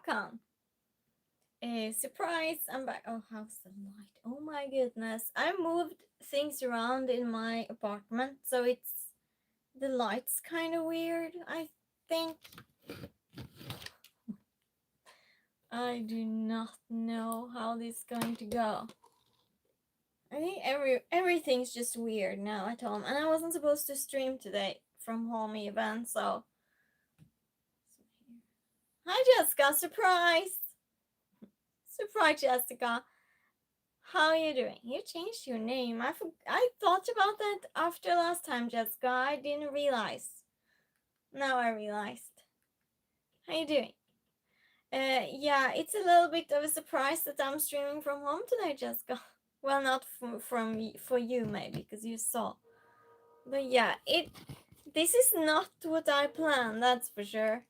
welcome. Surprise, I'm back. Oh, how's the light? Oh my goodness. I moved things around in my apartment, so the light's kind of weird. I think I do not know how this is going to go. I think everything's just weird now at home, and I wasn't supposed to stream today from home even, so hi Jessica, surprise! Surprise Jessica. How are you doing? You changed your name. I thought about that after last time, Jessica. I didn't realize. Now I realized. How you doing? Yeah, it's a little bit of a surprise that I'm streaming from home today, Jessica. Well, not for you maybe, because you saw. But yeah, this is not what I planned. That's for sure.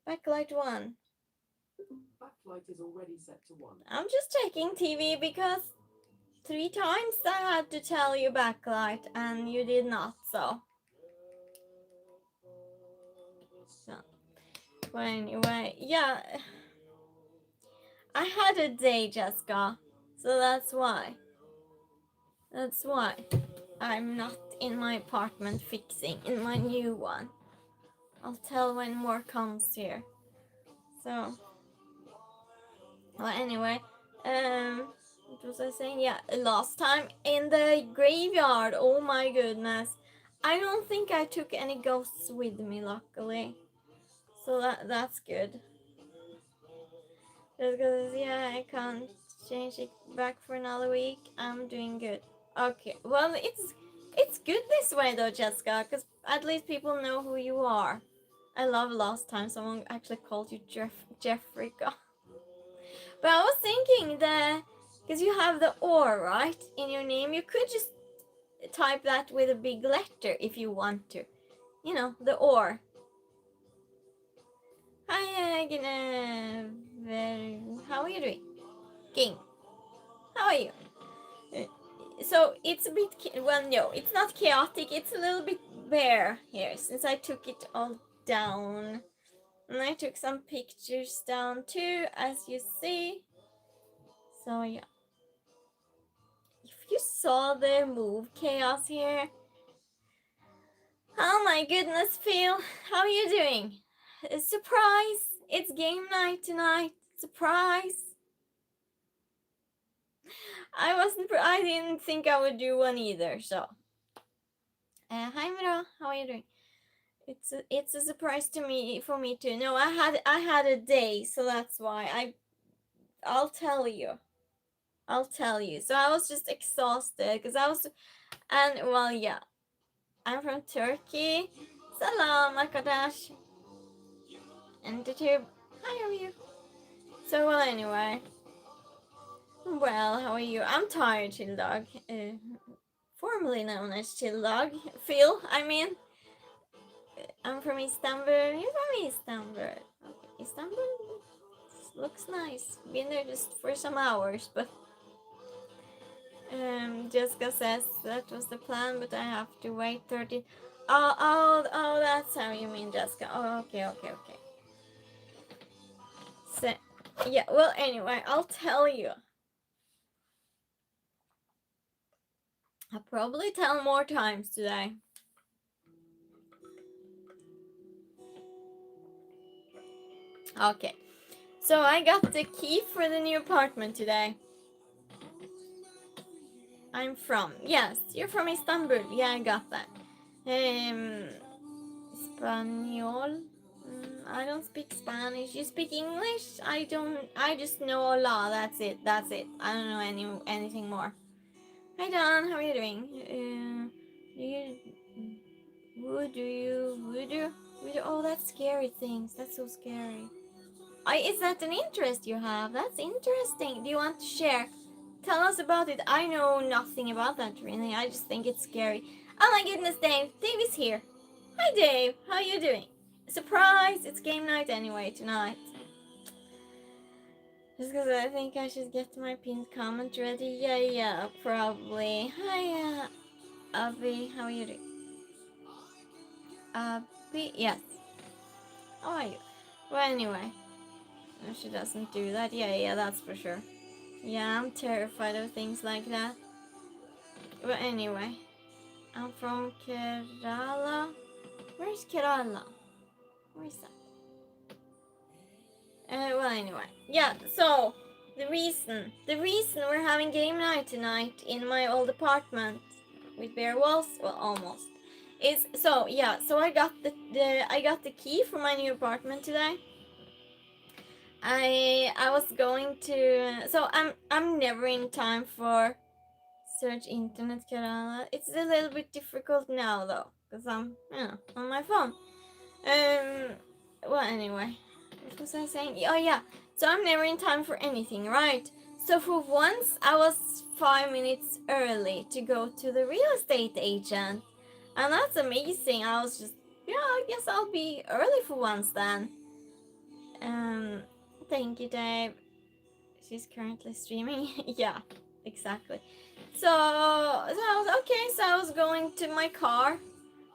Backlight one. Backlight is already set to 1. I'm just checking TV because 3 times I had to tell you backlight and you did not. So. But anyway, yeah, I had a day, Jessica, so that's why. That's why I'm not in my apartment fixing in my new one. I'll tell when more comes here. So, well, anyway, what was I saying? Yeah, last time in the graveyard. Oh my goodness, I don't think I took any ghosts with me, luckily. So that's good. Just because, yeah, I can't change it back for another week. I'm doing good. Okay, well, it's good this way though, Jessica, because at least people know who you are. I love last time someone actually called you Jeffrey. But I was thinking that because you have the or right in your name, you could just type that with a big letter if you want to. You know, the or. Hi, how are you doing? King, how are you? So it's a bit, well, no, it's not chaotic, it's a little bit bare here since I took it all down. And I took some pictures down too, as you see. So yeah. If you saw the move chaos here. Oh my goodness, Phil, how are you doing? Surprise! It's game night tonight. Surprise! I didn't think I would do one either, so. Hi Mira, how are you doing? It's a surprise to me for me too. No, I had a day, so that's why I'll tell you. I'll tell you. So I was just exhausted because I was and well yeah. I'm from Turkey. Salam Arkadash. And the tube. Hi, how are you? So well anyway. Well, how are you? I'm tired, Chill Dog. Formerly known as Chill Dog. Phil, I mean. I'm from Istanbul. You're from Istanbul. Okay, Istanbul looks nice. Been there just for some hours, but Jessica says that was the plan, but I have to wait 30. Oh, that's how you mean, Jessica. Oh, okay. So, yeah, well, anyway, I'll tell you. I'll probably tell more times today. Okay, so I got the key for the new apartment today. I'm from, yes, you're from Istanbul. Yeah, I got that. Espanol. I don't speak Spanish. You speak English? I don't. I just know hola. That's it. I don't know anything more. Hi Don, how are you doing? Do you voodoo? Oh, that's scary things. That's so scary. Is that an interest you have? That's interesting. Do you want to share? Tell us about it. I know nothing about that really. I just think it's scary. Oh my goodness, Dave. Dave is here. Hi Dave. How are you doing? Surprise! It's game night anyway tonight. Just because I think I should get my pinned comment ready. Yeah, probably. Hi, Abby. How are you doing? Abby, yes. How are you? Well, anyway. No, she doesn't do that. Yeah, that's for sure. Yeah, I'm terrified of things like that. But anyway, I'm from Kerala. Where's Kerala? Where is that? Well, anyway, yeah. So the reason we're having game night tonight in my old apartment with bare walls, well, almost, is so yeah. So I got the key for my new apartment today. I was going to, so I'm never in time for search internet Kerala. It's a little bit difficult now though, because I'm on my phone. Well, anyway, what was I saying? Oh yeah, so I'm never in time for anything, right? So for once I was 5 minutes early to go to the real estate agent, and that's amazing. I was just, I guess I'll be early for once then. Thank you, Dave. She's currently streaming. Yeah, exactly. So I was okay. So I was going to my car, and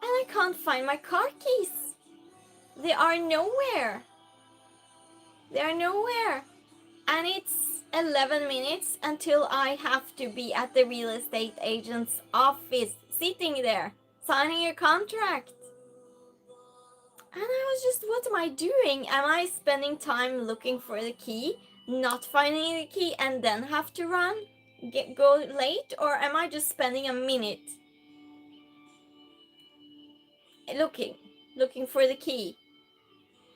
I can't find my car keys. They are nowhere. And it's 11 minutes until I have to be at the real estate agent's office, sitting there, signing a contract. And I was just, what am I doing? Am I spending time looking for the key, not finding the key, and then have to run, go late? Or am I just spending a minute looking for the key?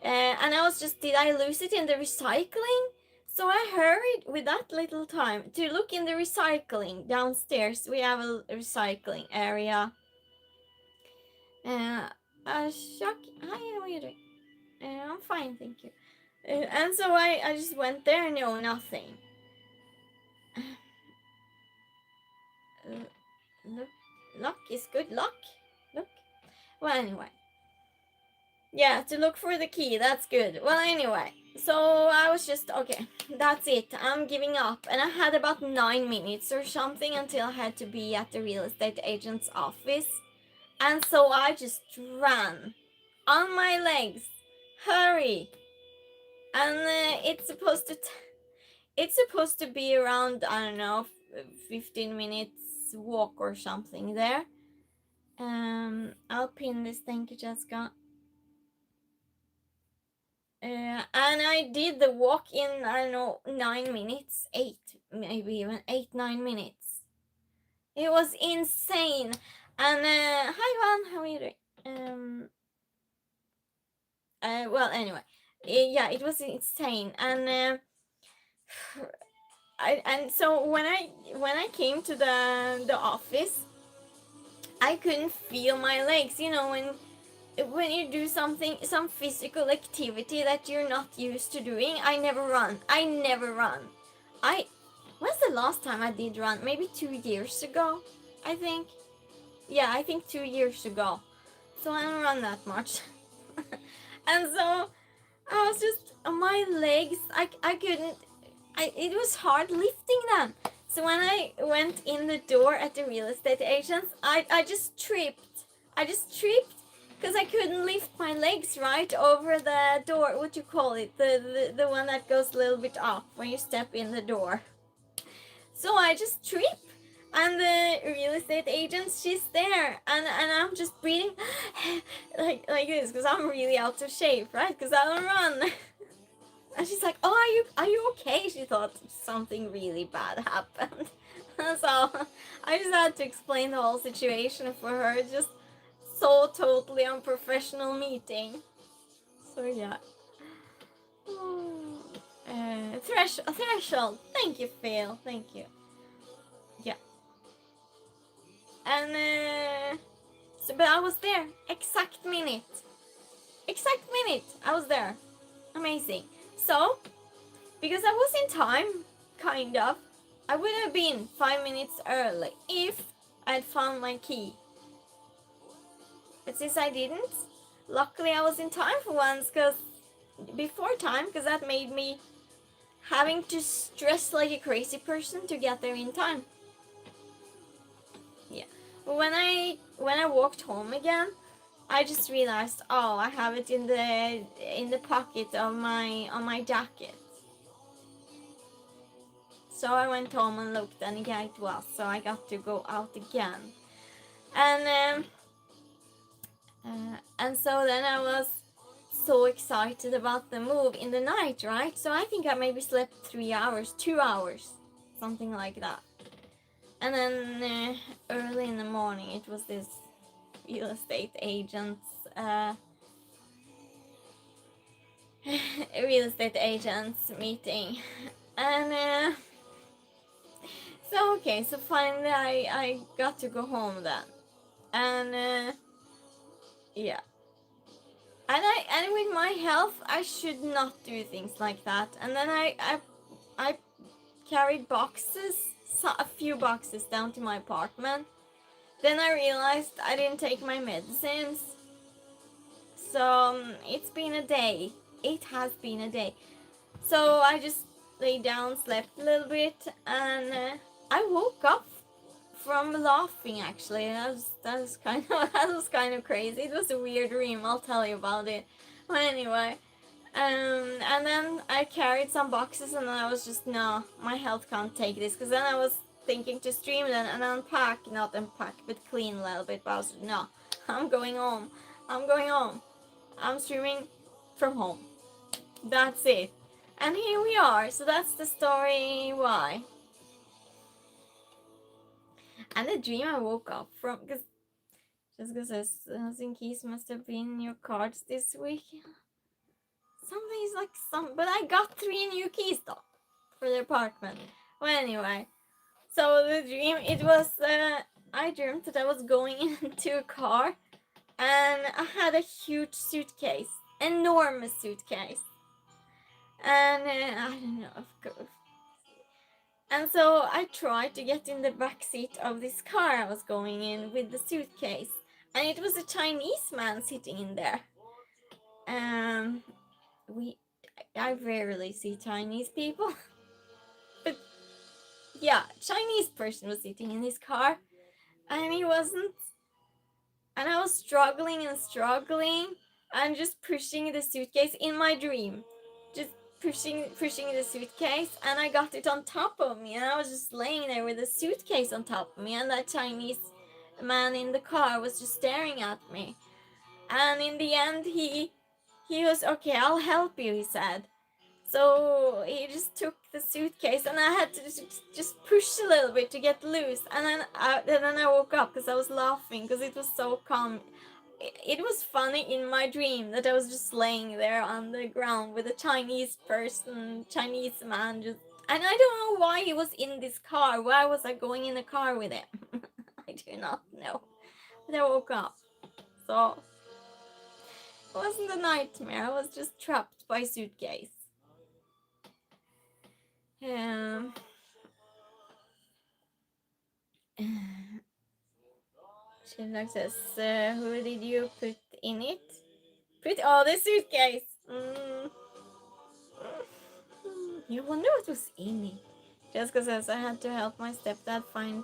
And I was just, did I lose it in the recycling? So I hurried with that little time to look in the recycling downstairs. We have a recycling area. Chuck, hi, how are you doing? I'm fine, thank you. And so I just went there, no, nothing. Luck is good luck. Look. Well, anyway. Yeah, to look for the key, that's good. Well, anyway, so I was just, okay, that's it. I'm giving up. And I had about 9 minutes or something until I had to be at the real estate agent's office. And so I just ran on my legs. Hurry. And it's supposed to be around, I don't know, 15 minutes walk or something there. I'll pin this, thank you, Jessica. And I did the walk in, I don't know, 9 minutes, 8, maybe even 8-9 minutes. It was insane. And hi Juan, how are you doing? Well, anyway, yeah, it was insane. And and so when I came to the office, I couldn't feel my legs. You know, when you do some physical activity that you're not used to doing. I never run. When's the last time I did run? Maybe 2 years ago, I think. Yeah, I think 2 years ago. So I don't run that much. And so I was just, my legs, I couldn't, it was hard lifting them. So when I went in the door at the real estate agents, I just tripped. Because I couldn't lift my legs right over the door. What you call it? The one that goes a little bit up when you step in the door. So I just tripped. And the real estate agent, she's there, and I'm just breathing like this because I'm really out of shape, right? Because I don't run. And she's like, "Oh, are you okay?" She thought something really bad happened. So I just had to explain the whole situation for her. Just so totally unprofessional meeting. So yeah. Threshold. Thank you, Phil. Thank you. Yeah. And so, but I was there. Exact minute. I was there. Amazing. So, because I was in time, kind of, I would have been 5 minutes early if I'd found my key. But since I didn't, luckily I was in time for once, before time, because that made me having to stress like a crazy person to get there in time. Yeah. But when I walked home again, I just realized, oh, I have it in the pocket of my jacket. So I went home and looked, and yeah, it was. So I got to go out again, and so then I was so excited about the move in the night, right? So I think I maybe slept 3 hours, 2 hours, something like that. And then early in the morning, it was this real estate agent's meeting, and so okay, so finally I got to go home then, and yeah, and with my health, I should not do things like that. And then I carried boxes, a few boxes down to my apartment. Then I realized I didn't take my medicines. So it's been a day. It has been a day. So I just lay down, slept a little bit, and I woke up from laughing. Actually, that was kind of that was kind of crazy. It was a weird dream. I'll tell you about it. But anyway, and then I carried some boxes, and I was just, no, my health can't take this. Because then I was thinking to stream then and unpack, not unpack, but clean a little bit. But I was, no, I'm going home. I'm going home. I'm streaming from home. That's it. And here we are. So that's the story why. And the dream I woke up from, because Jessica says, Thousand Keys must have been in your cards this week. Something's like but I got 3 new keys though for the apartment. Well, anyway, so the dream, it was, I dreamt that I was going into a car, and I had a huge suitcase, enormous suitcase, and I don't know, of course. And so I tried to get in the back seat of this car I was going in with the suitcase, and it was a Chinese man sitting in there. I rarely see Chinese people, but yeah, Chinese person was sitting in his car, and he wasn't, and I was struggling and just pushing the suitcase in my dream, just pushing the suitcase, and I got it on top of me, and I was just laying there with the suitcase on top of me, and that Chinese man in the car was just staring at me. And in the end, he was, okay, I'll help you, he said. So he just took the suitcase, and I had to just push a little bit to get loose. And then I woke up because I was laughing because it was so calm. It was funny in my dream that I was just laying there on the ground with a Chinese man, just, and I don't know why he was in this car. Why was I going in a car with him? I do not know. But I woke up. So it wasn't a nightmare. I was just trapped by suitcase. She says, who did you put in it? The suitcase. You wonder what was in it. Jessica says, I had to help my stepdad find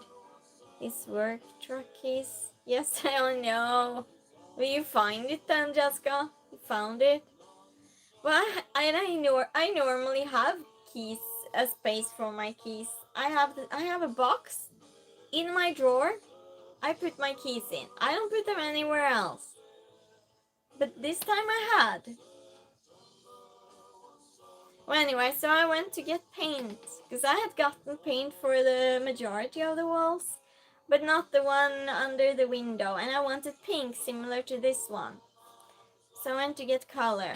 his work truck keys. Yes, I know. Will you find it then, Jessica? You found it? Well, I normally have keys, a space for my keys. I have a box in my drawer. I put my keys in. I don't put them anywhere else. But this time I had. Well, anyway, so I went to get paint, because I had gotten paint for the majority of the walls, but not the one under the window, and I wanted pink similar to this one. So I went to get color.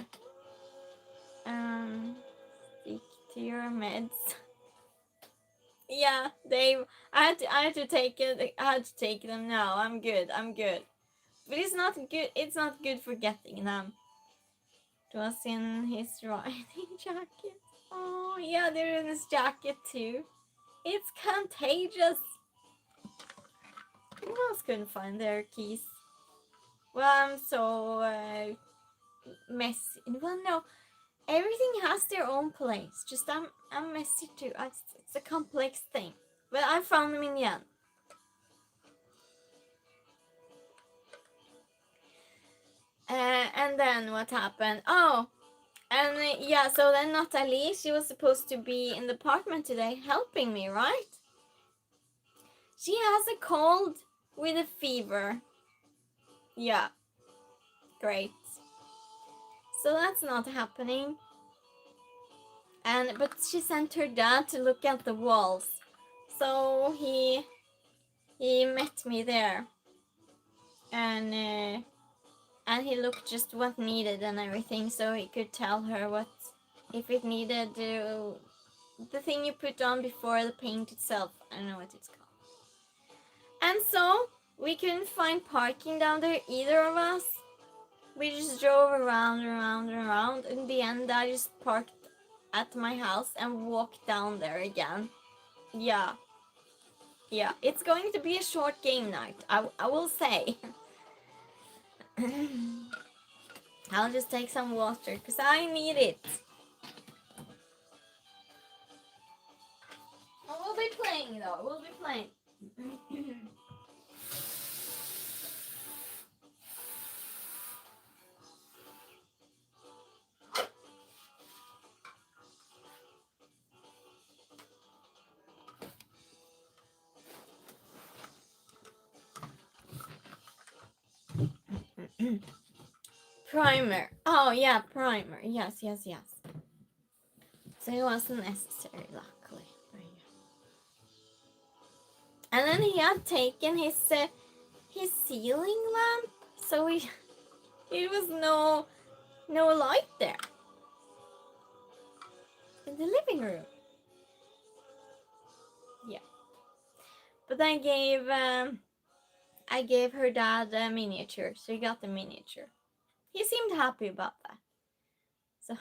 Stick to your meds. Yeah, I had to take it. I had to take them now. I'm good. But it's not good. It's not good for getting them. It was in his riding jacket. Oh yeah, they're in his jacket too. It's contagious. Who else couldn't find their keys? Well, I'm so messy. Well, no, everything has their own place. Just I'm messy too. It's a complex thing. But I found them in the end. And then what happened? Oh, and yeah, so then Natalie, she was supposed to be in the apartment today helping me, right? She has a cold with a fever. Yeah, great. So that's not happening. But she sent her dad to look at the walls. So he met me there. And he looked just what needed and everything, so he could tell her what if it needed the thing you put on before the paint itself. I don't know what it's called. And so we couldn't find parking down there, either of us. We just drove around and around and around. In the end, I just parked at my house and walked down there again. Yeah, it's going to be a short game night, I will say. I'll just take some water because I need it. We'll be playing though. We'll be playing. Primer. Oh yeah, primer. Yes. So it wasn't necessary, luckily. And then he had taken his ceiling lamp, so it was no light there in the living room. Yeah, but I gave her dad a miniature, so he got the miniature. He seemed happy about that. So,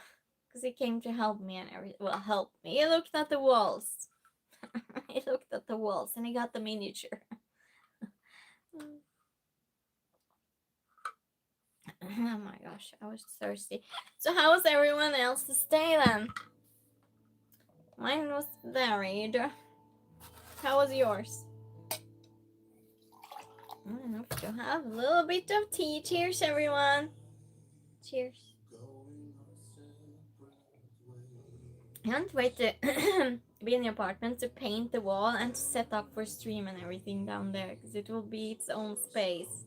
because he came to help me and everything. Well, help me. He looked at the walls. He looked at the walls and he got the miniature. Oh my gosh, I was thirsty. So how was everyone else's day then? Mine was varied. How was yours? I have to have a little bit of tea. Cheers, everyone. Cheers. I can't wait to be in the apartment to paint the wall and to set up for stream and everything down there, because it will be its own space.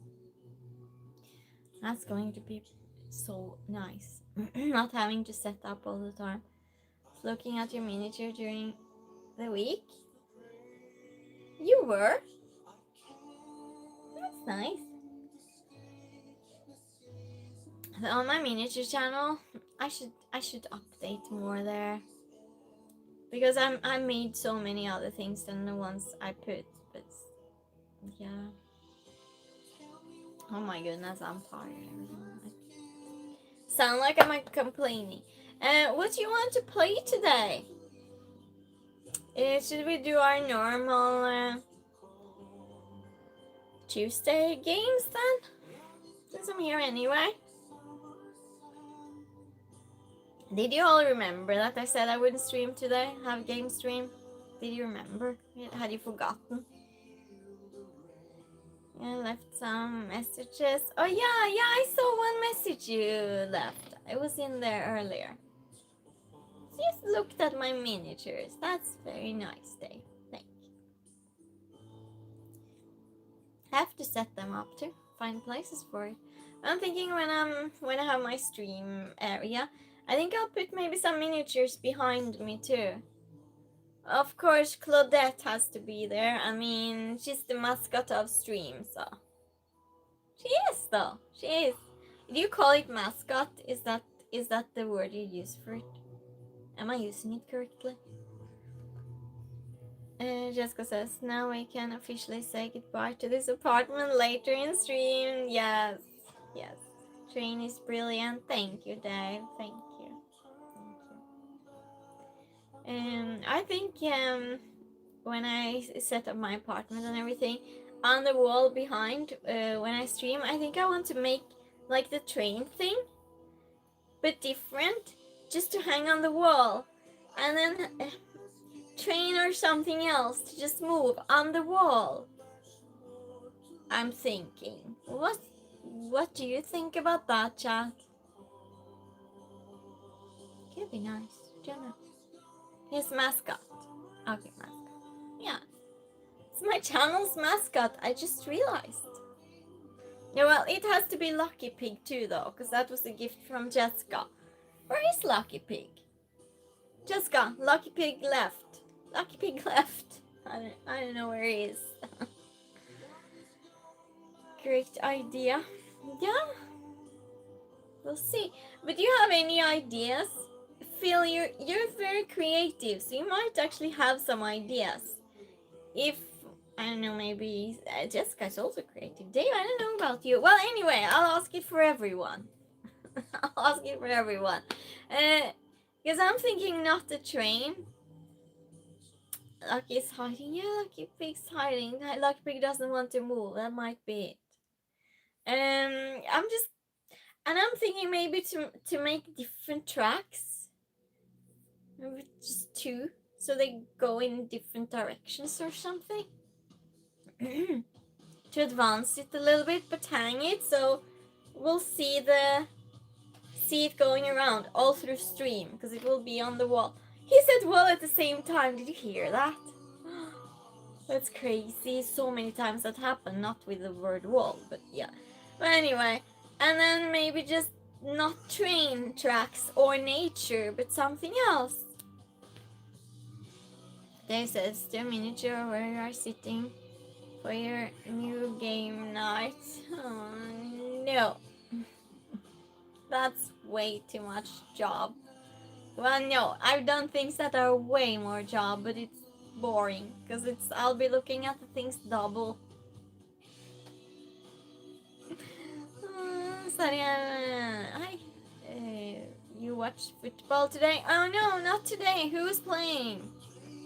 That's going to be so nice. Not having to set up all the time. Looking at your miniature during the week. You were? That's nice. So on my miniature channel, I should update more there. Because I made so many other things than the ones I put, but yeah. Oh my goodness, I'm tired. Sound like I'm complaining. What do you want to play today? Should we do our normal Tuesday games then? Since I'm here anyway. Did you all remember that I said I wouldn't stream today? Have game stream? Did you remember? Had you forgotten? I left some messages. Oh yeah, I saw one message you left. It was in there earlier. Just looked at my miniatures. That's very nice, Dave. Thank you. Have to set them up to find places for it. I'm thinking when I have my stream area, I think I'll put maybe some miniatures behind me too. Of course, Claudette has to be there. I mean, she's the mascot of stream, so she is though. She is. Do you call it mascot? Is that the word you use for it? Am I using it correctly? Jessica says, now we can officially say goodbye to this apartment later in stream. Yes. Train is brilliant. Thank you, Dave. Thank you. I think when I set up my apartment and everything, on the wall behind, when I stream, I think I want to make like the train thing, but different, just to hang on the wall, and then train or something else to just move on the wall. I'm thinking, What do you think about that, chat? Could be nice. Don't know. His mascot. Okay, mascot. Yeah. It's my channel's mascot. I just realized. Yeah, well, it has to be Lucky Pig too, though, because that was a gift from Jessica. Where is Lucky Pig? Jessica, Lucky Pig left. Lucky Pig left. I don't know where he is. Great idea. Yeah, we'll see. But do you have any ideas? Phil, you're very creative, so you might actually have some ideas. If I don't know, maybe Jessica's also creative. Dave, I don't know about you. Well, anyway, I'll ask it for everyone. I'll ask it for everyone. Because I'm thinking not the train. Lucky's hiding. Yeah, Lucky Pig's hiding. Lucky Pig doesn't want to move. That might be it. I'm thinking maybe to make different tracks. Maybe just two, so they go in different directions or something. To advance it a little bit, but hang it so we'll see it going around all through stream because it will be on the wall. He said wall at the same time. Did you hear that? That's crazy. So many times that happened, not with the word wall, but yeah. But anyway, and then maybe just not train tracks or nature, but something else. Dave says the miniature where you are sitting for your new game night. Oh, no. That's way too much job. Well, no, I've done things that are way more job, but it's boring because I'll be looking at the things double. Sorry, hi. You watched football today? Oh no, not today. Who was playing?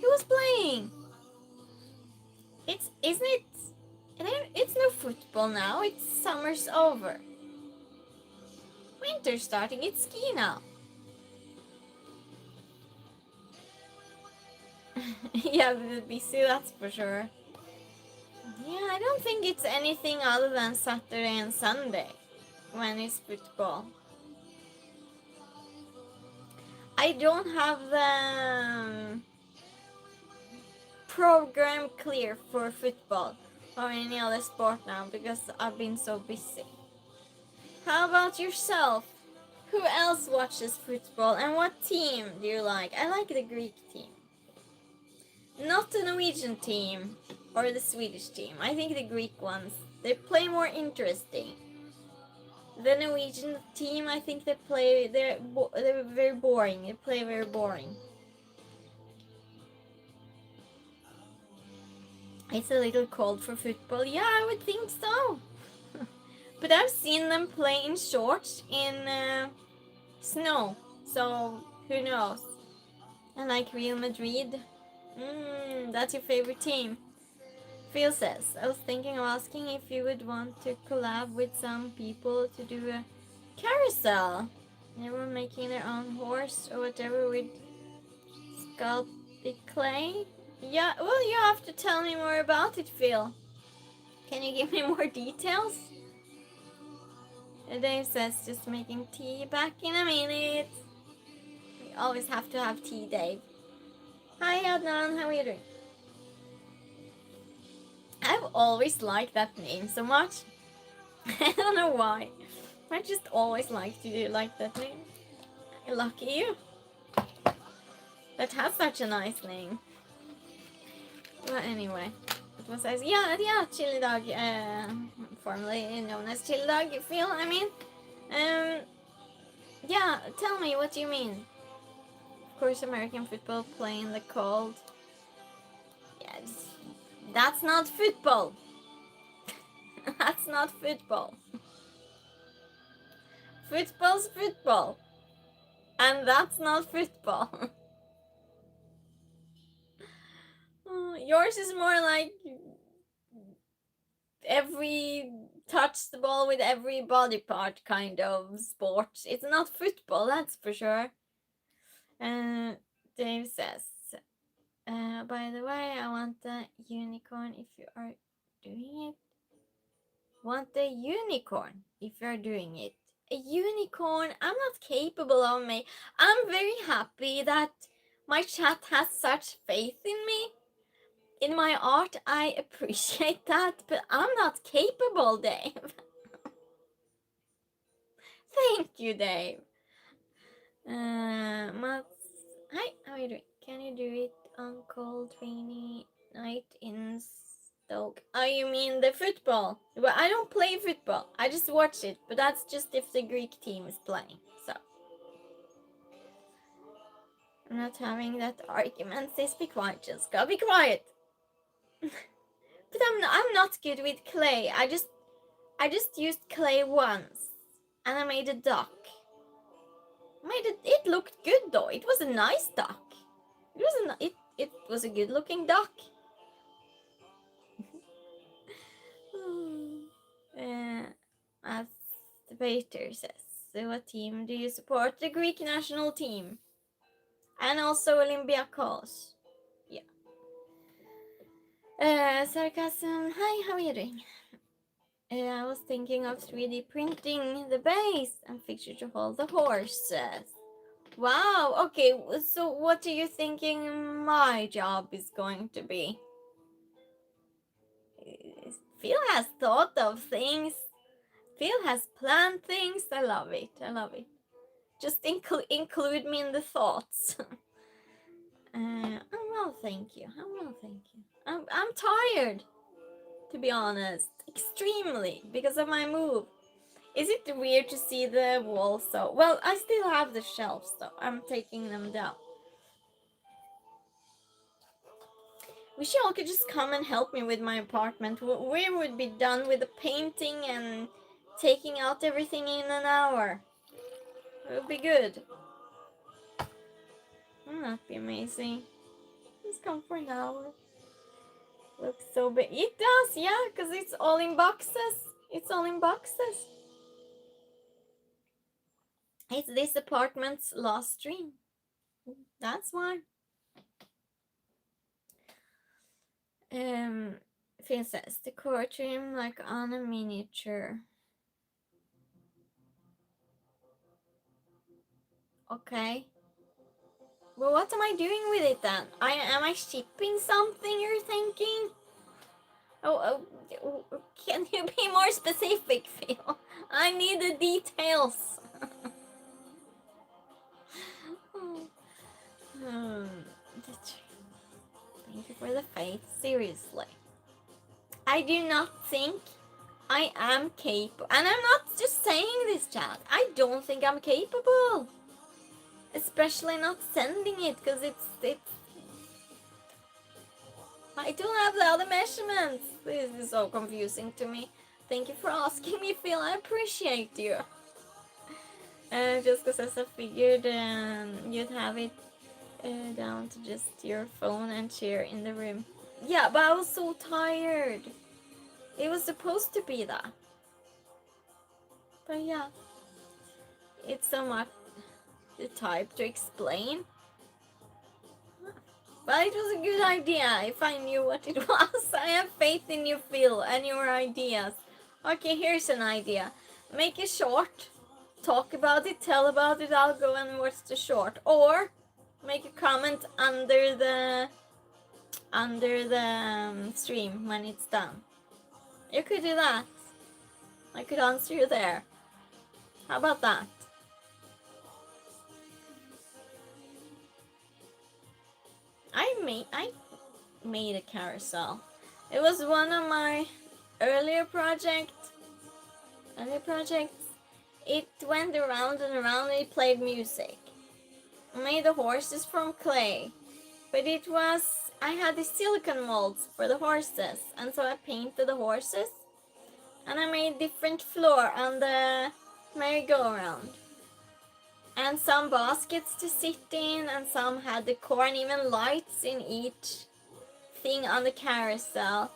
Who was playing? Isn't it? It's no football now. It's summer's over. Winter's starting. It's ski now. Yeah, busy, that's for sure. Yeah, I don't think it's anything other than Saturday and Sunday when it's football. I don't have the program clear for football or any other sport now because I've been so busy. How about yourself? Who else watches football and what team do you like? I like the Greek team. Not the Norwegian team or the Swedish team. I think the Greek ones, they play more interesting. The Norwegian team, I think they're very boring. They play very boring. It's a little cold for football. Yeah, I would think so. But I've seen them play in shorts in snow. So who knows? And like Real Madrid. That's your favorite team. Phil says, I was thinking of asking if you would want to collab with some people to do a carousel. They were making their own horse or whatever with sculpted clay. Yeah, well, you have to tell me more about it, Phil. Can you give me more details? Dave says, just making tea, back in a minute. We always have to have tea, Dave. Hi, Adnan, how are you doing? I've always liked that name so much. I don't know why. I just always liked you like that name. Lucky you. That has such a nice name. But anyway, it was yeah, Chili Dog, formerly known as Chili Dog. Phil, I mean, yeah. Tell me, what do you mean? Of course, American football playing the cold. Yeah, that's not football. That's not football. Football's football, and that's not football. Yours is more like every touch the ball with every body part kind of sport. It's not football, that's for sure. Dave says, by the way, I want the unicorn if you are doing it. want a unicorn if you're doing it. A unicorn, I'm not capable of me. I'm very happy that my chat has such faith in me. In my art, I appreciate that, but I'm not capable, Dave. Thank you, Dave. Mats, hi, how are you doing? Can you do it on cold, rainy night in Stoke? Oh, you mean the football? Well, I don't play football. I just watch it, but that's just if the Greek team is playing. So I'm not having that argument. Sis, be quiet, Jessica. Be quiet. But I'm not good with clay. I just used clay once, and I made a duck. It looked good though. It was a nice duck. It was a good looking duck. As the Peter says, so what team do you support? The Greek national team, and also Olympiacos. Yeah. Sarcasm. Hi, how are you doing? I was thinking of 3D printing the base and fixture to hold the horses. Wow, okay, so what are you thinking my job is going to be? Phil has thought of things. Phil has planned things. I love it. I love it. Just include me in the thoughts. Well, thank you. Well, thank you. I'm tired, to be honest. Extremely, because of my move. Is it weird to see the walls so? Well, I still have the shelves though. I'm taking them down. Wish y'all could just come and help me with my apartment. We would be done with the painting and taking out everything in an hour. It would be good. Wouldn't that be amazing? Just come for an hour. Looks so big. It does, yeah, because it's all in boxes. It's all in boxes. It's this apartment's last stream. That's why. Phil says the courtroom like on a miniature. Okay. Well, what am I doing with it then? Am I shipping something, you're thinking? Oh, can you be more specific, Phil? I need the details. Thank you for the faith, seriously. I do not think I am capable, and I'm not just saying this, chat. I don't think I'm capable. Especially not sending it, because it's I don't have the other measurements. This is so confusing to me. Thank you for asking me, Phil. I appreciate you. Just because I figured you'd have it down to just your phone and chair in the room. Yeah, but I was so tired. It was supposed to be that. But yeah, it's so much the type to explain. But it was a good idea if I knew what it was. I have faith in you, Phil, and your ideas. Okay, here's an idea. Make a short. Talk about it, tell about it, I'll go and watch the short. Or make a comment under the stream when it's done. You could do that. I could answer you there. How about that? I made a carousel. It was one of my earlier projects. It went around and around and it played music. I made the horses from clay. But I had the silicone molds for the horses. And so I painted the horses. And I made different floor on the merry-go-round. And some baskets to sit in, and some had decor and even lights in each thing on the carousel.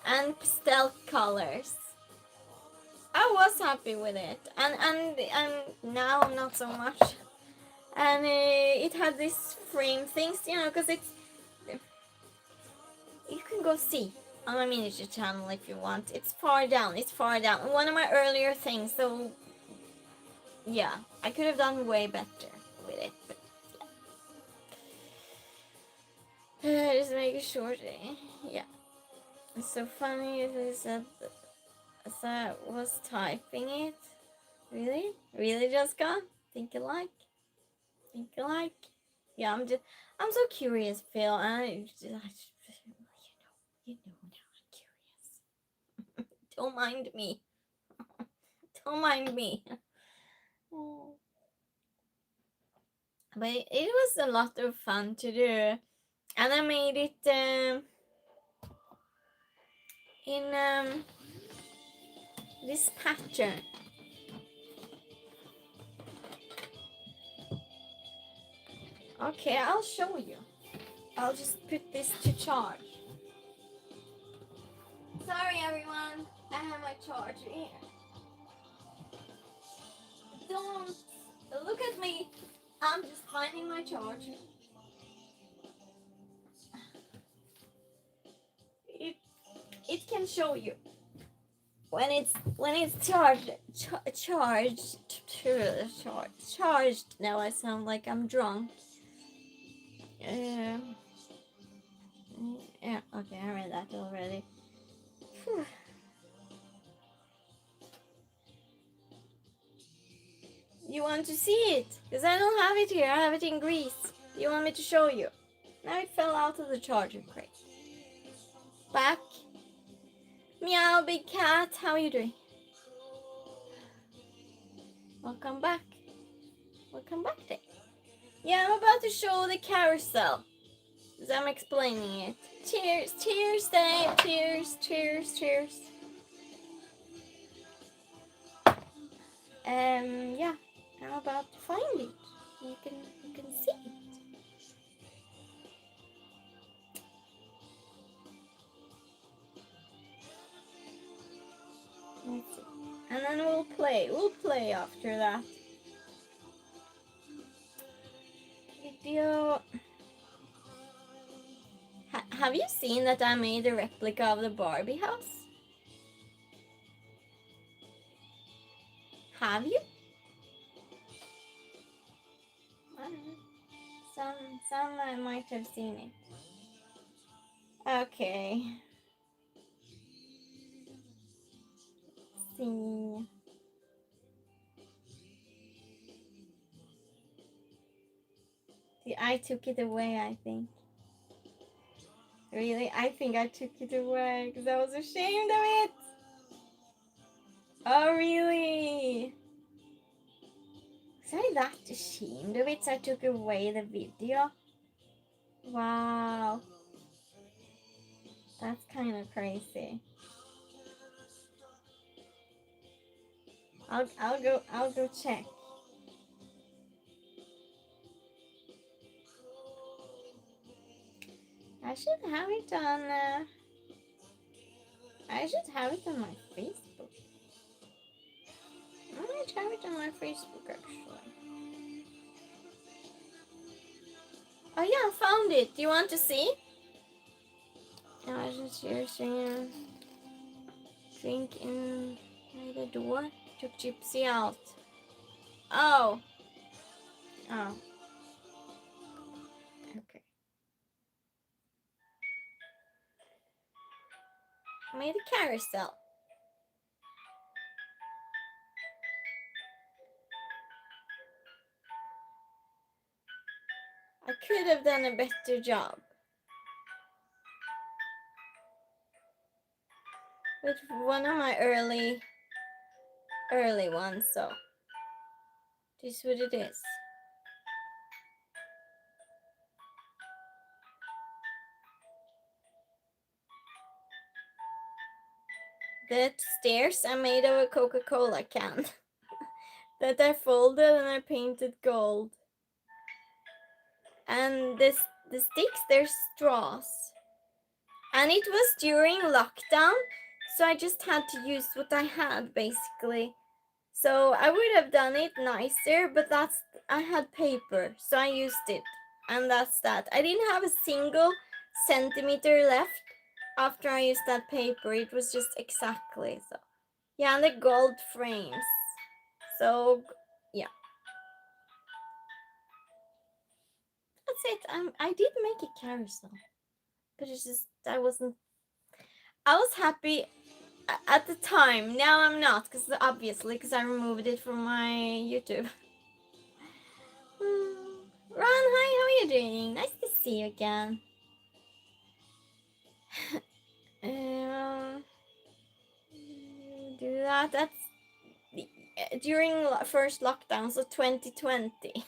And pastel colors. I was happy with it. And now not so much. And it had these frame things, because it's... You can go see. on my miniature channel if you want. It's far down. It's far down. One of my earlier things. So yeah, I could have done way better with it. But yeah. Just make it short. Yeah. It's so funny is that as I was typing it. Really? Really, Jessica? Think you like? Think you like? Yeah, I'm so curious, Phil. You know now I'm curious. Don't mind me. Don't mind me. But it was a lot of fun to do, and I made it in this pattern. Okay, I'll show you. I'll just put this to charge. Sorry everyone, I have my charger here. Don't look at me. I'm just finding my charger. It can show you when it's charged. Now I sound like I'm drunk. Yeah. Okay, I read that already. Whew. You want to see it? Because I don't have it here. I have it in Greece. You want me to show you? Now it fell out of the charger crate. Back. Meow, big cat. How are you doing? Welcome back. Welcome back there. Yeah, I'm about to show the carousel. As I'm explaining it. Cheers, cheers, Dave. Cheers, cheers, cheers. Yeah, I'm about to find it. You can see it. Let's see. And then we'll play. We'll play after that. Video. Have you seen that I made a replica of the Barbie house? Have you? I don't know. Some might have seen it. Okay. Let's see. See, I took it away, I think. Really? I think I took it away because I was ashamed of it. Oh, really? Was I that ashamed of it so I took away the video? Wow. That's kind of crazy. I'll go check. I should have it on I should have it on my Facebook. I might have it on my Facebook actually. Oh yeah, I found it. Do you want to see? I was just here saying drink in by the door. Took Gypsy out. Oh. Oh. Okay. Made a carousel. I could have done a better job. With one of my early ones, so this is what it is. The stairs I made of a Coca-Cola can that I folded and I painted gold. And the sticks, they're straws. And it was during lockdown, so I just had to use what I had basically. So I would have done it nicer, but I had paper, so I used it. And that's that. I didn't have a single centimeter left, after I used that paper, it was just exactly so. Yeah, and the gold frames. So yeah, that's it. I did make a carousel, but it's just I wasn't. I was happy at the time. Now I'm not, because obviously, because I removed it from my YouTube. Ron, hi, how are you doing? Nice to see you again. Do that. That's during first lockdown, so 2020.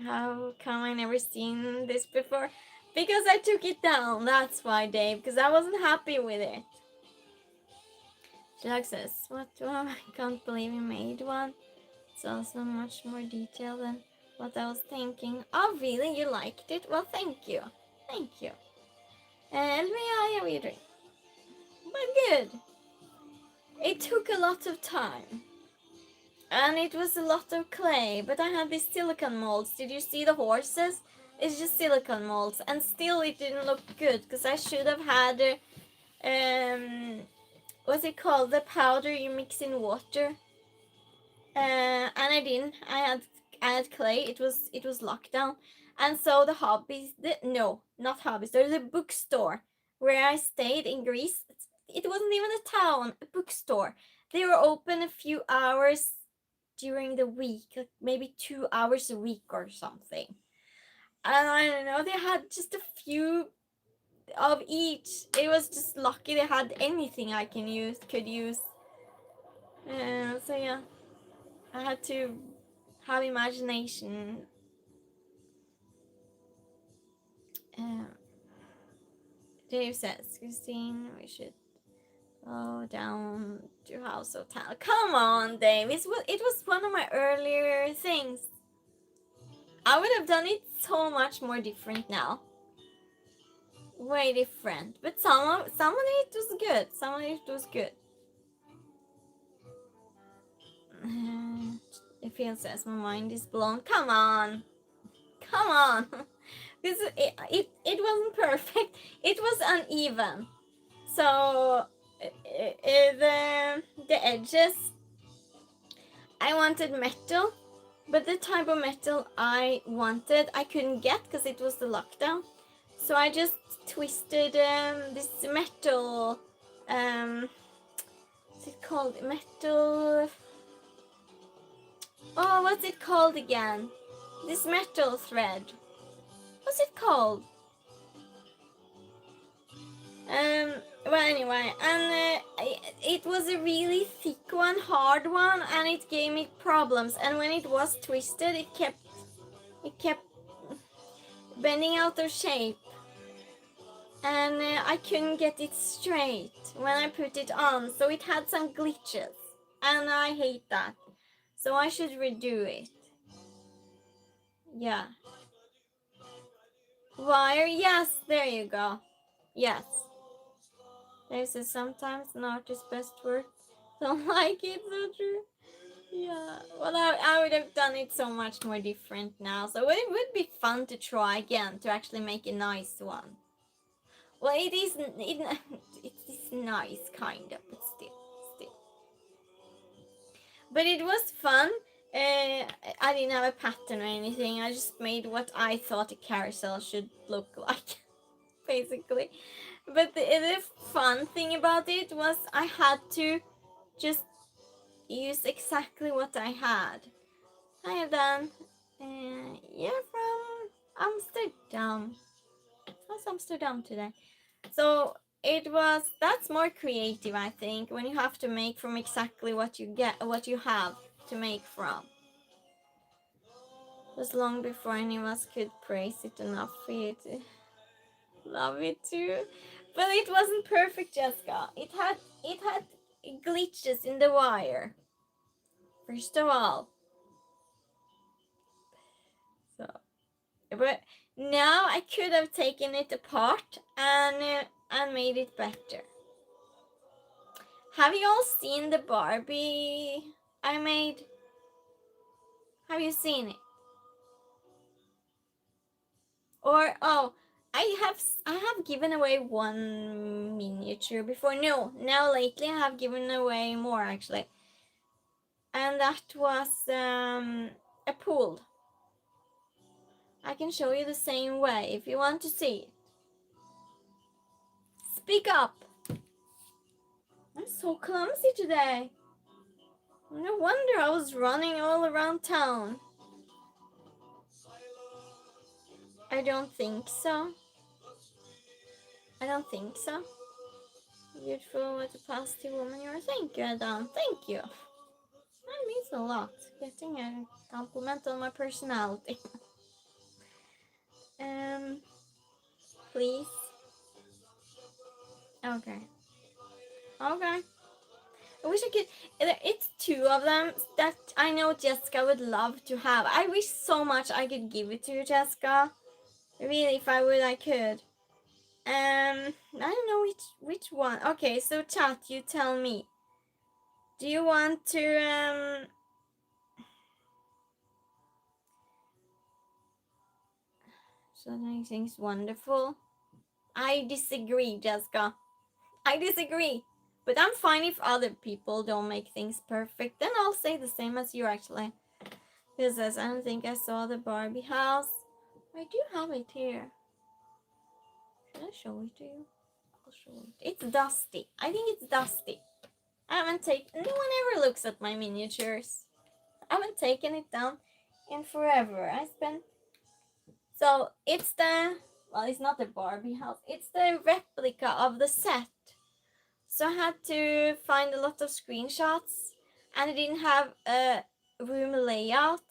How come I never seen this before? Because I took it down. That's why, Dave. Because I wasn't happy with it. Schlag says, "What? Oh, I can't believe you made one. It's also much more detailed than what I was thinking." Oh, really? You liked it? Well, thank you. Thank you. And how are you doing? But good. It took a lot of time. And it was a lot of clay, but I had these silicone molds. Did you see the horses? It's just silicone molds, and still it didn't look good, because I should have had, what's it called? The powder you mix in water. And I didn't. I had clay. It was lockdown, and so the not hobbies. There's a bookstore where I stayed in Greece. It wasn't even a town, a bookstore. They were open a few hours during the week, like maybe 2 hours a week or something. And I don't know. They had just a few of each. It was just lucky they had anything I could use. So yeah. I had to have imagination. Um, Dave says, Christine, we should go down to House of Tal. Come on, Dave. It was one of my earlier things. I would have done it so much more different now. Way different. But some of it was good. Some of it was good. It says my mind is blown. Come on. Come on. Because it wasn't perfect. It was uneven. So the edges, I wanted metal, but the type of metal I wanted I couldn't get because it was the lockdown. So I just twisted this metal, what's it called? Metal. Oh, what's it called again? This metal thread. What's it called? Well, anyway, and it was a really thick one, hard one, and it gave me problems. And when it was twisted, it kept bending out of shape, and I couldn't get it straight when I put it on. So it had some glitches, and I hate that. So I should redo it. Yeah. Wire, yes, there you go. Yes. There's a sometimes an artist's best work. Don't like it, so true. Yeah. Well, I would have done it so much more different now. So it would be fun to try again to actually make a nice one. Well, it is nice, kind of, but still. But it was fun. I didn't have a pattern or anything. I just made what I thought a carousel should look like, basically. But the fun thing about it was I had to just use exactly what I had. Hi, Dan. You're from Amsterdam. How's Amsterdam today? So that's more creative, I think, when you have to make from exactly what you have to make from. It was long before any of us could praise it enough for you to love it too. But it wasn't perfect, Jessica. It had glitches in the wire. First of all. So, but now I could have taken it apart and made it better. Have you all seen the Barbie I made? Have you seen it? Or I have given away one miniature before. No, now lately I have given away more actually, and that was a pool. I can show you the same way if you want to see it. Speak up. I'm so clumsy today. No wonder I was running all around town. I don't think so. I don't think so. Beautiful, what a positive woman you are. Thank you, Adam. Thank you. That means a lot. Getting a compliment on my personality. Please. Okay. Okay. I wish I could. It's two of them that I know Jessica would love to have. I wish so much I could give it to you, Jessica. Really, if I would, I could. I don't know which one. Okay, so chat, you tell me. Do you want to So anything's wonderful? I disagree, Jessica. I disagree. But I'm fine if other people don't make things perfect. Then I'll say the same as you actually. This says, I don't think I saw the Barbie house. I do have it here. Should I show it to you? I'll show it. It's dusty. I think it's dusty. I haven't taken... No one ever looks at my miniatures. I haven't taken it down in forever. I spent... So, it's the... Well, it's not the Barbie house. It's the replica of the set. So I had to find a lot of screenshots. And I didn't have a room layout.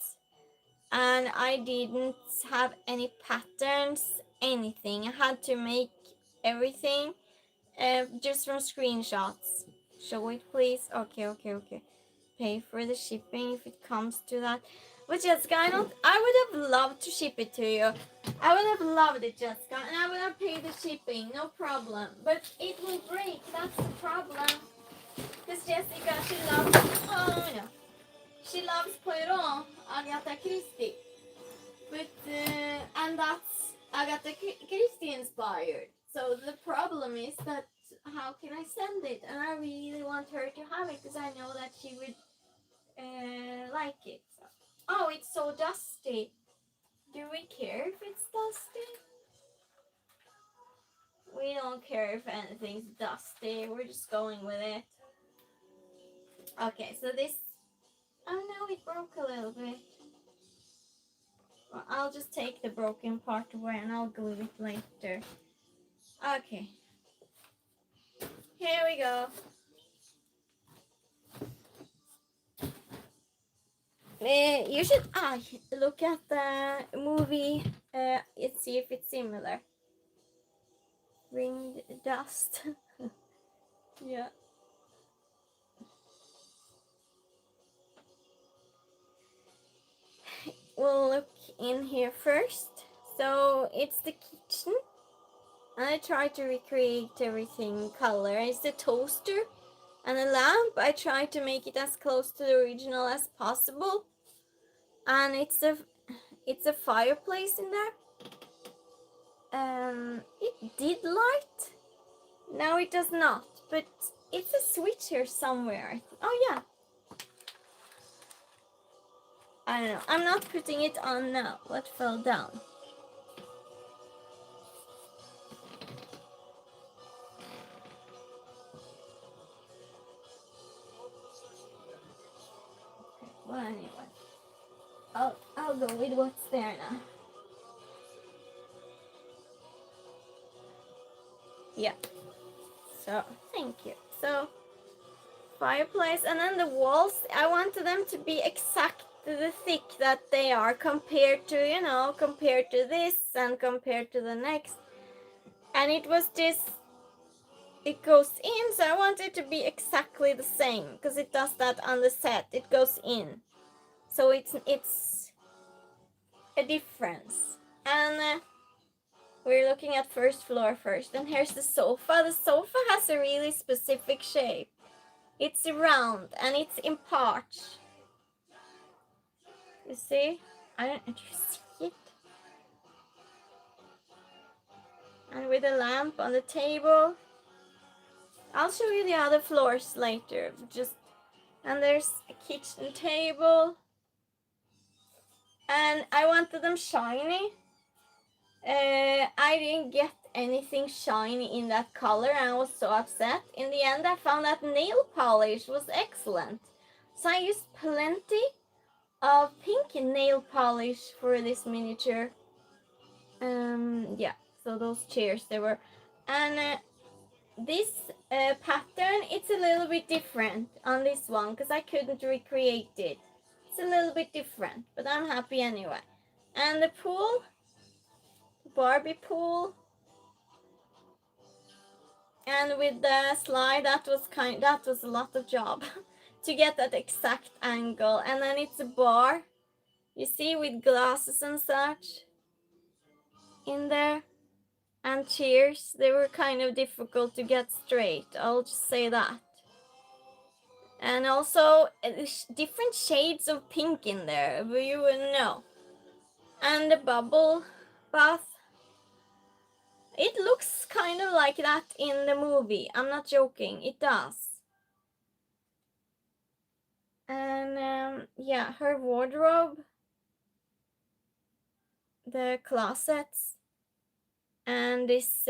And I didn't have any patterns, anything. I had to make everything just from screenshots. Show it, please. Okay. Pay for the shipping if it comes to that. But Jessica, I would have loved to ship it to you. I would have loved it, Jessica, and I would have paid the shipping, no problem. But it will break, that's the problem. Because Jessica, she loves Poirot, Agatha Christie. But, and that's Agatha Christie inspired. So the problem is that how can I send it? And I really want her to have it because I know that she would like it. So. Oh, it's so dusty. Do we care if it's dusty? We don't care if anything's dusty. We're just going with it. Okay, so this... Oh no, it broke a little bit. Well, I'll just take the broken part away and I'll glue it later. Okay. Here we go. You should look at the movie and see if it's similar. Ring dust. Yeah. We'll look in here first. So it's the kitchen. And I tried to recreate everything color. It's the toaster and a lamp. I tried to make it as close to the original as possible. And it's a fireplace in there. It did light. Now it does not. But it's a switch here somewhere. Oh yeah. I don't know. I'm not putting it on now. What fell down? Okay, well anyway. I'll go with what's there now. Yeah. So thank you. So fireplace and then the walls, I wanted them to be exact the thick that they are compared to, compared to this and compared to the next. And it was just, it goes in, so I want it to be exactly the same because it does that on the set. It goes in. So it's a difference. And we're looking at first floor first. And here's the sofa. The sofa has a really specific shape. It's round and it's in parts. You see? Do you see it? And with a lamp on the table. I'll show you the other floors later. And there's a kitchen table. And I wanted them shiny. I didn't get anything shiny in that color and I was so upset. In the end, I found that nail polish was excellent. So I used plenty of pink nail polish for this miniature. Yeah, so those chairs they were. And this pattern, it's a little bit different on this one because I couldn't recreate it. It's a little bit different, but I'm happy anyway. And the pool, Barbie pool, and with the slide, that was a lot of job to get that exact angle. And then it's a bar, you see, with glasses and such in there, and chairs. They were kind of difficult to get straight, I'll just say that. And also different shades of pink in there, but you wouldn't know. And the bubble bath, it looks kind of like that in the movie. I'm not joking, it does. And yeah, her wardrobe, the closets, and this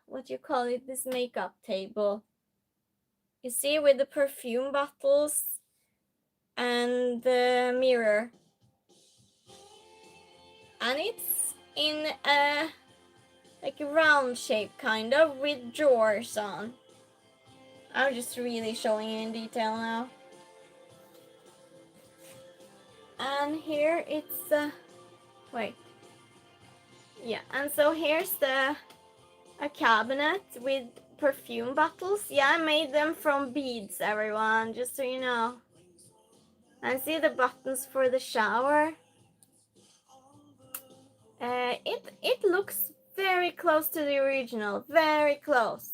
what you call it, this makeup table. You see, with the perfume bottles and the mirror. And it's in a like a round shape kind of with drawers on. I'm just really showing you in detail now. And here it's wait. Yeah, and so here's a cabinet with perfume bottles. Yeah, I made them from beads, everyone, just so you know. And see the buttons for the shower. It looks very close to the original, very close.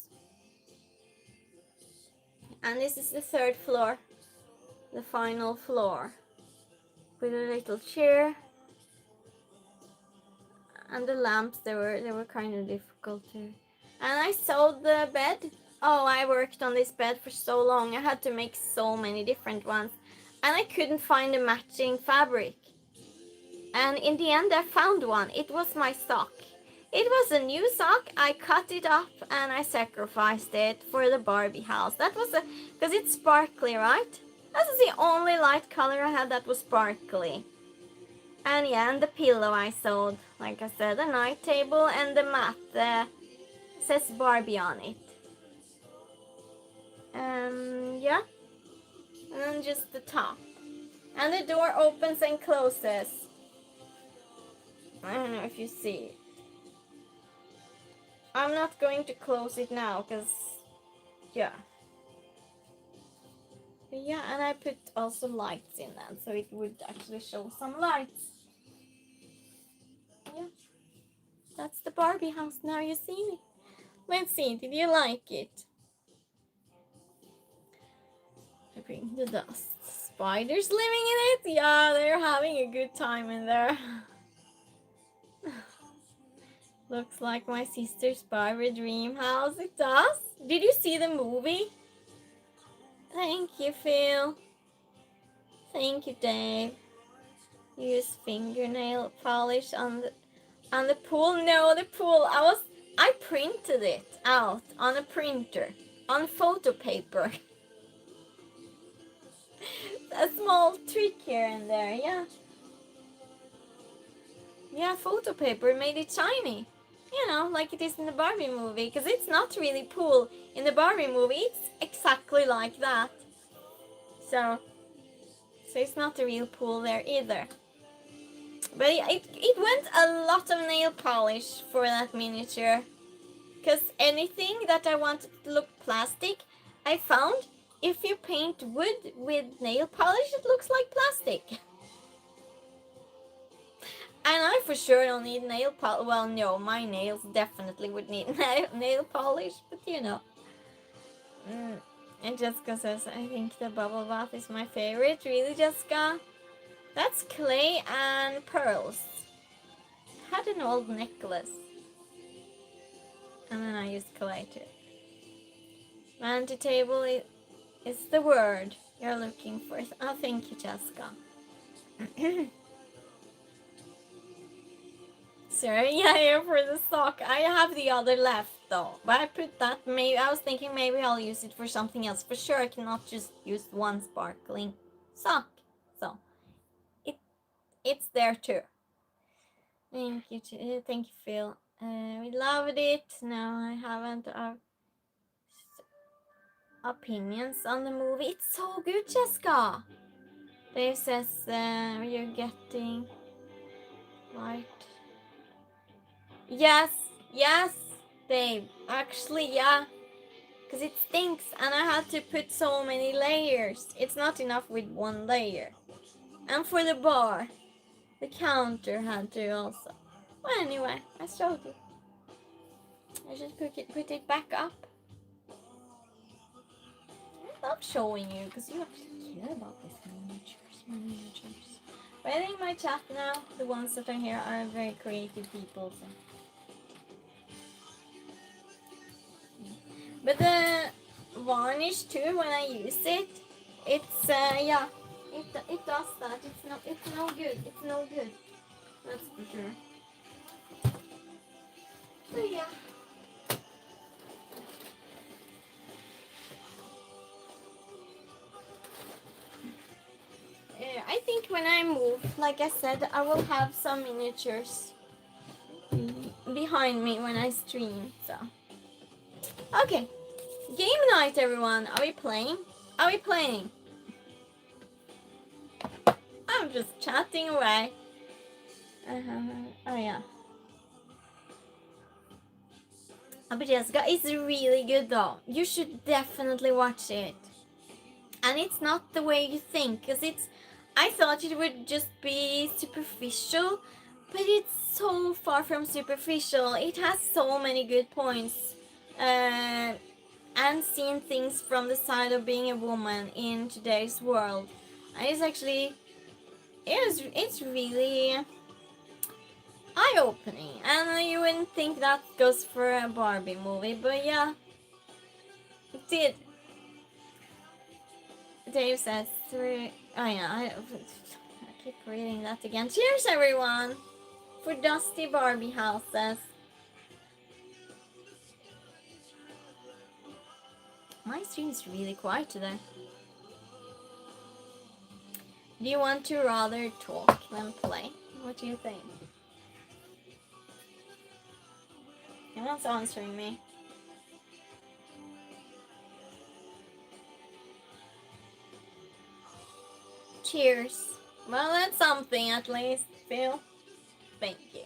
And this is the third floor, the final floor, with a little chair. And the lamps, they were kind of difficult too. And I sewed the bed. Oh, I worked on this bed for so long. I had to make so many different ones. And I couldn't find a matching fabric. And in the end, I found one. It was my sock. It was a new sock. I cut it up and I sacrificed it for the Barbie house. That was because it's sparkly, right? That was the only light color I had that was sparkly. And yeah, and the pillow I sewed, like I said, the night table and the mat says Barbie on it. Yeah, and then just the top. And the door opens and closes. I don't know if you see it. I'm not going to close it now, because, yeah. Yeah, and I put also lights in that, so it would actually show some lights. Yeah, that's the Barbie house. Now you've seen it. Let's see, did you like it? I bring the dust. Spiders living in it? Yeah, they're having a good time in there. Looks like my sister's Barbie dream house. It does. Did you see the movie? Thank you, Phil. Thank you, Dave. Use fingernail polish on the pool. No, the pool. I printed it out on a printer on photo paper. A small trick here and there, yeah. Yeah, photo paper made it shiny. You know, like it is in the Barbie movie. Because it's not really pool in the Barbie movie. It's exactly like that. So it's not a real pool there either. But it went a lot of nail polish for that miniature. Because anything that I wanted to look plastic, I found if you paint wood with nail polish, it looks like plastic. And I for sure don't need nail polish. Well, no, my nails definitely would need nail polish, but you know. And Jessica says, I think the bubble bath is my favorite. Really, Jessica? That's clay and pearls. Had an old necklace. And then I use clay too. Vanity table is the word you're looking for. Oh, thank you, Jessica. Sorry, yeah, here for the sock. I have the other left though, but I put that. Maybe I was thinking maybe I'll use it for something else. For sure, I cannot just use one sparkling sock. So it's there too. Thank you, thank you, Phil. We loved it. No, I haven't. Opinions on the movie. It's so good, Jessica. Dave says you're getting right. Yes, Dave. Actually, yeah. Because it stinks and I had to put so many layers. It's not enough with one layer. And for the bar, the counter had to also. Well, anyway, I showed you. I should put it back up. I love showing you because you actually care about this miniatures. But I think my chat now, the ones that are here, are very creative people. So. But the varnish too, when I use it, it's yeah, it does that. It's no good. It's no good. That's for sure. So yeah. I think when I move, like I said, I will have some miniatures behind me when I stream. So okay, game night, everyone. Are we playing? Are we playing? I'm just chatting away. Oh yeah. But Jessica is really good though. You should definitely watch it. And it's not the way you think, because I thought it would just be superficial, but it's so far from superficial. It has so many good points. And seeing things from the side of being a woman in today's world. And it's actually, it's really eye-opening. And you wouldn't think that goes for a Barbie movie, but yeah, it did. Dave says through. Oh yeah, I keep reading that again. Cheers, everyone, for dusty Barbie houses. My stream is really quiet today. Do you want to rather talk than play? What do you think? No one's answering me. Cheers. Well, that's something at least, Phil. Thank you.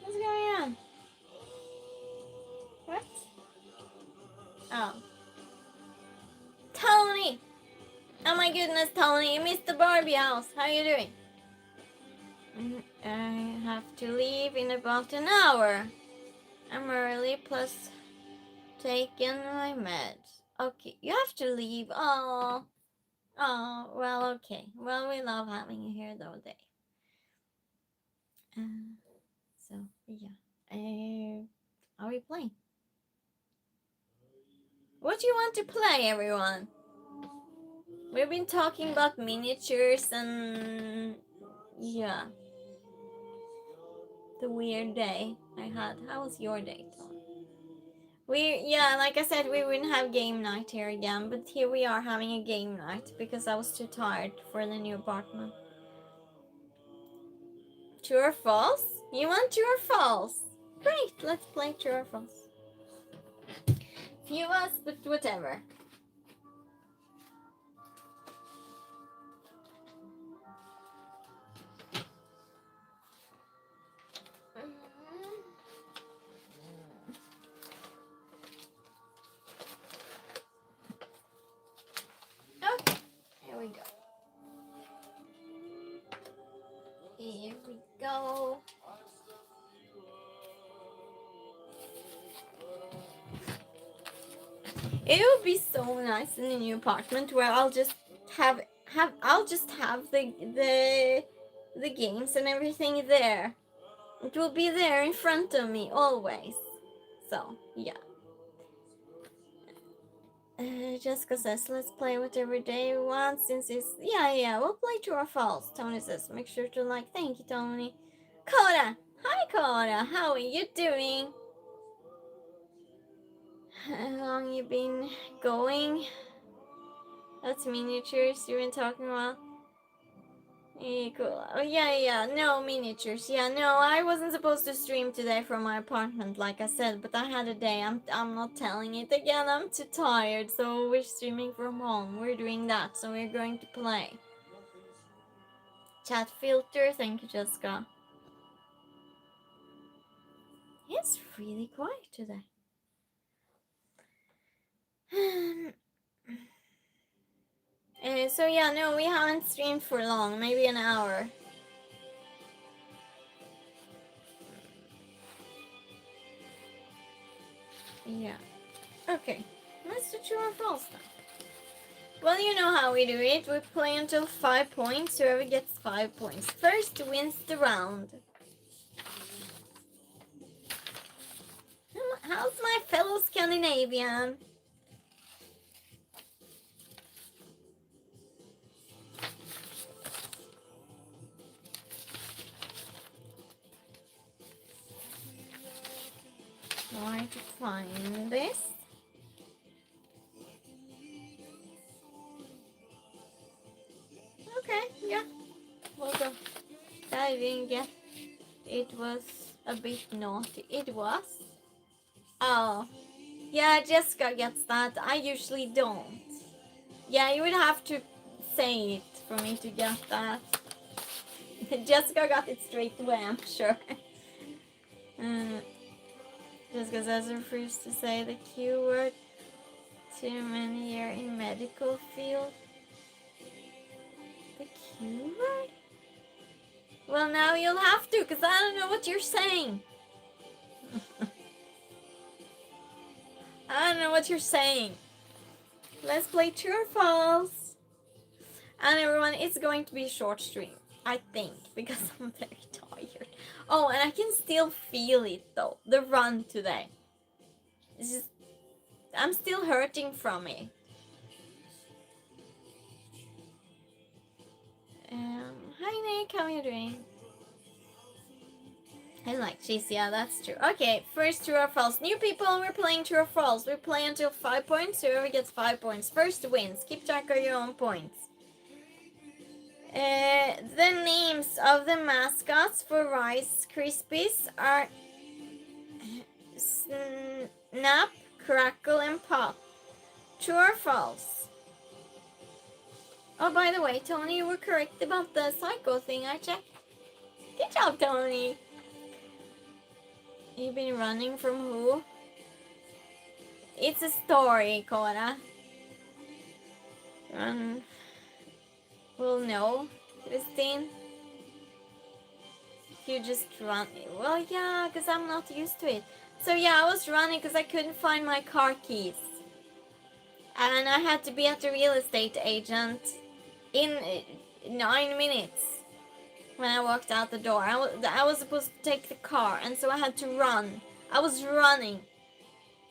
What's going on? What? Oh. Tony! Oh my goodness, Tony, you missed the Barbie house. How are you doing? I have to leave in about an hour. I'm early, plus taking my meds. Okay, you have to leave. Oh, well, okay. Well, we love having you here, though, Dave. So, yeah. Are we playing? What do you want to play, everyone? We've been talking about miniatures and... yeah. The weird day I had. How was your day, Tom? Yeah, like I said, we wouldn't have game night here again, but here we are having a game night because I was too tired for the new apartment. True or false? You want true or false? Great, let's play true or false. Few of us, but whatever. Okay, here we go. Here we go. It would be so nice in a new apartment where I'll just have the the games and everything there. It will be there in front of me always. So, yeah. Jessica says, let's play whatever day we want since it's... Yeah, we'll play true or false. Tony says, make sure to like. Thank you, Tony. Coda! Hi, Coda! How are you doing? How long you been going? That's miniatures you've been talking about. Yeah, cool. Oh, yeah. No, miniatures. Yeah, no, I wasn't supposed to stream today from my apartment, like I said, but I had a day. I'm not telling it again. I'm too tired, so we're streaming from home. We're doing that, so we're going to play. Chat filter. Thank you, Jessica. It's really quiet today. So yeah, no, we haven't streamed for long. Maybe an hour. Yeah. Okay. Let's do true or false now. Well, you know how we do it. We play until 5 points. Whoever gets 5 points first wins the round. How's my fellow Scandinavian? Trying to find this. Okay, yeah. We'll go. I didn't get. It was a bit naughty. It was. Oh. Yeah, Jessica gets that. I usually don't. Yeah, you would have to say it for me to get that. Jessica got it straight away, I'm sure. Jessica says refused to say the Q word. Too many years in medical field. The Q word? Well, now you'll have to, because I don't know what you're saying. I don't know what you're saying. Let's play true or false. And everyone, it's going to be a short stream, I think, because I'm very tired. Oh, and I can still feel it though. The run today. It's just, I'm still hurting from it. Hi Nick, how are you doing? I like cheese, yeah, that's true. Okay, first true or false. New people, we're playing true or false. We play until 5 points. Whoever gets 5 points first wins. Keep track of your own points. The names of the mascots for Rice Krispies are Snap, Crackle, and Pop. True or false? Oh, by the way, Tony, you were correct about the psycho thing I checked. Good job, Tony. You've been running from who? It's a story, Cora. Run. Well, no, Christine. You just run. Well, yeah, because I'm not used to it. So yeah, I was running because I couldn't find my car keys. And I had to be at the real estate agent in 9 minutes when I walked out the door. I was supposed to take the car, and so I had to run. I was running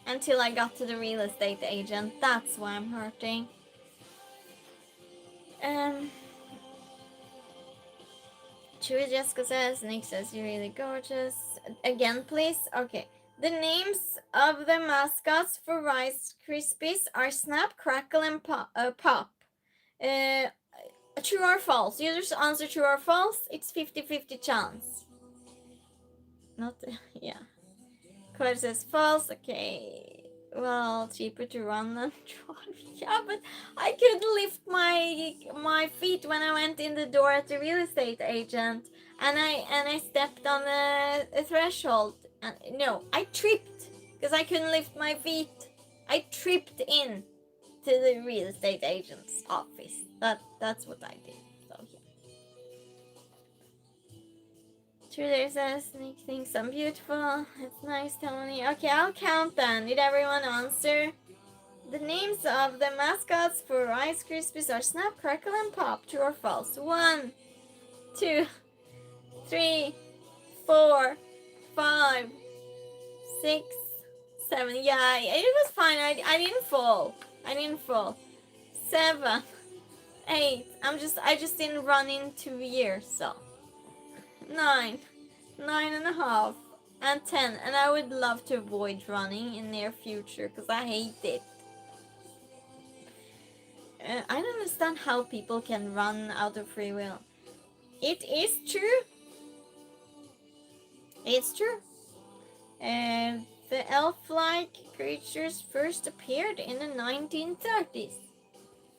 until I got to the real estate agent. That's why I'm hurting. True, Jessica says. Nick says you're really gorgeous. Again, please. Okay. The names of the mascots for Rice Krispies are Snap, Crackle, and Pop. True or false? Users answer true or false. It's 50-50 chance. Not, yeah. Code says false. Okay. Well, cheaper to run than drive. Yeah, but I couldn't lift my feet when I went in the door at the real estate agent, and I stepped on the threshold. And no, I tripped because I couldn't lift my feet. I tripped in to the real estate agent's office. That's what I did. So yeah. Truder says Nick thinks I'm beautiful. It's nice, Tony. Okay, I'll count then. Did everyone answer? The names of the mascots for Rice Krispies are Snap, Crackle, and Pop. True or false? 1, 2, 3, 4, 5, 6, 7. Yeah, it was fine. I didn't fall. I didn't fall. 7, 8. I just didn't run in 2 years, so 9, 9.5, and 10. And I would love to avoid running in near future because I hate it. I don't understand how people can run out of free will. It is true. It's true. The elf-like creatures first appeared in the 1930s.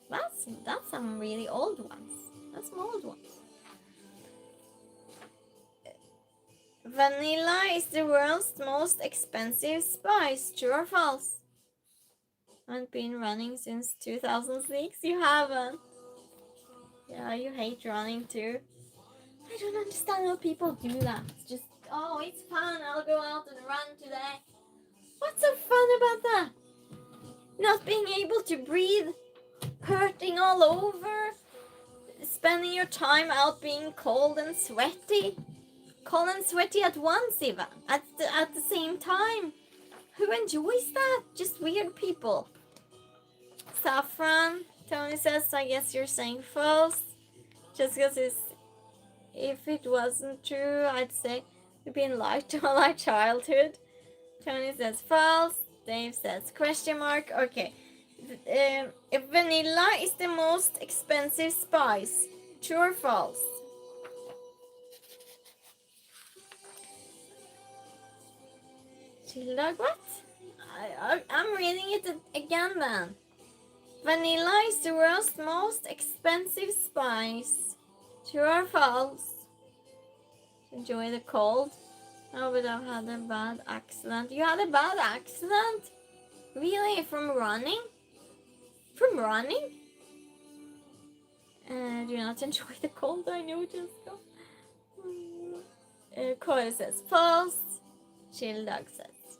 That's some really old ones. That's some old ones. Vanilla is the world's most expensive spice. True or false? Haven't been running since 2006. You haven't. Yeah, you hate running too. I don't understand how people do that. It's just, oh, it's fun. I'll go out and run today. What's so fun about that? Not being able to breathe, hurting all over, spending your time out being cold and sweaty. Cold and sweaty at once, even. At the same time. Who enjoys that? Just weird people. Saffron, Tony says, I guess you're saying false. Just because if it wasn't true, I'd say we've been lied to all our childhood. Tony says false. Dave says question mark. Okay. If vanilla is the most expensive spice, true or false? Childog, what? I'm reading it again then. Vanilla is the world's most expensive spice. True or false? Enjoy the cold. Oh, but I've had a bad accident. You had a bad accident? Really? From running? From running? Do not enjoy the cold, I know, Jessica. Cora says false. Childog says,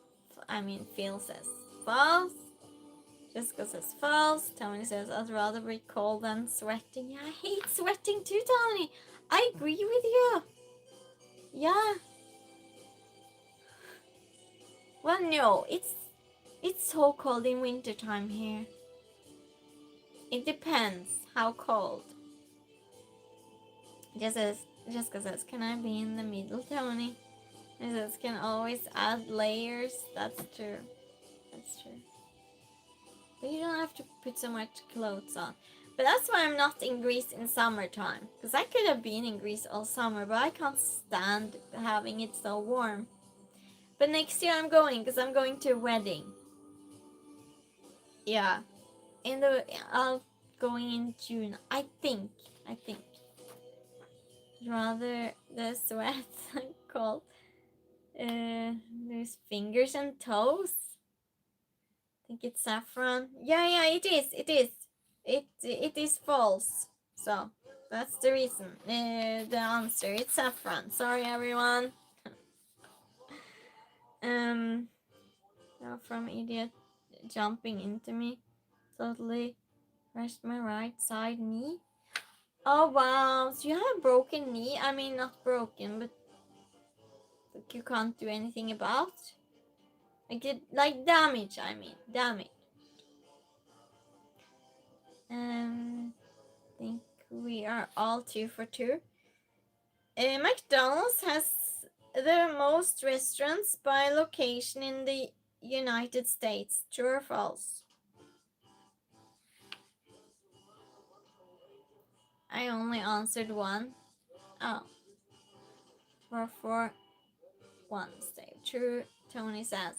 Phil says false. Jessica says false. Tony says, I'd rather be cold than sweating. Yeah, I hate sweating too, Tony. I agree with you. Yeah. Well, no, it's so cold in wintertime here. It depends how cold. Jessica says, can I be in the middle, Tony? He says, can always add layers. That's true. That's true. But you don't have to put so much clothes on. But that's why I'm not in Greece in summertime. Because I could have been in Greece all summer, but I can't stand having it so warm. But next year I'm going, because I'm going to a wedding. Yeah. I'll going in June. I think. Rather the sweat and cold. There's fingers and toes. I think it's saffron. Yeah, it is. It is false. So that's the reason. The answer, it's saffron. Sorry, everyone. Now from idiot jumping into me, totally crushed my right side knee. Oh wow! So you have a broken knee? I mean, not broken, but you can't do anything about. Like damage. I mean, damage. I think we are all 2 for 2. McDonald's has the most restaurants by location in the United States. True or false? I only answered one. Oh. 4 1 stay. True, Tony says.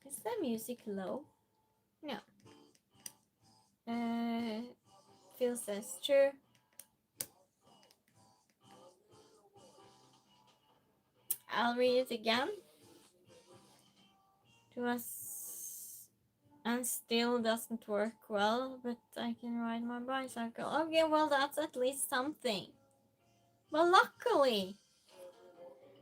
Is the music low? No. Phil says true. I'll read it again. It was and still doesn't work well, but I can ride my bicycle. Okay, well that's at least something. Well, luckily.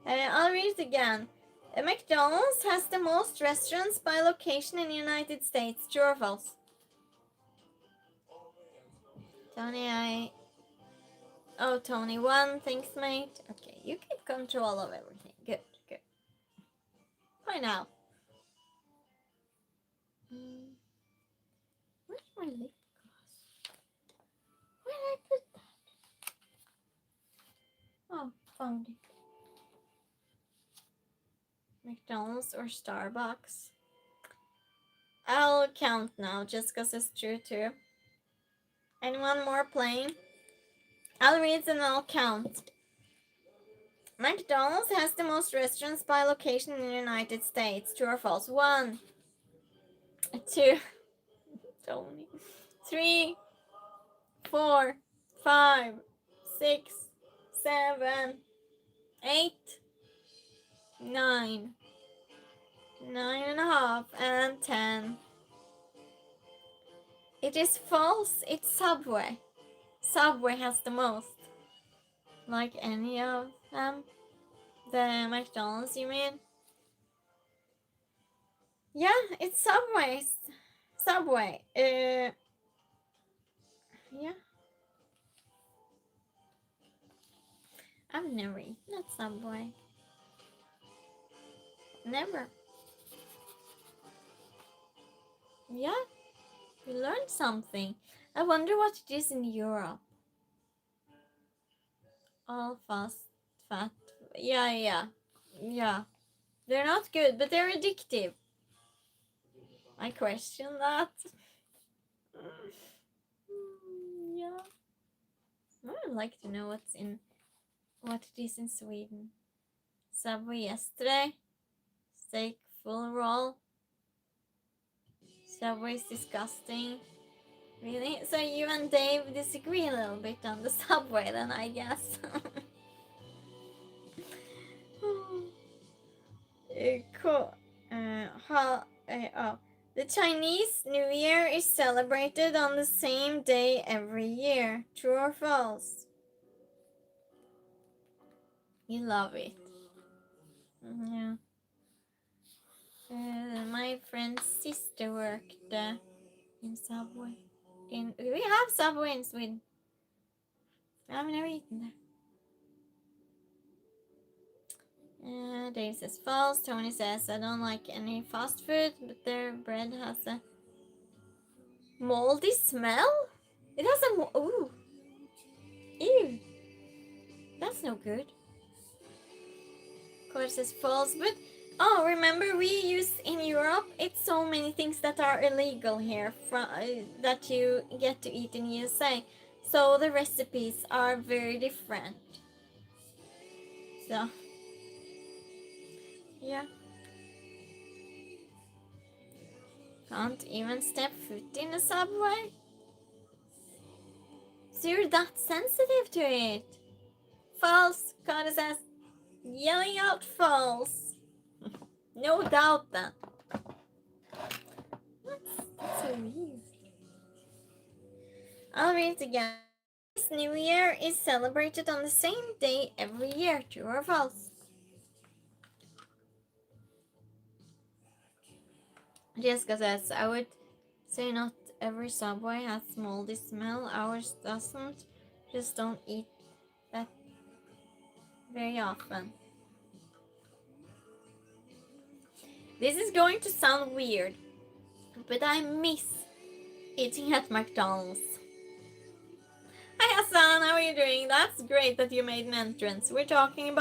I'll read it again. McDonald's has the most restaurants by location in the United States. True or false? Tony, Oh, Tony won. Thanks, mate. Okay, you keep control of everything. Good, good. Bye now. Where's my lip gloss? Where did I put that? Oh, found it. McDonald's or Starbucks? I'll count now, just because it's true too. Anyone more playing? I'll read and I'll count. McDonald's has the most restaurants by location in the United States. True or false? 1, 2, Tony. 3, 4, 5, 6, 7, 8, 9, 9.5, and 10. It is false. It's Subway. Subway has the most. Like any of them. The McDonald's, you mean? Yeah, it's Subway. Subway. Yeah. I've never eaten at Subway. Never. Yeah. We learned something. I wonder what it is in Europe. All fat. Yeah. They're not good, but they're addictive. I question that. Yeah. I would like to know what it is in Sweden. Subway yesterday. Steak full roll. Subway's disgusting. Really? So you and Dave disagree a little bit on the Subway then, I guess. Cool. The Chinese New Year is celebrated on the same day every year. True or false? You love it. Yeah. My friend's sister worked in Subway. We have Subway in Sweden. I've never eaten there. Dave says false. Tony says I don't like any fast food, but their bread has a moldy smell. It has a ooh, ew. That's no good. Of course, it's false, but oh, remember we use in Europe. It's so many things that are illegal here that you get to eat in USA. So the recipes are very different. So. Yeah. Can't even step foot in a Subway? So you're that sensitive to it? False, Carter says. Yelling out false. No doubt then. That's so weird. I'll read it again. This New Year is celebrated on the same day every year. True or false? Jessica says, I would say not every Subway has moldy smell. Ours doesn't. Just don't eat that very often. This is going to sound weird, but I miss eating at McDonald's. Hi Hassan, how are you doing? That's great that you made an entrance. We're playing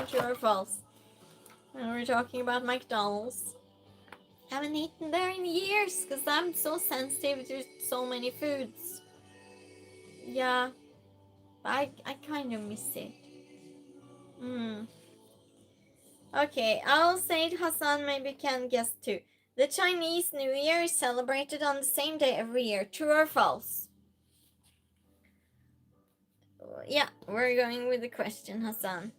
true or false. And we're talking about McDonald's. I haven't eaten there in years because I'm so sensitive to so many foods. Yeah, I kind of miss it. Okay, I'll say it, Hassan maybe can guess too. The Chinese New Year is celebrated on the same day every year. True or false? Yeah, we're going with the question, Hassan.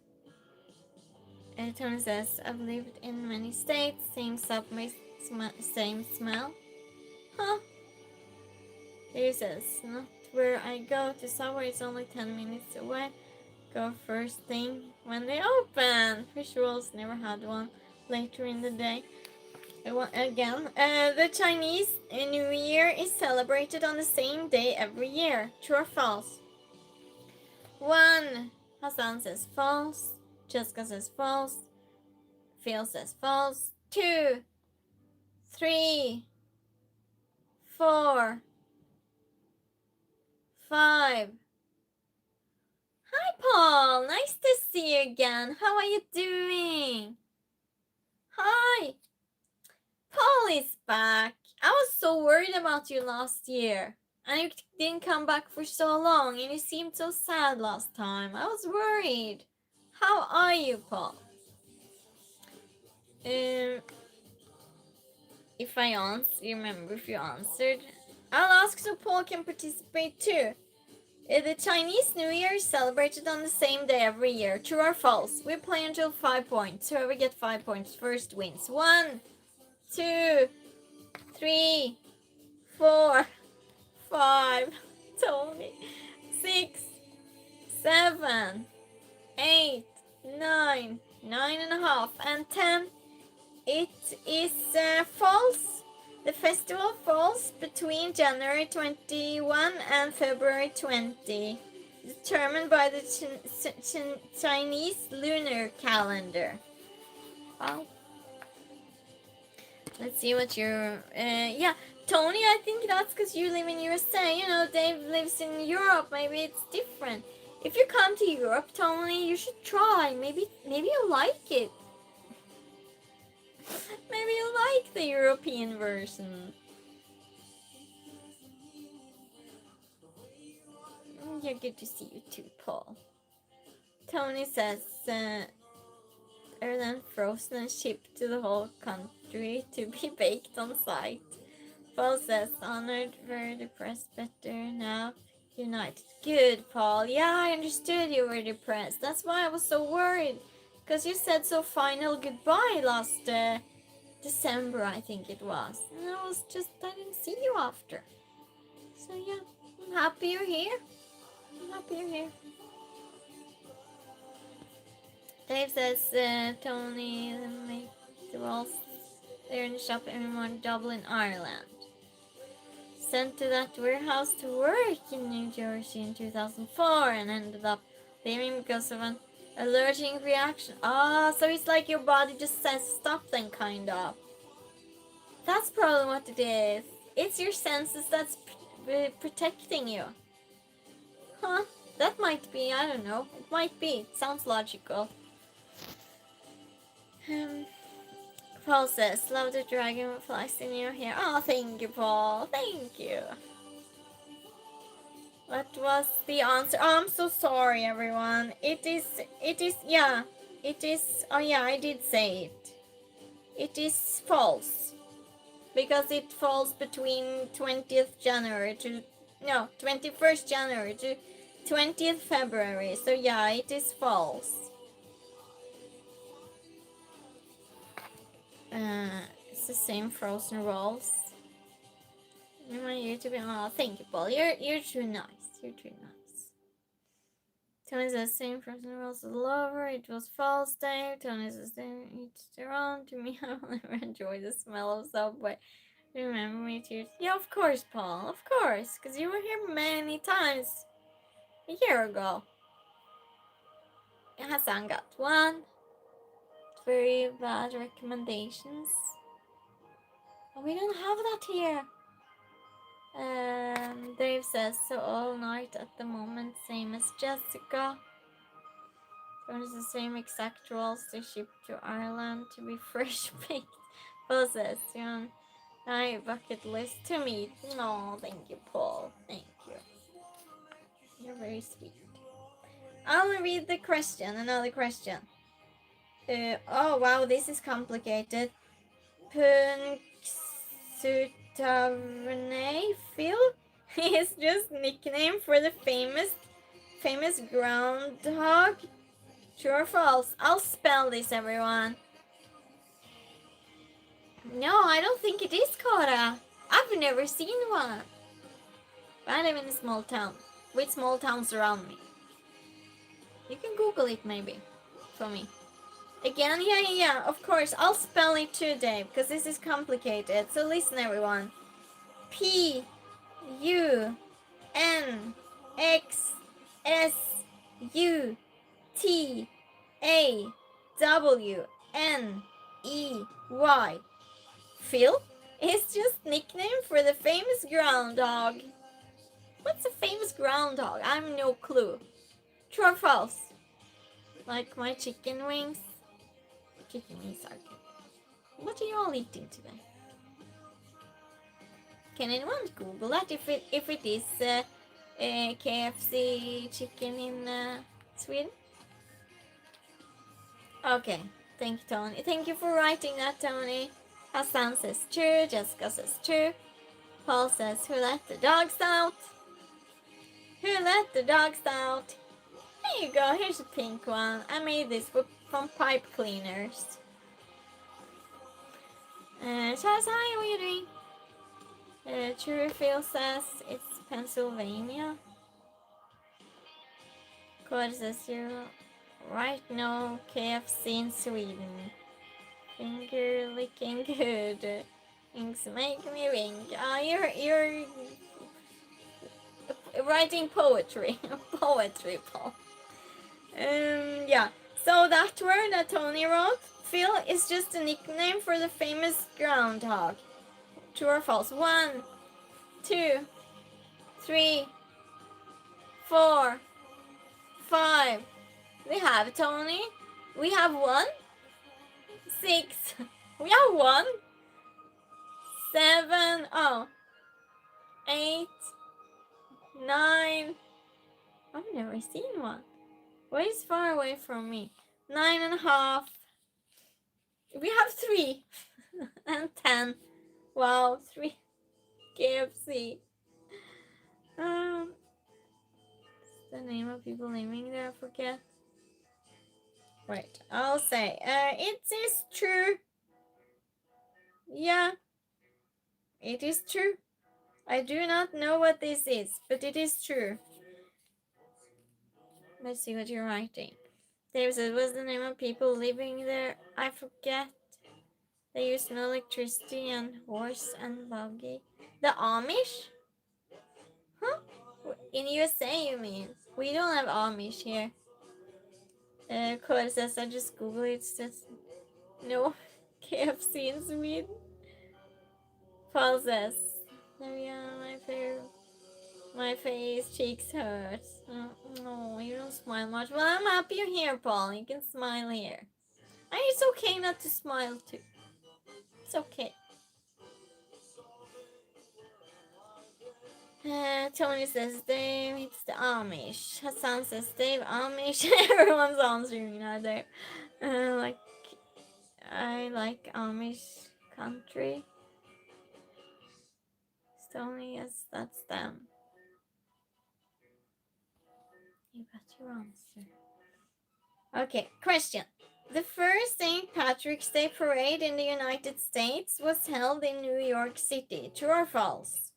Tony says, I've lived in many states, same subway, same smell. Huh? He says, not where I go to Subway, it's only 10 minutes away. Go first thing when they open. Fish rolls, never had one. Later in the day. Again, the Chinese New Year is celebrated on the same day every year. True or false? 1. Hassan says false. Jessica says false. Phil says false. 2, 3, 4, 5. Hi, Paul. Nice to see you again. How are you doing? Hi. Paul is back. I was so worried about you last year. And you didn't come back for so long. And you seemed so sad last time. I was worried. How are you, Paul? If I remember if you answered. I'll ask so Paul can participate too. The Chinese New Year is celebrated on the same day every year. True or false? We play until 5 points. Whoever gets 5 points first wins. 1, 2, 3, 4, 5. Tony. 6, 7, 8, 9, 9.5, and 10. It is false. The festival falls between January 21 and February 20, determined by the Chinese lunar calendar. Wow. Let's see what you're... yeah, Tony, I think that's because you live in USA. You know, Dave lives in Europe. Maybe it's different. If you come to Europe, Tony, you should try. Maybe you like it. Maybe you like the European version. Yeah, good to see you too, Paul. Tony says, are then frozen and shipped to the whole country to be baked on site. Paul says, honored, very depressed, better now, united. Good, Paul. Yeah, I understood you were depressed. That's why I was so worried. Because you said so final goodbye last December, I think it was. And I didn't see you after. So yeah, I'm happy you're here. Dave says, Tony, make the rolls there in the shop every morning, Dublin, Ireland. Sent to that warehouse to work in New Jersey in 2004 and ended up leaving because of an allergic reaction. So it's like your body just says stop then, kind of. That's probably what it is. It's your senses that's protecting you. Huh? That might be, I don't know. It might be. It sounds logical. Paul says, love the dragonflies in your hair. Oh, thank you, Paul. Thank you. What was the answer? Oh, I'm so sorry, everyone. It is, oh yeah, I did say it. It is false. Because it falls between 21st January to 20th February. So yeah, it is false. It's the same frozen rolls. You want you to be, oh, thank you, Paul. You're too nice. Tony says same frozen rolls as lover. It was false, Dave. Tony says each their own. To me, I will never enjoy the smell of Subway. Remember me too? Yeah, of course, Paul. Of course, because you were here many times a year ago. Hassan got 1. Very bad recommendations. Oh, we don't have that here. Dave says so all night at the moment, same as Jessica. It's the same exact rolls they ship to Ireland to be fresh baked. Paul says, my bucket list to meet. No, thank you, Paul. Thank you. You're very sweet. I'll read the question. Another question. Oh wow, this is complicated. Punxsutawney Phil is just nickname for the famous groundhog. True or false? I'll spell this, everyone. No, I don't think it is, Kara. I've never seen one. But I live in a small town with small towns around me. You can Google it maybe for me. Again, yeah, of course. I'll spell it too, Dave, because this is complicated. So listen, everyone. Punxsutawney. Phil. Phil is just nickname for the famous groundhog. What's a famous groundhog? I have no clue. True or false? Like my chicken wings? Chicken wings are good. What are you all eating today? Can anyone Google that if it is KFC chicken in Sweden? Okay, thank you, Tony. Thank you for writing that, Tony. Hassan says true. Jessica says true. Paul says, who let the dogs out? Who let the dogs out? There you go. Here's a pink one. I made this from pipe cleaners. Charles, hi, what are you doing? True Phil says it's Pennsylvania. Code says you right now KFC in Sweden. Finger licking good. Things make me wink. You're writing poetry. Poetry, Paul. Yeah. So that word that Tony wrote, Phil, is just a nickname for the famous groundhog. True or false? 1, 2, 3, 4, 5. We have Tony. We have 1, 6. We have 1, 7. Oh, 8, 9. I've never seen one. Way far away from me. 9.5. We have 3 and 10. Wow, 3 KFC. The name of people living there, I forget. Wait, I'll say, it is true. Yeah, it is true. I do not know what this is, but it is true. Let's see what you're writing. Dave said, what's the name of people living there? I forget. They use no electricity and horse and buggy. The Amish? Huh? In USA, you mean? We don't have Amish here. Cora says, I just Google it. It says, no KFC in Sweden. Paul says, oh yeah, my face, cheeks hurt. No, you don't smile much. Well, I'm happy you're here, Paul. You can smile here. And it's okay not to smile too. It's okay. Tony says, Dave, it's the Amish. Hassan says, Dave, Amish. Everyone's answering now, Dave. I like Amish country. Tony, yes, that's them. You got your answer. Okay, question. The first St. Patrick's Day parade in the United States was held in New York City. True or false?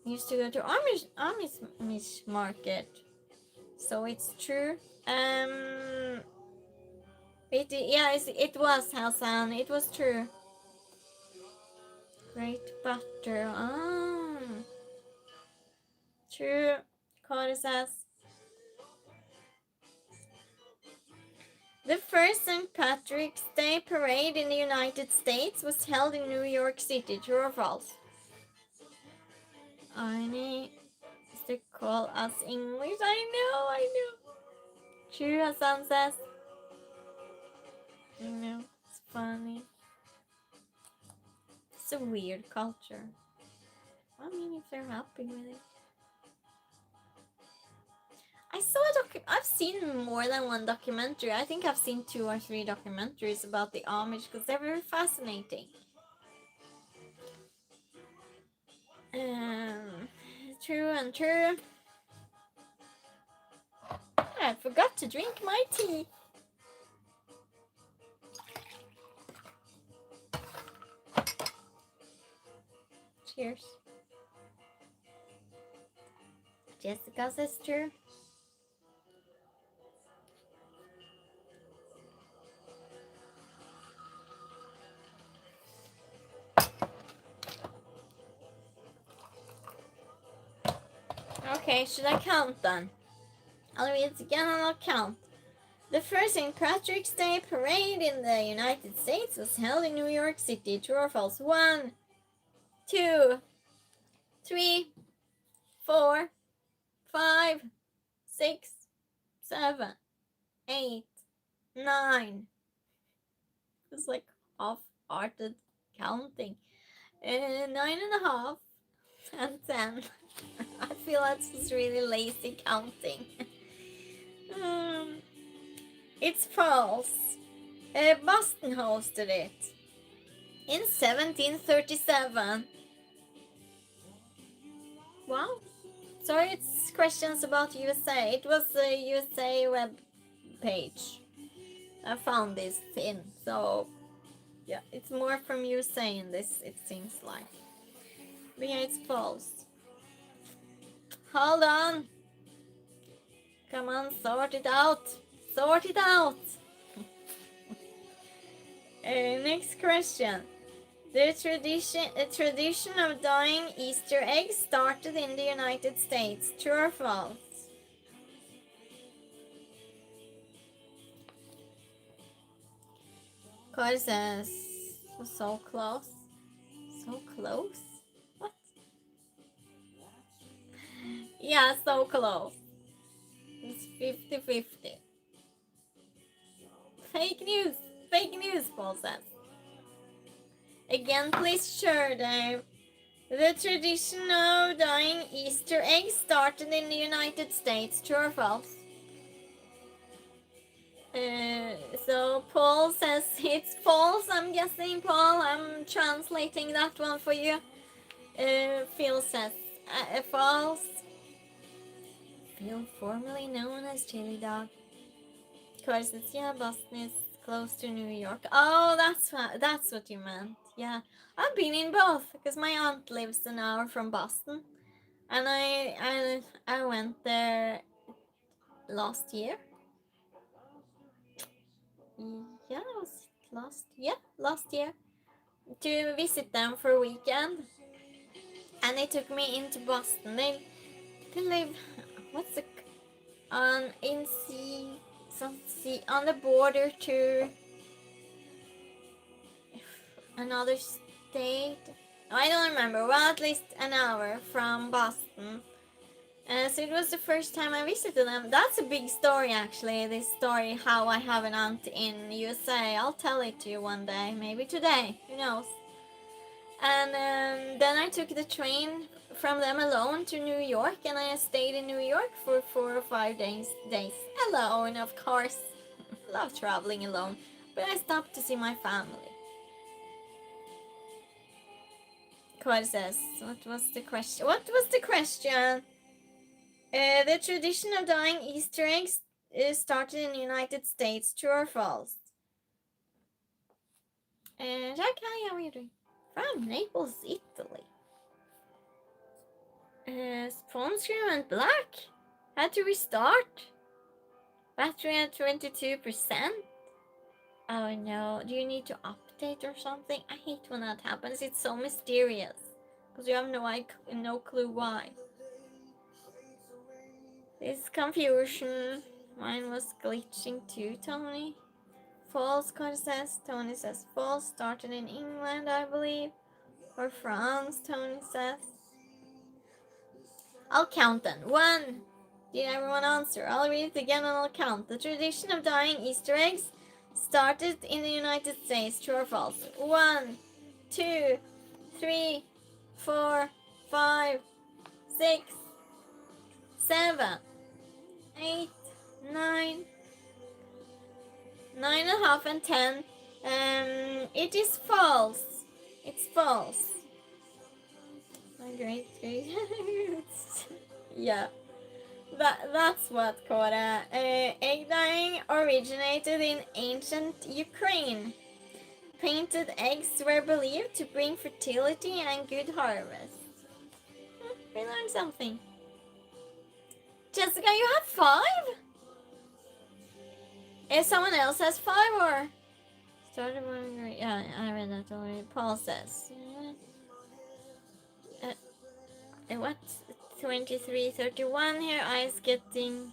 Used to go to Amish market, so it's true. It was Hassan. It was true. Great butter. True. Carter says. The first St. Patrick's Day parade in the United States was held in New York City. True or false? Arnie is to call us English. I know. True, Hassan says. I know, it's funny. It's a weird culture. I mean, if they're happy with it. I saw I've seen more than one documentary. I think I've seen 2 or 3 documentaries about the Amish because they're very fascinating. True and true. I forgot to drink my tea. Cheers. Jessica says true. Okay, should I count then? I'll read it again and I'll count. The first St. Patrick's Day parade in the United States was held in New York City. True or false? 1, 2, 3, 4, 5, 6, 7, 8, 9. It's like half-hearted counting. 9.5 and 10. I feel that's just really lazy counting. It's false. Boston hosted it in 1737. Wow. Sorry, it's questions about USA. It was a USA web page. I found this in, so yeah, it's more from USA in this, it seems like. But yeah, it's false. Hold on. Come on, sort it out. Sort it out. Next question. The tradition of dyeing Easter eggs started in the United States. True or false? Cody says, so close. So close? What? Yeah, so close. It's 50-50. Fake news. Fake news, Paul says. Again, please share, Dave. The tradition of dyeing Easter eggs started in the United States. True or false? So Paul says it's false. I'm guessing, Paul. I'm translating that one for you. Phil says false. Phil, formerly known as Chili Dog. Of course, it's Boston is close to New York. Oh, that's what you meant. Yeah, I've been in both because my aunt lives an hour from Boston, and I went there last year. Yeah, it was last year to visit them for a weekend, and they took me into Boston. They live on on the border to another state. I don't remember. Well, at least an hour from Boston. So it was the first time I visited them. That's a big story, actually. This story, how I have an aunt in USA. I'll tell it to you one day, maybe today. Who knows? And then I took the train from them alone to New York, and I stayed in New York for 4 or 5 days alone, of course. Love traveling alone, but I stopped to see my family. Quad says, what was the question? The tradition of dyeing Easter eggs started in the United States. True or false? Jack, hi, how are you doing? From Naples, Italy. Phone screen went black. Had to restart. Battery at 22%. Oh no, do you need to update or something? I hate when that happens. It's so mysterious. Because you have no clue why. This confusion. Mine was glitching too, Tony. False, Tony says false. Started in England, I believe. Or France, Tony says. I'll count then. 1. Did everyone answer? I'll read it again and I'll count. The tradition of dyeing Easter eggs started in the United States. True or false? 1, 2, 3, 4, 5, 6, 7, 8, 9, 9.5 and 10. It is false. It's false. Great. Yeah. That's what Cora. Egg dyeing originated in ancient Ukraine. Painted eggs were believed to bring fertility and good harvest. We learned something. Jessica, you have 5? If someone else has 5 or... Started wondering... Yeah, I read that already. Paul says... what? 23:31 here. Ice getting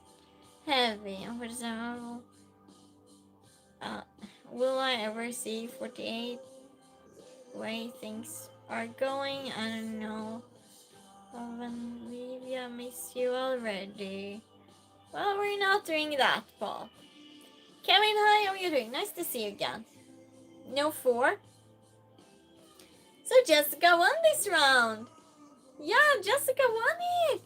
heavy. For example, will I ever see 48? Way things are going, I don't know. Olivia, miss you already. Well, we're not doing that, Paul. Kevin, hi, how are you doing? Nice to see you again. No 4. So Jessica won this round. Yeah, Jessica won it.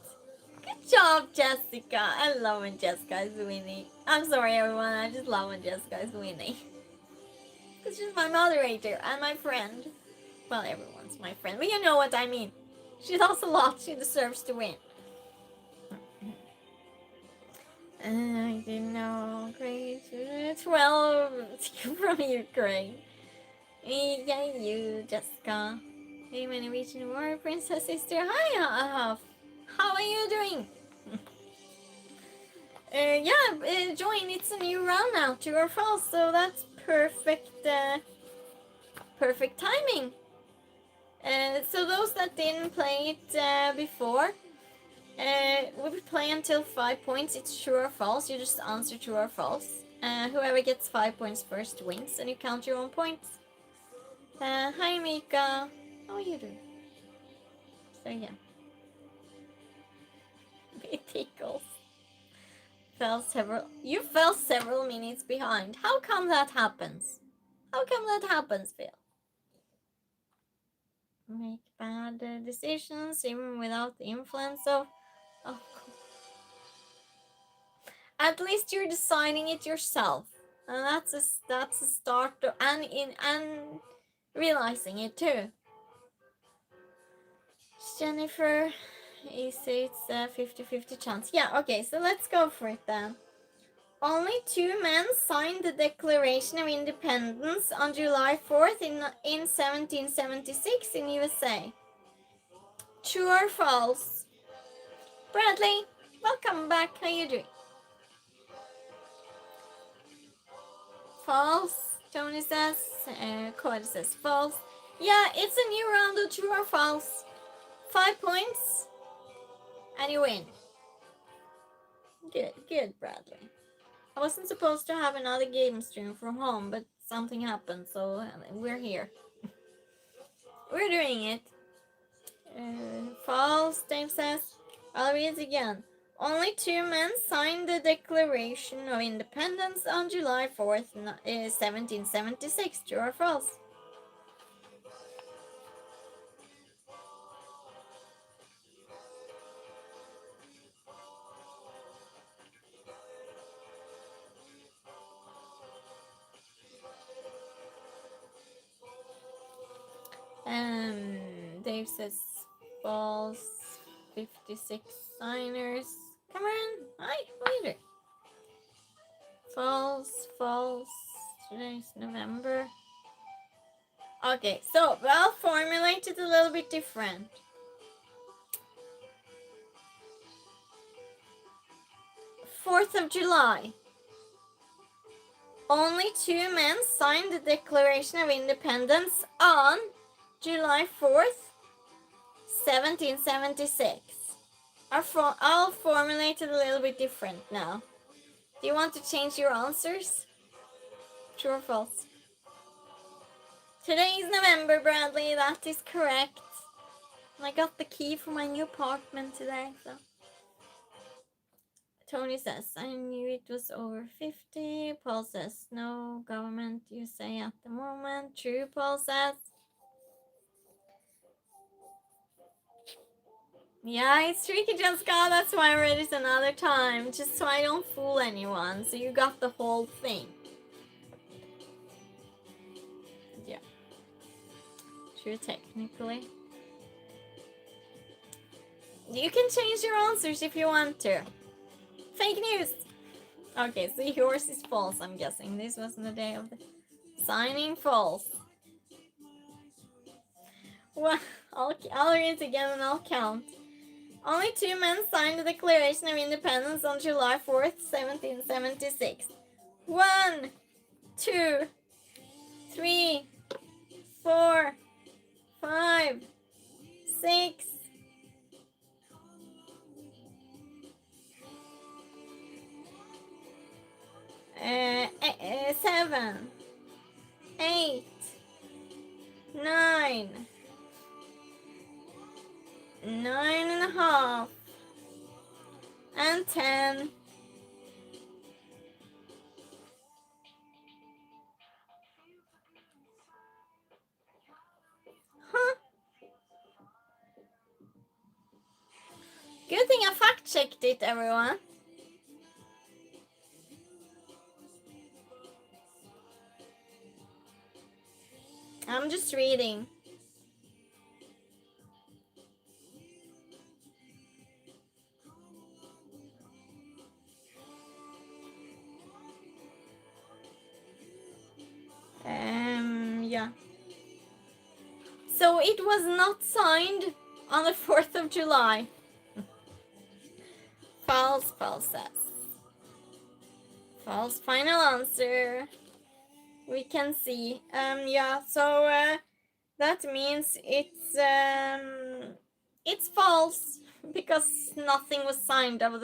Good job, Jessica. I love when Jessica is winning. I'm sorry, everyone. I just love when Jessica is winning. Because she's my moderator and my friend. Well, everyone's my friend, but you know what I mean. She does a lot. She deserves to win. I didn't know. Great. 12 from Ukraine. Yeah, you, Jessica. Hey, my Norwegian warrior princess sister. Hi, Huff. How are you doing? Yeah, join. It's a new round now, true or false. So that's perfect. Perfect timing. So those that didn't play it before, we play until 5 points. It's true or false. You just answer true or false. Whoever gets 5 points first wins, and you count your own points. Hi, Mika. How are you doing? So yeah. It tickles. You fell several minutes behind. How come that happens? How come that happens, Phil? Make bad decisions even without the influence of... Oh, at least you're deciding it yourself, and that's a start to, and realizing it too. Jennifer, it's a 50-50 chance. Yeah, okay, so let's go for it then. Only 2 men signed the Declaration of Independence on July 4th in 1776 in USA. True or false? Bradley, welcome back. How you doing? False. Tony says. Cody says false. Yeah, it's a new round of true or false. 5 points. And you win. Good, Bradley. I wasn't supposed to have another game stream from home, but something happened, so we're here. We're doing it. False, Dave says. I'll read it again. Only 2 men signed the Declaration of Independence on July 4th, 1776. True or false? Dave says false. 56 signers. Cameron, hi, what are you doing? False. Today's November. Okay, so I'll formulate it a little bit different. July 4th. Only 2 men signed the Declaration of Independence on July 4th, 1776. I'll formulate it a little bit different now. Do you want to change your answers? True or false? Today is November, Bradley. That is correct. I got the key for my new apartment today, so. Tony says, I knew it was over 50. Paul says, no government, you say at the moment. True, Paul says. Yeah, it's tricky, Jessica. That's why I read it another time. Just so I don't fool anyone. So you got the whole thing. Yeah. True, technically. You can change your answers if you want to. Fake news! Okay, so yours is false, I'm guessing. This wasn't the day of the signing. False. Well, I'll read it again and I'll count. Only 2 men signed the Declaration of Independence on July 4th, 1776. 1, 2, 3, 4, 5, 6, 9.5 and 10. Huh. Good thing I fact-checked it, everyone. I'm just reading. Yeah. So it was not signed on the 4th of July. False, false says. False final answer. We can see. Yeah, so that means it's false because nothing was signed on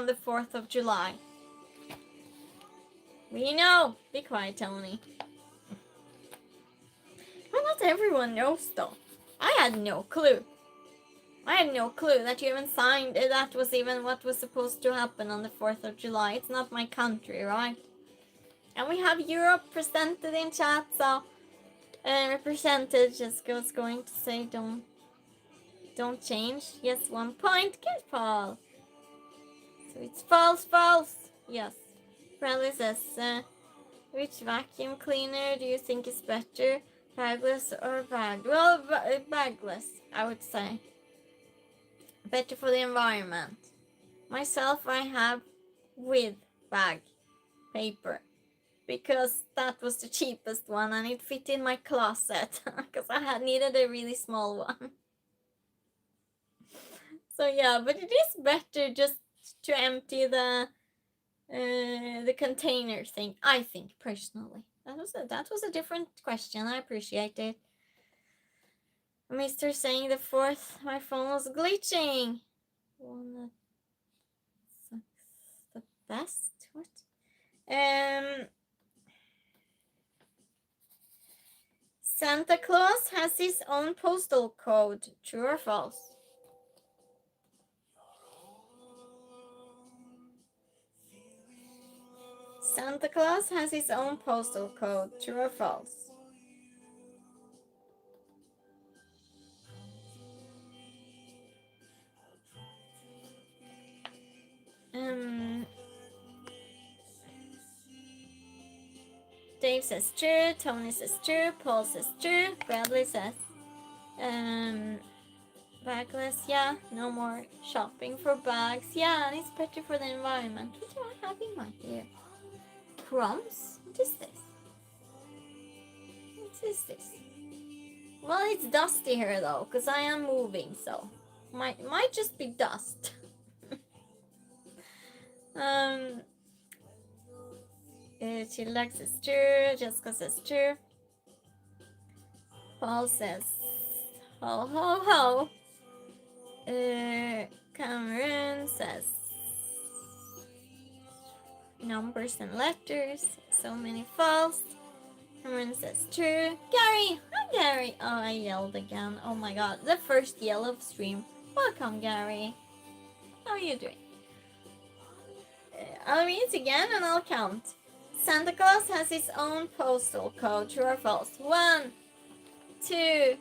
the 4th of July. We know. Be quiet, Tony. Well, not everyone knows though. I had no clue. I had no clue that you even signed that was even what was supposed to happen on the 4th of July. It's not my country, right? And we have Europe presented in chat, so represented just was going to say don't change. Yes, 1 point. Good, Paul. So it's false, false. Yes. Bradley says, which vacuum cleaner do you think is better? Bagless or bagged? Well, bagless, I would say. Better for the environment. Myself, I have with bag paper because that was the cheapest one and it fit in my closet because I needed a really small one. So yeah, but it is better just to empty the container thing, I think, personally. That was a different question. I appreciate it. Mr. saying the 4th, my phone was glitching. One that sucks the best. What? Santa Claus has his own postal code. True or false? Santa Claus has his own postal code. True or false? Dave says true, Tony says true, Paul says true, Bradley says bagless, yeah, no more shopping for bags, yeah, and it's better for the environment. What do I have in my ear? Crumbs? What is this? What is this? Well, it's dusty here though, because I am moving, so might just be dust. Chillax says true, Jessica says true. Paul says ho ho ho. Cameron says numbers and letters, so many false. Cameron says true. Gary! Hi Gary! Oh, I yelled again. Oh my god, the first yell of stream. Welcome Gary. How are you doing? I'll read it again and I'll count. Santa Claus has his own postal code. True or false? 1, 2,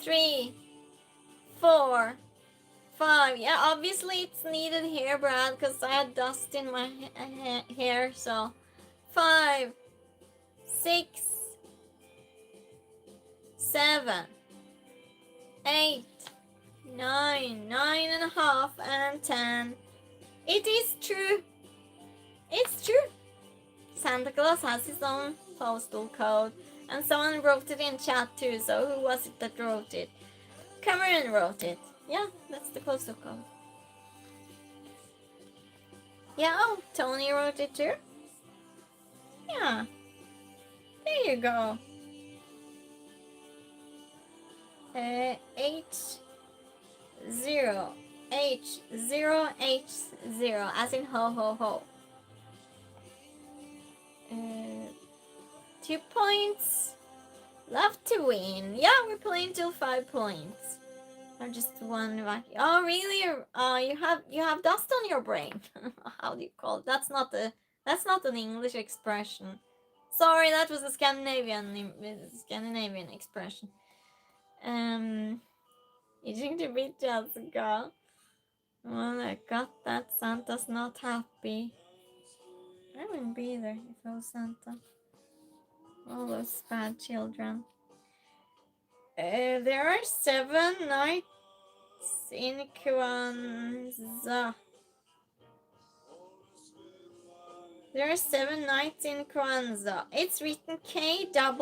3, 4, 5. Yeah, obviously it's needed here, Brad, because I had dust in my hair. So 5, 6, 7, 8, 9, 9.5, and 10. It is true. It's true. Santa Claus has his own postal code. And someone wrote it in chat too, so who was it that wrote it? Cameron wrote it. Yeah, that's the postal code. Yeah, oh, Tony wrote it too. Yeah. There you go. H0, H0, as in ho ho ho. 2 points. Love to win. Yeah, we're playing till 5 points. Or just one vacuum? Oh, really? You have dust on your brain. How do you call it? That's not an English expression. Sorry, that was a Scandinavian expression. Eating to beat Jessica. Oh my god, that Santa's not happy. I wouldn't be either if I was Santa. All those bad children. There are 7 nights in Kwanzaa. There are 7 nights in Kwanzaa. It's written Kwanzaa.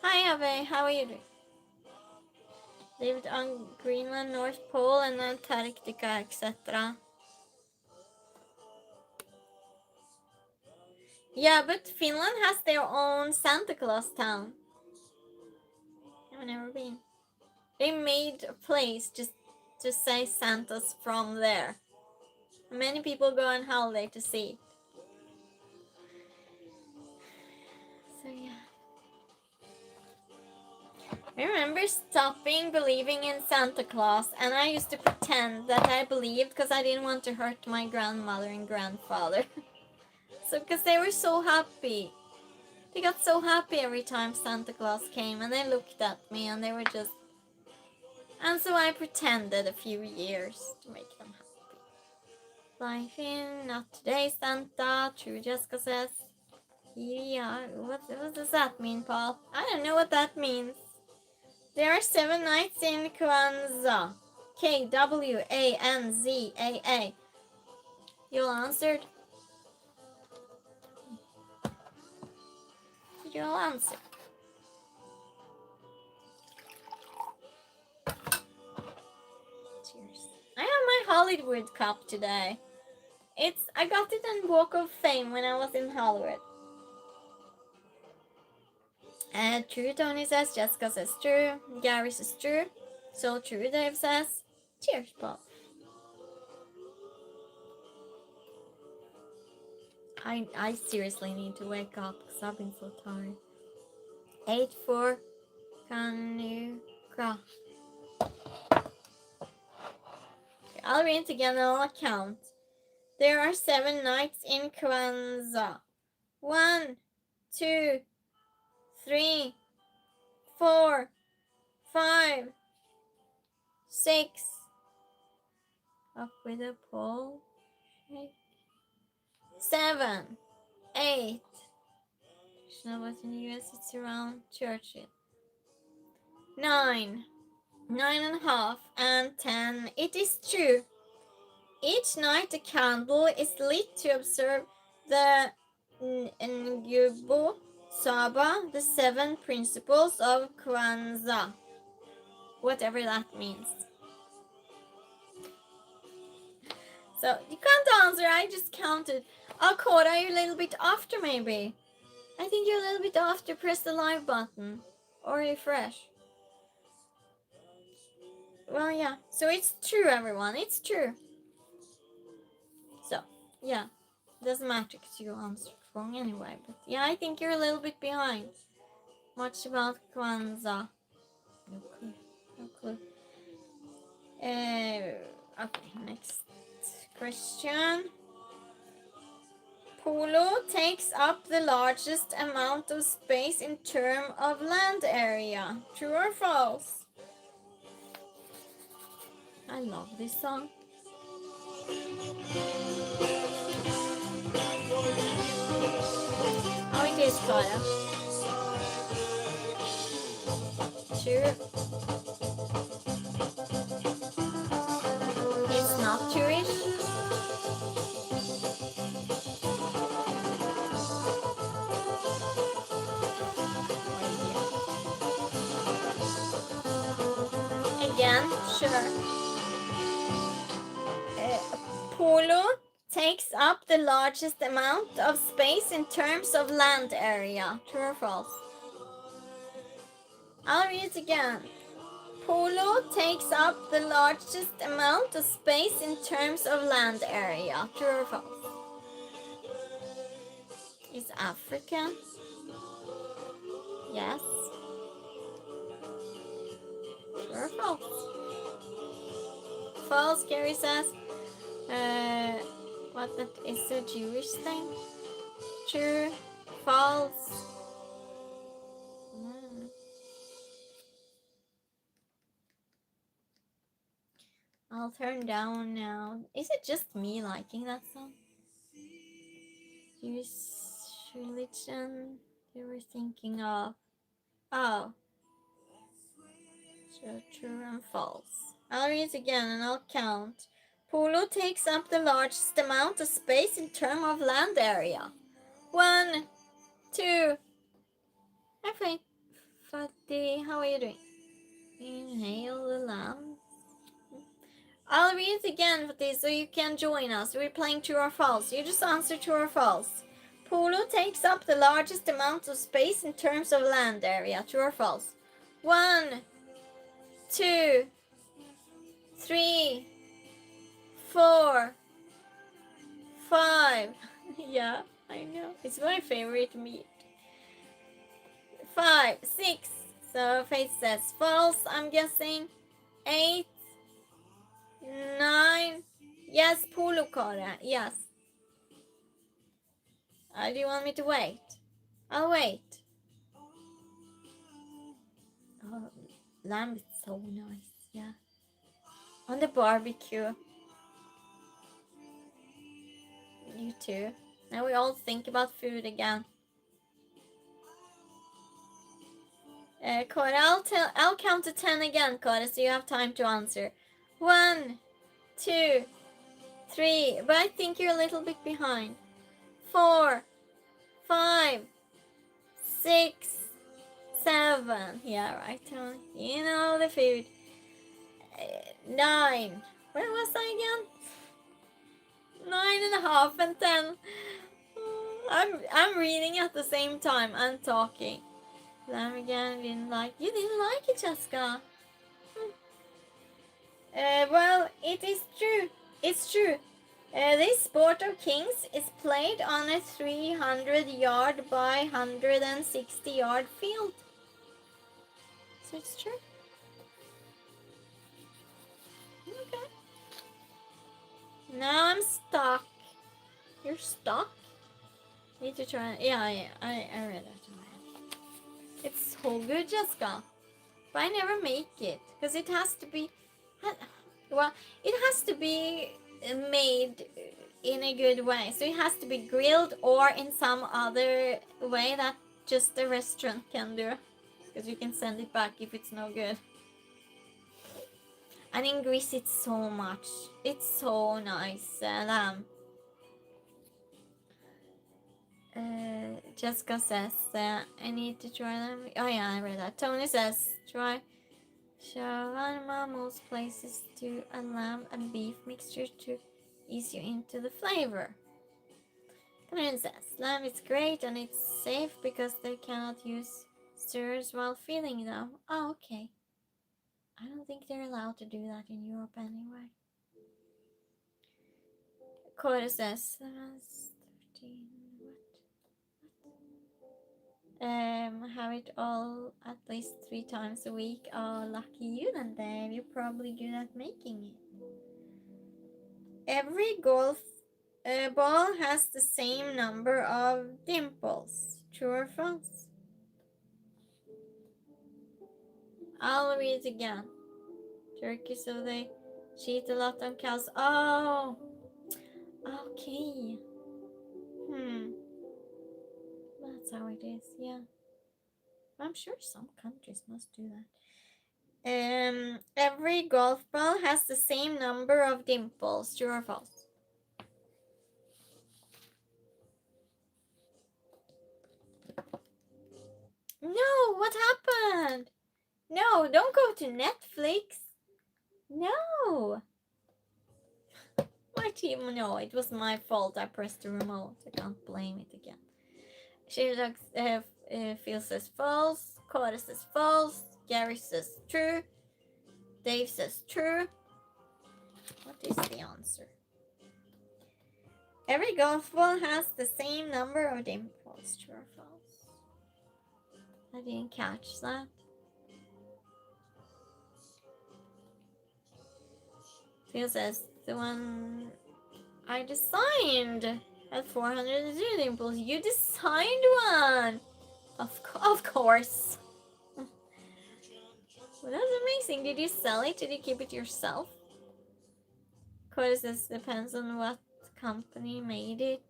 Hi, Ave. How are you doing? Lived on Greenland, North Pole, and Antarctica, etc. Yeah, but Finland has their own Santa Claus town. I've never been. They made a place just to say Santa's from there. Many people go on holiday to see. So yeah. I remember stopping believing in Santa Claus, and I used to pretend that I believed because I didn't want to hurt my grandmother and grandfather. So, because they were so happy. They got so happy every time Santa Claus came, and they looked at me and they were just... And so I pretended a few years to make them happy. Life in not today, Santa, true Jessica says. Yeah, what does that mean, Paul? I don't know what that means. There are 7 nights in Kwanzaa. Kwanzaa. You all answered? You all answered? Cheers. I have my Hollywood cup today. I got it on Walk of Fame when I was in Hollywood. True, Tony says. Jessica says true. Gary says true. So true, Dave says. Cheers, Paul. I seriously need to wake up because I've been so tired. 8-4 Kanukra. I'll read it again and I'll count. There are 7 nights in Kwanzaa. 1, 2, 3, 4, 5, 6. Up with a pole. 7, 8. Traditional was in the US, it's around Churchill. 9, 9.5, and 10. It is true. Each night a candle is lit to observe the Ngubo Saba, the 7 principles of Kwanzaa. Whatever that means. So, you can't answer, I just counted. Oh, Cora, you're a little bit after maybe. I think you're a little bit after. Press the live button. Or refresh. Well, yeah. So it's true, everyone. It's true. So, yeah. Doesn't matter because you answered wrong anyway. But yeah, I think you're a little bit behind. Much about Kwanzaa. No clue. No clue. Okay, next question. Polo takes up the largest amount of space in terms of land area. True or false? I love this song. How it is, Clara? True. It's not Jewish. Again, sure. Polo takes up the largest amount of space in terms of land area. True or false? I'll read it again. Polo takes up the largest amount of space in terms of land area. True or false? Is Africa? Yes. True or false? False, Gary says. What, that is a Jewish thing? True. False. Mm. I'll turn down now. Is it just me liking that song? Jewish religion you were thinking of. Oh. So true and false. I'll read it again and I'll count. Polo takes up the largest amount of space in terms of land area. 1, 2. I think. Fatty, how are you doing? Inhale the lamb. I'll read it again, Fatty, so you can join us. We're playing true or false. You just answer true or false. Polo takes up the largest amount of space in terms of land area. True or false? 1, 2, 3, 4, 5. Yeah, I know. It's my favorite meat. 5, 6. So Faith says false, I'm guessing. 8, 9. Yes, Polo Kara. Yes. Do you want me to wait? I'll wait. Oh, lamb is so nice. Yeah. On the barbecue. You too. Now we all think about food again. Cora, I'll count to 10 again, Cora, so you have time to answer. 1, 2, 3. But I think you're a little bit behind. 4, 5, 6, 7. Yeah, right, Tony. You know the food. 9. Where was I again? 9.5 and 10. I'm reading at the same time and talking. Then again, didn't like. You didn't like it, Jessica. Well, it is true. It's true. This Sport of Kings is played on a 300-yard by 160-yard field. So it's true. Okay. Now I'm stuck. You're stuck? Need to try. Yeah, I read it. It's so good, Jessica. But I never make it. Because it has to be... Well, it has to be made in a good way. So it has to be grilled or in some other way that just the restaurant can do. Because you can send it back if it's no good. And in Greece it's so much. It's so nice. Lamb. Jessica says, I need to try them. Oh yeah, I read that. Tony says, try shawarma. Most places do a lamb and beef mixture to ease you into the flavor. Cameron says, lamb is great and it's safe because they cannot use stirrers while feeding them. Oh, okay. I don't think they're allowed to do that in Europe anyway. Cora says, 13. Have it all at least 3 times a week. Oh, lucky you then, Dave. You're probably good at making it. Every golf ball has the same number of dimples. True or false? I'll read it again. Turkey, so they cheat a lot on cows. Oh, okay. That's how it is, yeah. I'm sure some countries must do that. Every golf ball has the same number of dimples. True or false? No, what happened? No, don't go to Netflix. No. My team, no, it was my fault. I pressed the remote. I can't blame it again. Shirdak Phil says false. Cora says false. Gary says true. Dave says true. What is the answer? Every golf ball has the same number of dimples. True or false? I didn't catch that. Phil says, the one I designed at 402 dimples. You designed one! Of course. Well, that's amazing. Did you sell it? Did you keep it yourself? Cody says, depends on what company made it.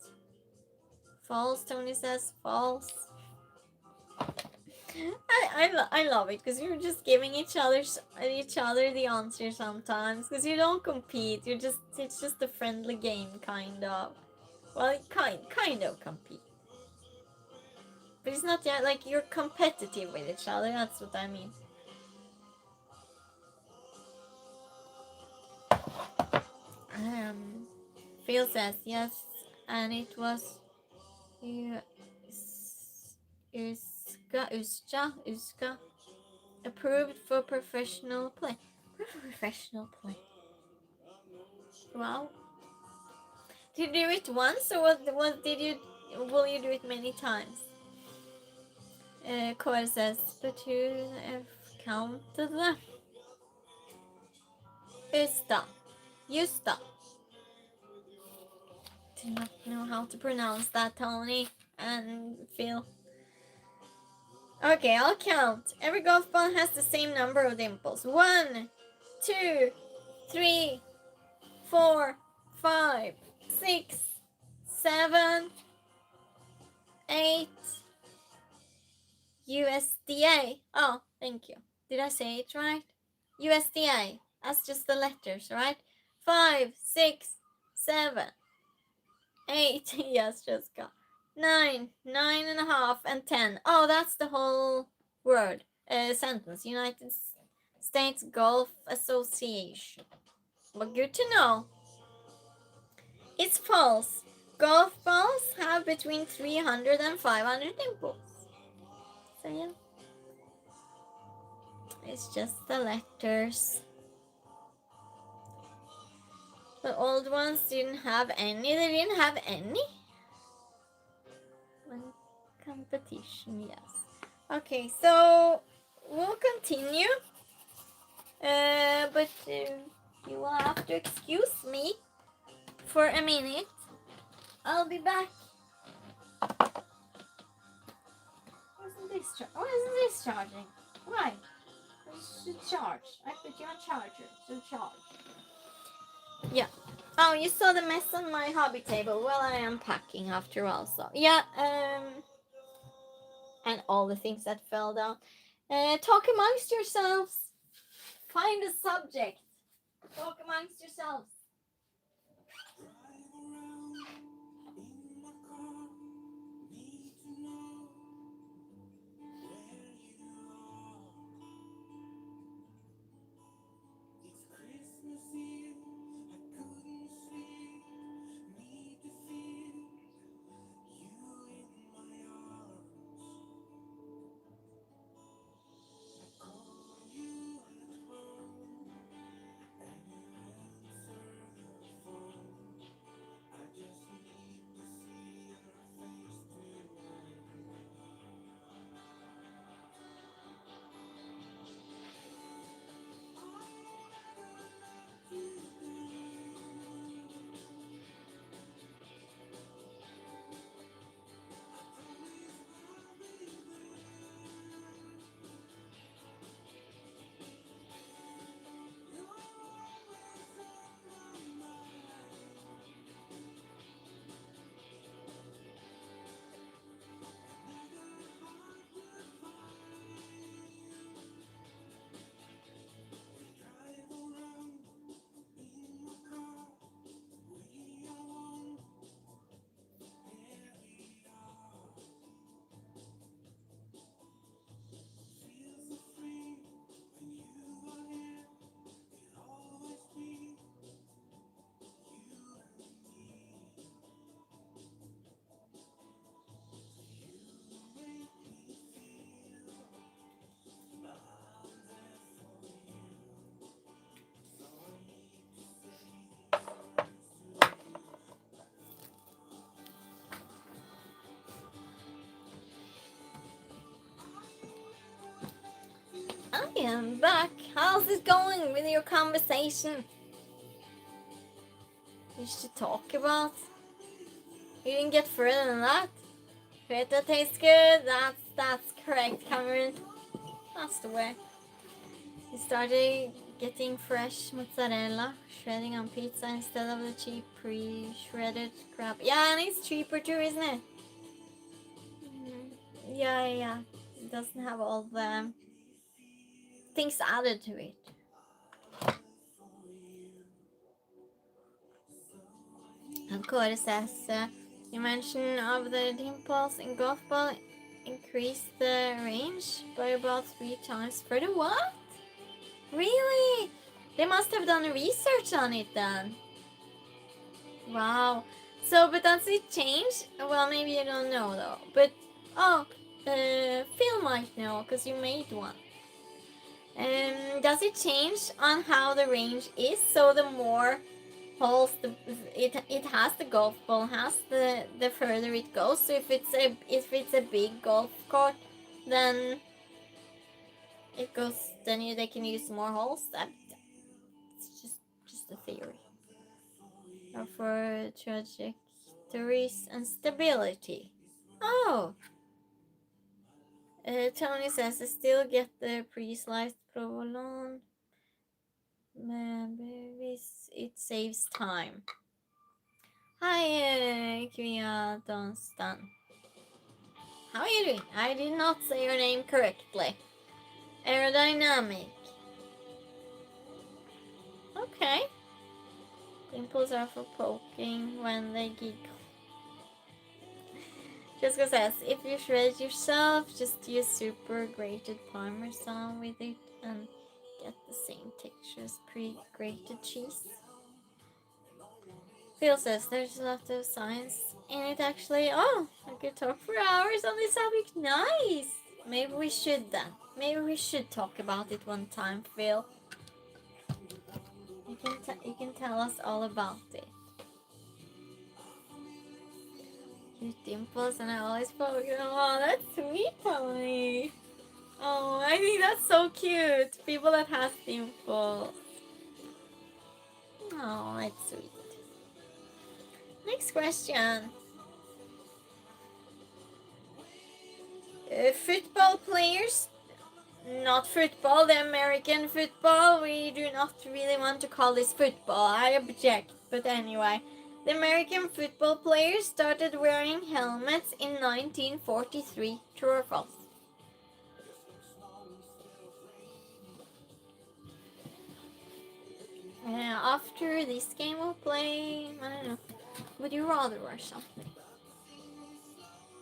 False, Tony says, false. I love it because you're just giving each other the answer sometimes because you don't compete. It's just a friendly game kind of. Well, kind of compete, but it's not yet like you're competitive with each other. That's what I mean. Phil says yes, and it was Uska approved for professional play. Professional play. Wow. Did you do it once, or what did you? Will you do it many times? Cora says, but you have counted them. Justa. Do not know how to pronounce that, Tony and Phil. Okay, I'll count. Every golf ball has the same number of dimples. 1, 2, 3, 4, 5, 6, 7, 8. USDA. Oh, thank you. Did I say it right? USDA. That's just the letters, right? 5, 6, 7, 8. Yes, just got 9, 9.5, and 10. Oh, that's the whole word. Sentence. United States Golf Association. But good to know. It's false. Golf balls have between 300 and 500 dimples. So yeah. It's just the letters. The old ones didn't have any. They didn't have any? One competition, yes. Okay, so we'll continue. But you will have to excuse me for a minute. I'll be back. Why isn't this charging? Why? It should charge. I put you on charger. It should charge. Yeah. Oh, you saw the mess on my hobby table. Well, I am packing after all, so yeah. And all the things that fell down. Talk amongst yourselves. Find a subject. Talk amongst yourselves. I am back. How's it going with your conversation? you should talk about. You didn't get further than that. Feta tastes good. That's correct, Cameron. That's the way. He started getting fresh mozzarella, shredding on pizza instead of the cheap pre-shredded crap. Yeah, and it's cheaper too, isn't it? Yeah. It doesn't have all the things added to it. And Kåre says, you mentioned of the dimples in golf ball increased the range by about 3 times for the what? Really? They must have done research on it then. Wow. So, but does it change? Well, maybe you don't know though. But, Phil might know because you made one. Does it change on how the range is? So the more holes it has, the golf ball has, the further it goes. So if it's a big golf court, then it goes. Then they can use more holes. It's just a theory. Or for trajectories and stability. Oh. Tony says I still get the pre-sliced provolone. Maybe it saves time. Hi, Kia Dunstan. How are you doing? I did not say your name correctly. Aerodynamic. Okay. Dimples are for poking when they giggle. Jessica says, if you shred yourself, just use super grated parmesan with it and get the same texture as pre-grated cheese. Phil says, there's a lot of science in it actually. Oh, I could talk for hours on this subject. Nice! Maybe we should then. Maybe we should talk about it one time, Phil. You can tell us all about it. Cute dimples and I always poke them. Oh, that's sweet, Tony. Oh, I think that's so cute. People that have dimples. Oh, that's sweet. Next question. Football players. Not football, the American football. We do not really want to call this football. I object. But anyway. The American football players started wearing helmets in 1943. True or false? After this game we'll play, I don't know. Would you rather wear something?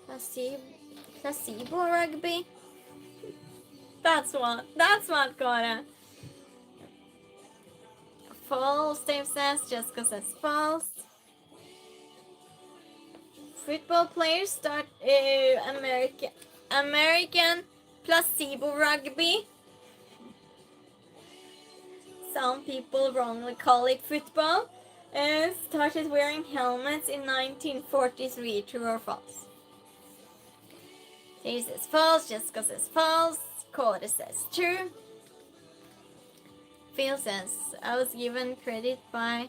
Placebo rugby? That's what, Cora. False, Dave says, Jessica says false. Football players start American placebo rugby. Some people wrongly call it football. Started wearing helmets in 1943. True or false? Dave says false. Jessica says false. Cody says true. Phil says I was given credit by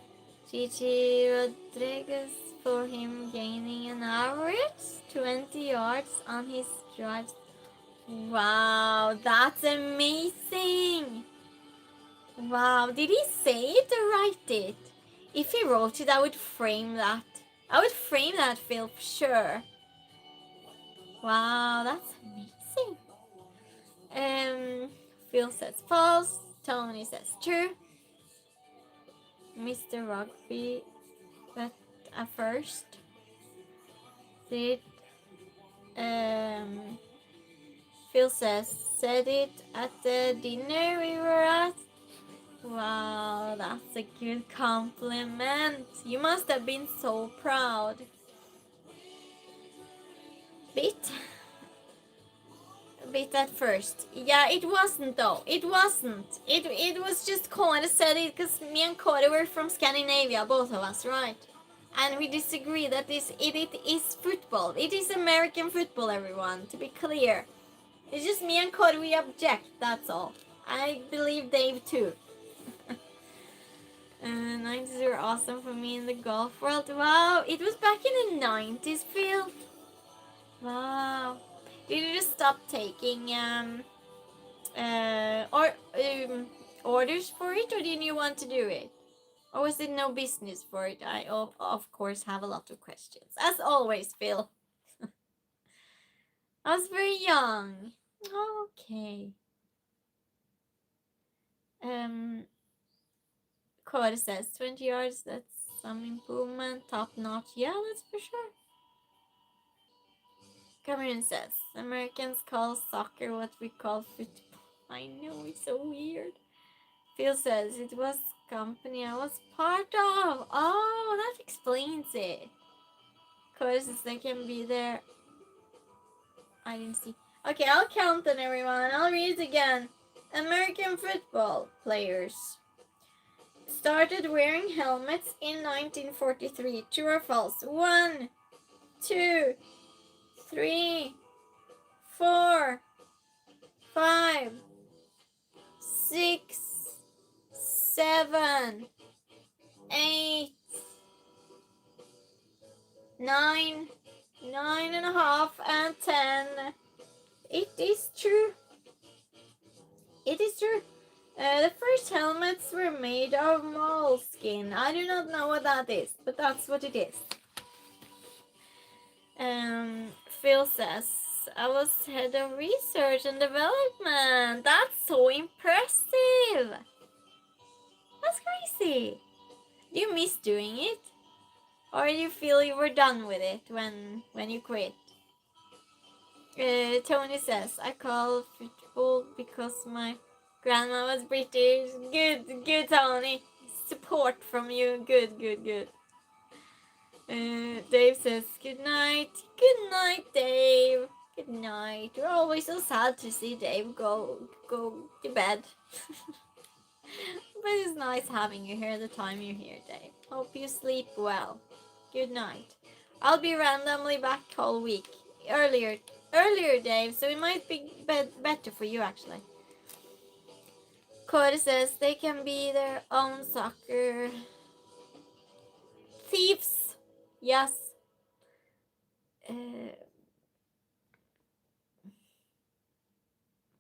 Gigi Rodriguez for him gaining an average 20 yards on his drives. Wow, that's amazing. Wow, did he say it or write it? If he wrote it, I would frame that. I would frame that, Phil, for sure. Wow, that's amazing. Phil says false. Tony says true. Mr. Rugby, but at first did Phil said it at the dinner we were at. Wow, that's a good compliment. You must have been so proud. Bit at first. Yeah, it wasn't though. It wasn't. It was just Kåre said it because me and Kåre were from Scandinavia, both of us, right? And we disagree that it is football. It is American football, everyone, to be clear. It's just me and Kåre, we object, that's all. I believe Dave too. 90s were awesome for me in the golf world. Wow, it was back in the 90s, Phil. Wow. Did you just stop taking orders for it, or did you want to do it? Or was it no business for it? I of course have a lot of questions. As always, Phil. I was very young. Okay. Cora says 20 yards, that's some improvement. Top notch. Yeah, that's for sure. Cameron says Americans call soccer what we call football. I know, it's so weird. Phil says it was company I was part of. Oh, that explains it. Cause they can be there. I didn't see. Okay, I'll count them, everyone. I'll read it again. American football players started wearing helmets in 1943. True or false? 1, 2, 3, 4, 5, 6, 7, 8, 9, 9.5, and 10. It is true. It is true. The first helmets were made of moleskin. I do not know what that is, but that's what it is. Phil says, I was head of research and development. That's so impressive. That's crazy. Do you miss doing it? Or do you feel you were done with it when you quit? Tony says, I call football because my grandma was British. Good, Tony. Support from you. Good. Dave says, good night. Good night, Dave. Good night. We're always so sad to see Dave go to bed. But it's nice having you here the time you're here, Dave. Hope you sleep well. Good night. I'll be randomly back all week. Earlier, Dave, so it might be better for you, actually. Cody says they can be their own soccer thieves. Yes.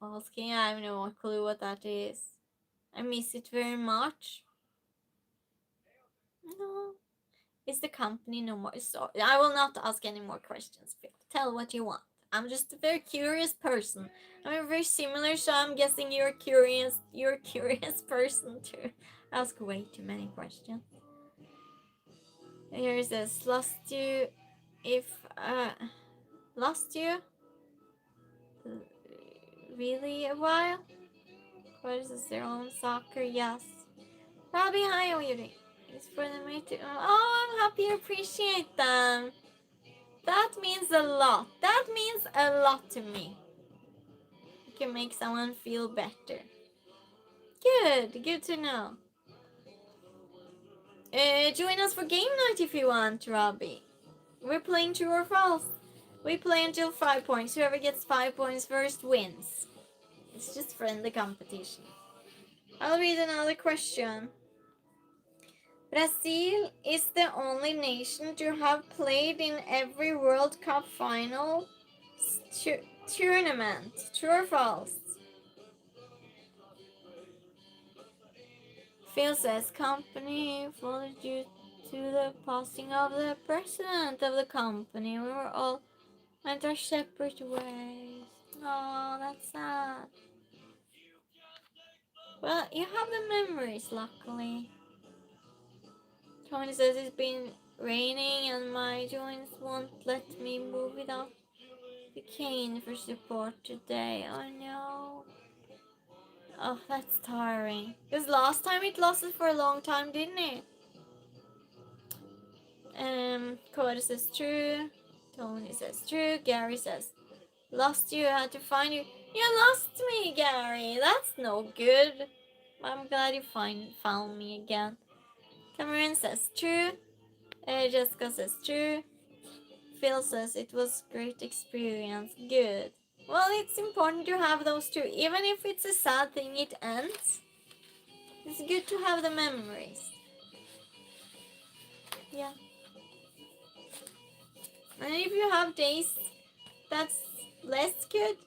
Asking, I have no clue what that is. I miss it very much. No. Is the company no more? So I will not ask any more questions, Phil. Tell what you want. I'm just a very curious person. I'm very similar, so I'm guessing you're curious. You're a curious person to ask way too many questions. Here it says, lost you really a while? What is this, their own soccer? Yes. Robbie, hi, how are you doing? It's for the mate to, oh, I'm happy you appreciate them. That means a lot. That means a lot to me. You can make someone feel better. Good to know. Join us for game night if you want, Robbie. We're playing true or false. We play until 5 points. Whoever gets 5 points first wins. It's just friendly competition. I'll read another question. Brazil is the only nation to have played in every World Cup final tournament. True or false? Phil says company folded due to the passing of the president of the company. We were all went our separate ways. Oh, that's sad. Well, you have the memories, luckily. Tony says it's been raining and my joints won't let me move without the cane for support today. Oh no. Oh, that's tiring. Because last time it lasted for a long time, didn't it? Cody says true. Tony says true. Gary says lost you. Had to find you. You lost me, Gary. That's no good. I'm glad you found me again. Cameron says true. Jessica says true. Phil says it was great experience. Good. Well, it's important to have those two. Even if it's a sad thing it ends, it's good to have the memories. Yeah. And if you have days that's less good,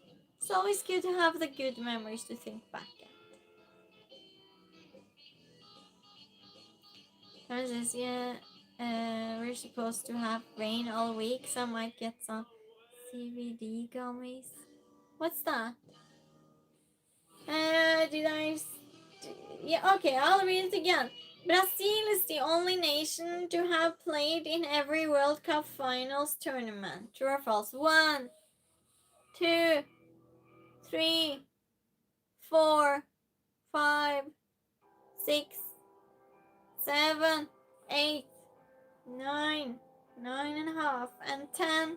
it's always good to have the good memories to think back at. There's this, yeah, we're supposed to have rain all week, so I might get some CBD gummies. What's that? Yeah, okay, I'll read it again. Brazil is the only nation to have played in every World Cup finals tournament. True or false? 1, 2, 3, 4, 5, 6, 7, 8, 9, 9.5, and 10.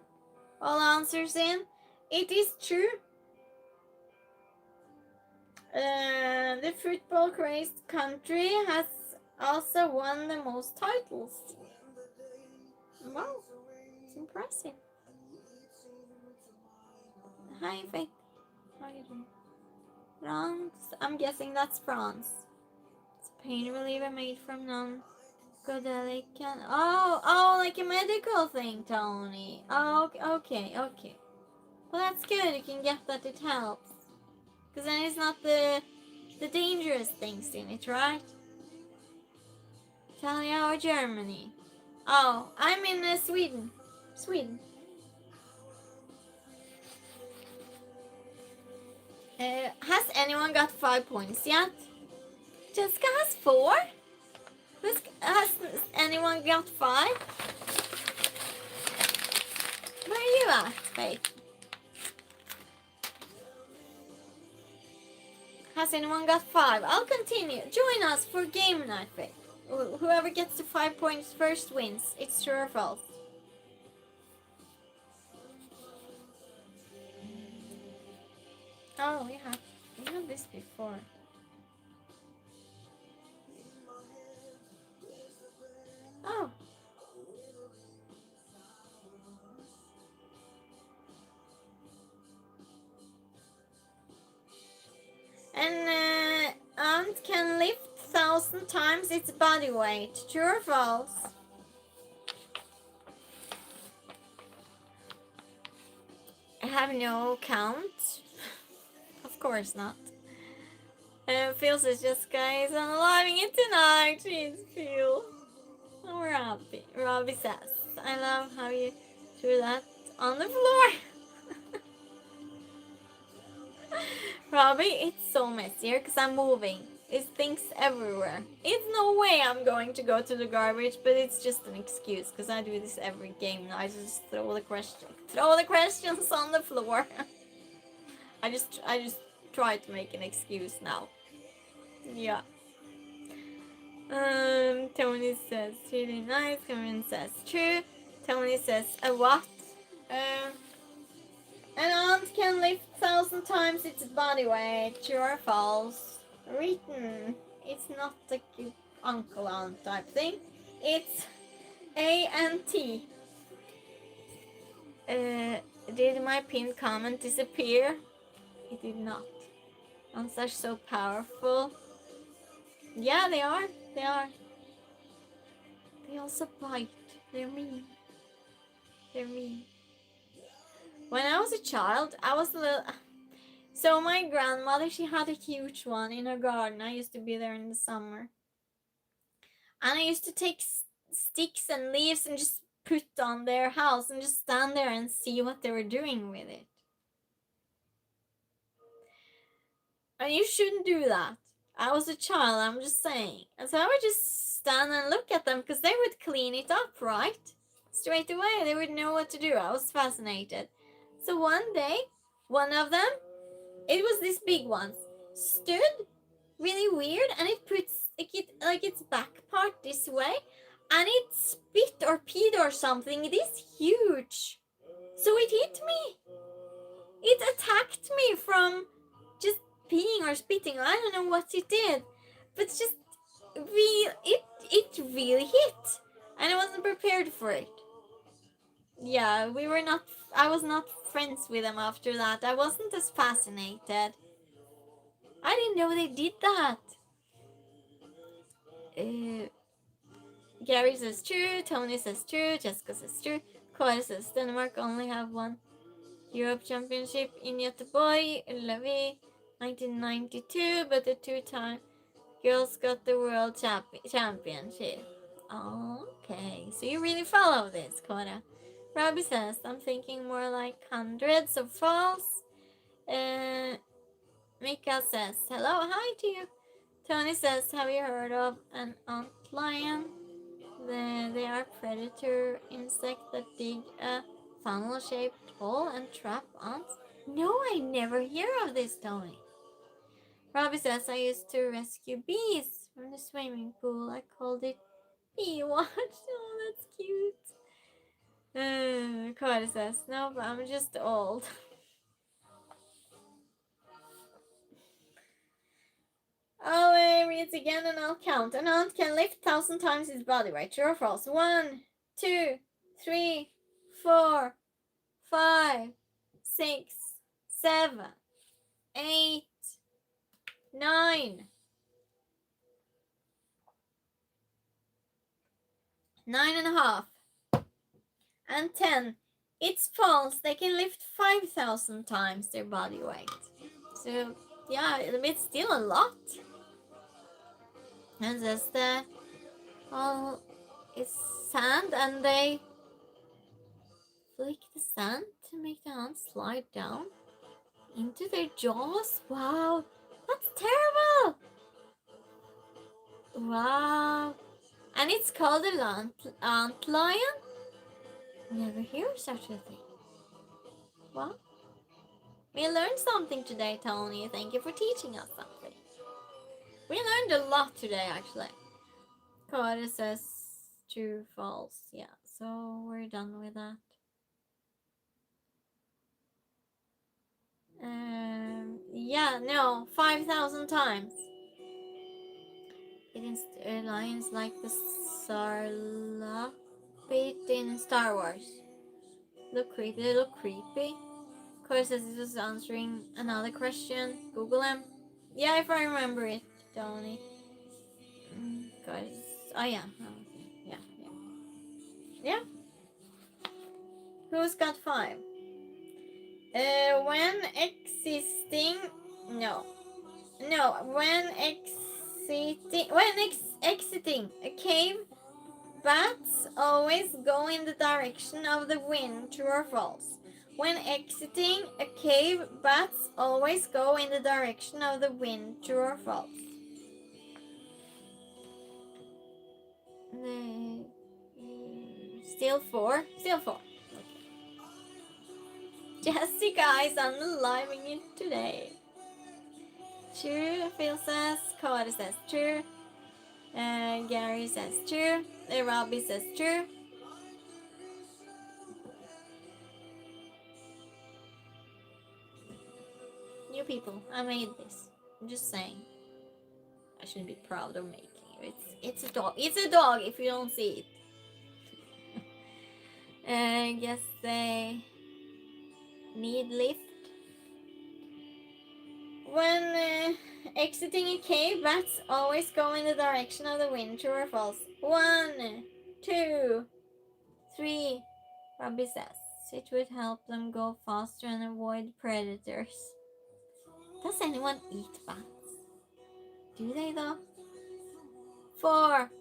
All answers in. It is true. The football crazed country has also won the most titles. Wow, it's impressive. Hi, Faith. How are you doing? France. I'm guessing that's France. It's a pain reliever made from non-godelic. Oh, like a medical thing, Tony. Oh, okay. Well, that's good. You can get that. It helps. Because then it's not the dangerous things in it, right? Italia or Germany? Oh, I'm in Sweden. Sweden. Has anyone got 5 points yet? Jessica has 4? Has anyone got 5? Where are you at, Faith? Has anyone got 5? I'll continue. Join us for game night, Faith. Whoever gets to 5 points first wins. It's true or false? Oh, we had this before. Oh. An ant can lift 1,000 times its body weight. True or false? I have no count. Of course not. Feels it's just guys unaliving it tonight. Jeez, Phil. Oh, Robbie says, I love how you threw that on the floor. Robbie, it's so messy here because I'm moving. There's things everywhere. It's no way I'm going to go to the garbage, but it's just an excuse because I do this every game. I just throw the questions on the floor. I just try to make an excuse now. Yeah. Tony says really nice. Kevin says true. Tony says a what? An ant can lift 1,000 times its body weight. True or false? Written. It's not a cute uncle ant type thing. It's A and T. Did my pinned comment disappear? It did not. Ants are so powerful. Yeah, they are. They also bite. They're mean. When I was a child, I was a little... So my grandmother, she had a huge one in her garden. I used to be there in the summer. And I used to take sticks and leaves and just put on their house and just stand there and see what they were doing with it. And you shouldn't do that. I was a child, I'm just saying. And so I would just stand and look at them because they would clean it up, right? Straight away, they would know what to do. I was fascinated. So one day, one of them, it was this big one, stood really weird and it puts like its back part this way and it spit or peed or something. It is huge. So it hit me. It attacked me from just peeing or spitting. I don't know what it did. But just it really hit. And I wasn't prepared for it. Yeah, I was not friends with them after that. I wasn't as fascinated. I didn't know they did that. Gary says true. Tony says true. Jessica says true. Kåre says Denmark only have one Europe Championship in Göteborg, Ullevi, 1992, but the two-time girls got the World Championship. Okay, so you really follow this, Kåre. Robbie says, I'm thinking more like hundreds of falls. Mika says, hello, hi to you. Tony says, have you heard of an antlion? They are predator insect that dig a funnel-shaped hole and trap ants. No, I never hear of this, Tony. Robbie says, I used to rescue bees from the swimming pool. I called it Bee Watch. Oh, that's cute. Kåre says, no, but I'm just old. I'll read it again and I'll count. An ant can lift 1,000 times its body weight. True or false? 1, 2, 3, 4, 5, 6, 7, 8, 9. 9.5. And 10. It's false. They can lift 5,000 times their body weight. So, yeah, it's still a lot. And says the all is sand, and they flick the sand to make the ants slide down into their jaws. Wow, that's terrible. Wow, and it's called an antlion. Never hear such a thing. Well, we learned something today, Tony. Thank you for teaching us something. We learned a lot today, actually. Kåre says true, false. Yeah, so we're done with that. Yeah, no, 5,000 times. It is lions like the Sarlacc in Star Wars. Look creepy, they look creepy. Kåre says it was answering another question. Google him. Yeah, if I remember it, Tony. Guys, oh yeah, yeah. Who's got 5? When exiting a cave, bats always go in the direction of the wind. True or false? When exiting a cave, bats always go in the direction of the wind. True or false? Still 4. Still 4. Jessica is unaliving it today. True, Phil says. Kåre says true. Gary says true. Robbie says true. You people, I made this. I'm just saying. I shouldn't be proud of making it. It's a dog. It's a dog if you don't see it. I guess they need lift. When exiting a cave, bats always go in the direction of the wind. True or false? 1, 2, 3. Robbie says it would help them go faster and avoid predators. Does anyone eat bats? Do they though? 4,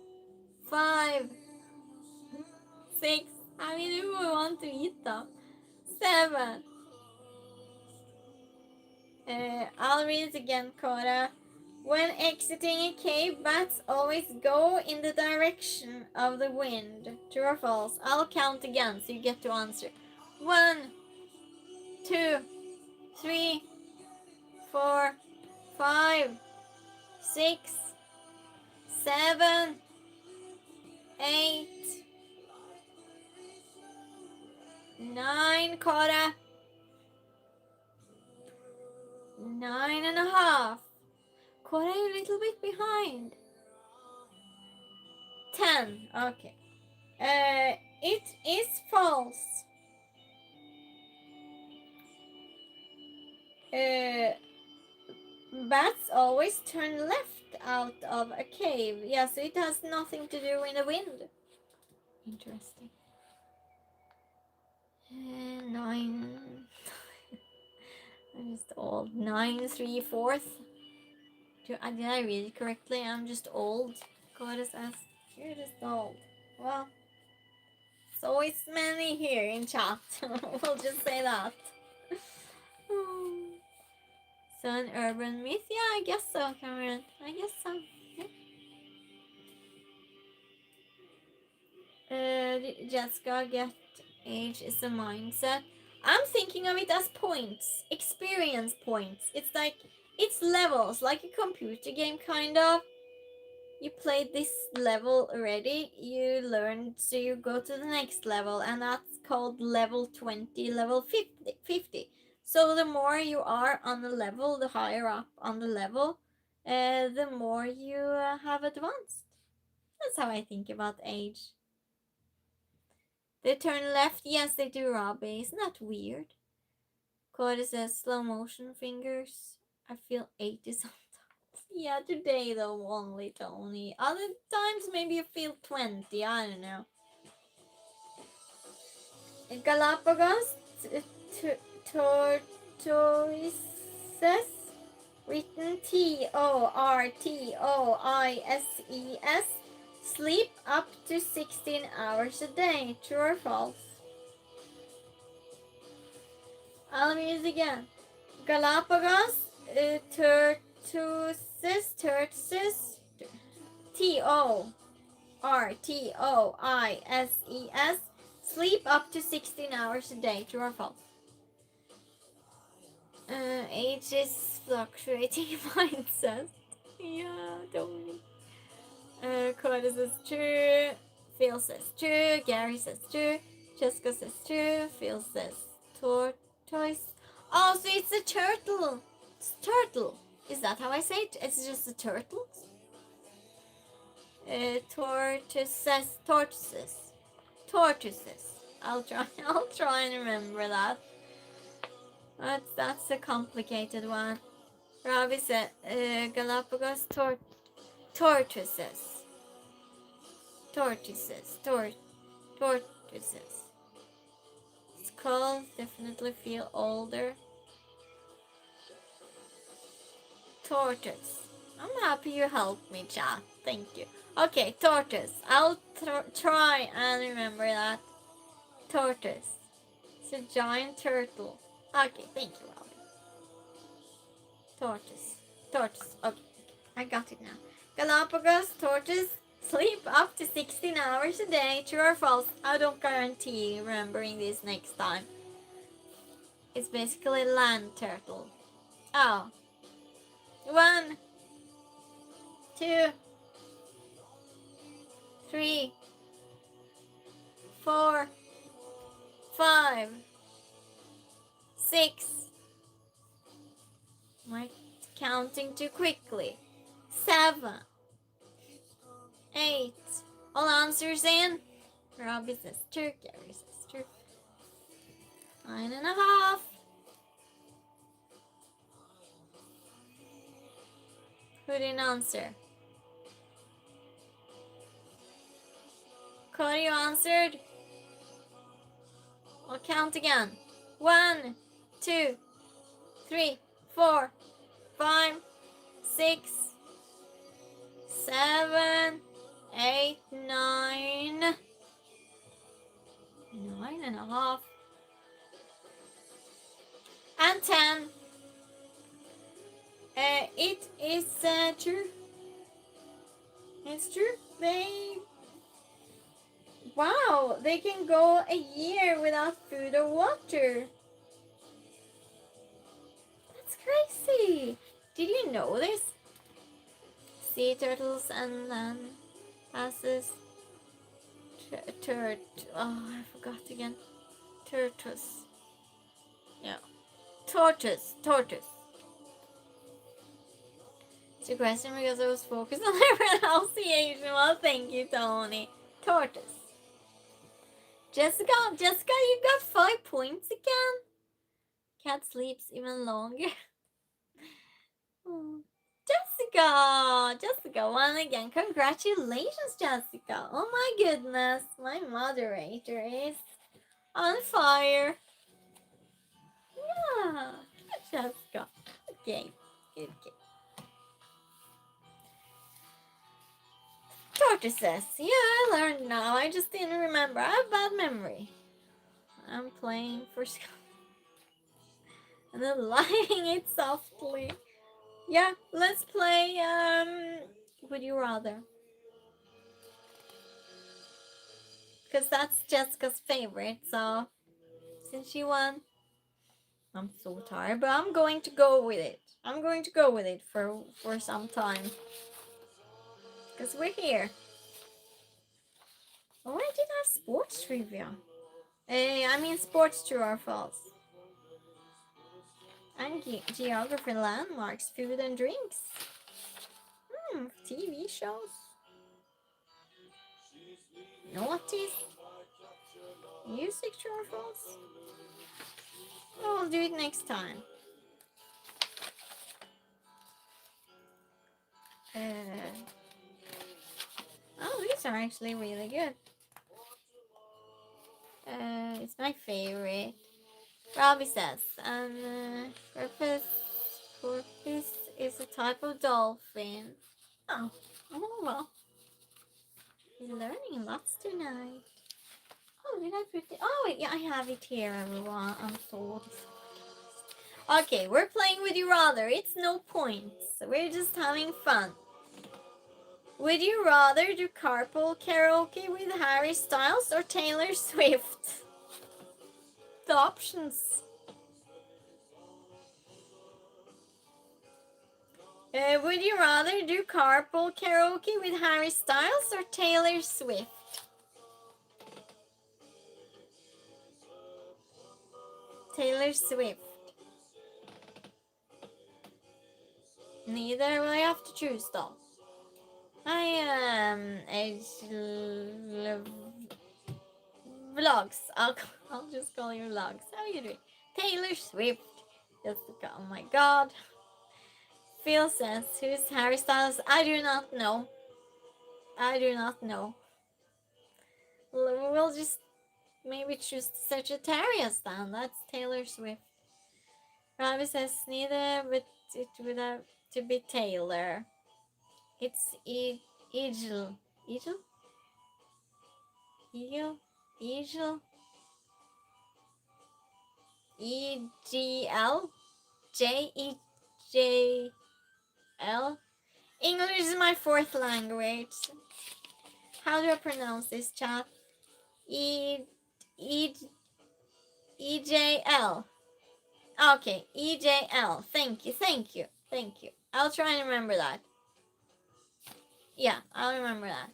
5, 6. I mean, who would want to eat them? 7. I'll read it again, Kåre. When exiting a cave, bats always go in the direction of the wind. True or false? I'll count again so you get to answer. 1, 2, 3, 4, 5, 6, 7, 8, 9, Kåre. 9.5. Kåre, a little bit behind. 10. Okay. It is false. Bats always turn left out of a cave. Yeah, so it has nothing to do with the wind. Interesting. 9. I'm just old. 9 3/4. Did I read it correctly? I'm just old. God says you're just old. Well, so it's many here in chat. We'll just say that. So an urban myth? Yeah, I guess so, Cameron. I guess so. Yeah. Jessica, get age is a mindset. I'm thinking of it as points, experience points. It's like, it's levels, like a computer game kind of. You played this level already, you learned, so you go to the next level, and that's called level 20, level 50. So the more you are on the level, the higher up on the level, the more you have advanced. That's how I think about age. They turn left, yes they do, Robbie. Isn't that weird? Cody says slow motion fingers. I feel 80 sometimes. Yeah, today though only, Tony. Other times maybe you feel 20, I don't know. Galapagos tortoises, written Tortoises, sleep up to 16 hours a day. True or false? I'll read it again. Galapagos tortoises, Tortoises, sleep up to 16 hours a day. True or false? Age is fluctuating mindset. Yeah, don't. Cody says true. Phil says true. Gary says true. Jessica says true. Phil says tortoise. Oh, so it's a turtle. It's turtle. Is that how I say it? It's just a turtle. Tortoises. I'll try and remember that. That's a complicated one. Robbie said Galapagos tortoises. Skull definitely feel older. Tortoise. I'm happy you helped me, chat. Thank you. Okay, tortoise. I'll try and remember that. Tortoise. It's a giant turtle. Okay, thank you, Robbie. Tortoise. Okay, I got it now. Galapagos tortoise sleep up to 16 hours a day. True or false? I don't guarantee remembering this next time. It's basically land turtle. Oh. 1, 2, 3, 4, 5, 6. Am I counting too quickly? 7, 8. All answers in. Robbie says true. Gary says true. 9.5. Who didn't answer? Cody, you answered. I'll count again. 1, 2, 3, 4, 5, 6, 7, 8, 9. 9.5. And 10. It is true. It's true. Wow, they can go a year without food or water. That's crazy. Did you know this? Sea turtles and land passes. Oh, I forgot again. Tortoise. Yeah. Tortoise. It's a question because I was focused on the pronunciation. Well, thank you, Tony. Tortoise. Jessica, you got 5 points again. Cat sleeps even longer. Oh. Jessica won again. Congratulations, Jessica. Oh my goodness, my moderator is on fire. Yeah, Jessica. Okay, good. Doctor says, yeah, I learned now. I just didn't remember. I have bad memory. I'm playing for Scott. And then lighting it softly. Yeah, let's play, Would You Rather? Because that's Jessica's favorite, so since she won, I'm so tired, but I'm going to go with it. I'm going to go with it for some time. Because we're here. Oh, I did have sports trivia. I mean sports true or false. And geography, landmarks, food and drinks. TV shows. Naughties. Music, true or false. Oh, I'll do it next time. Oh, these are actually really good. It's my favorite. Robbie says, porpoise is a type of dolphin. Oh well. We're learning lots tonight. Oh, did I put it? Oh, wait, yeah, I have it here, everyone. I'm so disappointed. Okay, we're playing Would You Rather. It's no points. We're just having fun. Would you rather do carpool karaoke with Harry Styles or Taylor Swift? The options. Would you rather do carpool karaoke with Harry Styles or Taylor Swift? Taylor Swift. Neither will I have to choose though. Vlogs. I'll just call you vlogs. How are you doing? Taylor Swift. Jessica, oh my god. Phil says, who's Harry Styles? I do not know. We'll just maybe choose Sagittarius then. That's Taylor Swift. Robbie says neither, but it would have to be Taylor. It's Eagle. Eagle? Eagle? EGL? JEJL? English is my fourth language. How do I pronounce this, chat? EJL. Okay, EJL. Thank you. I'll try and remember that. Yeah, I'll remember that.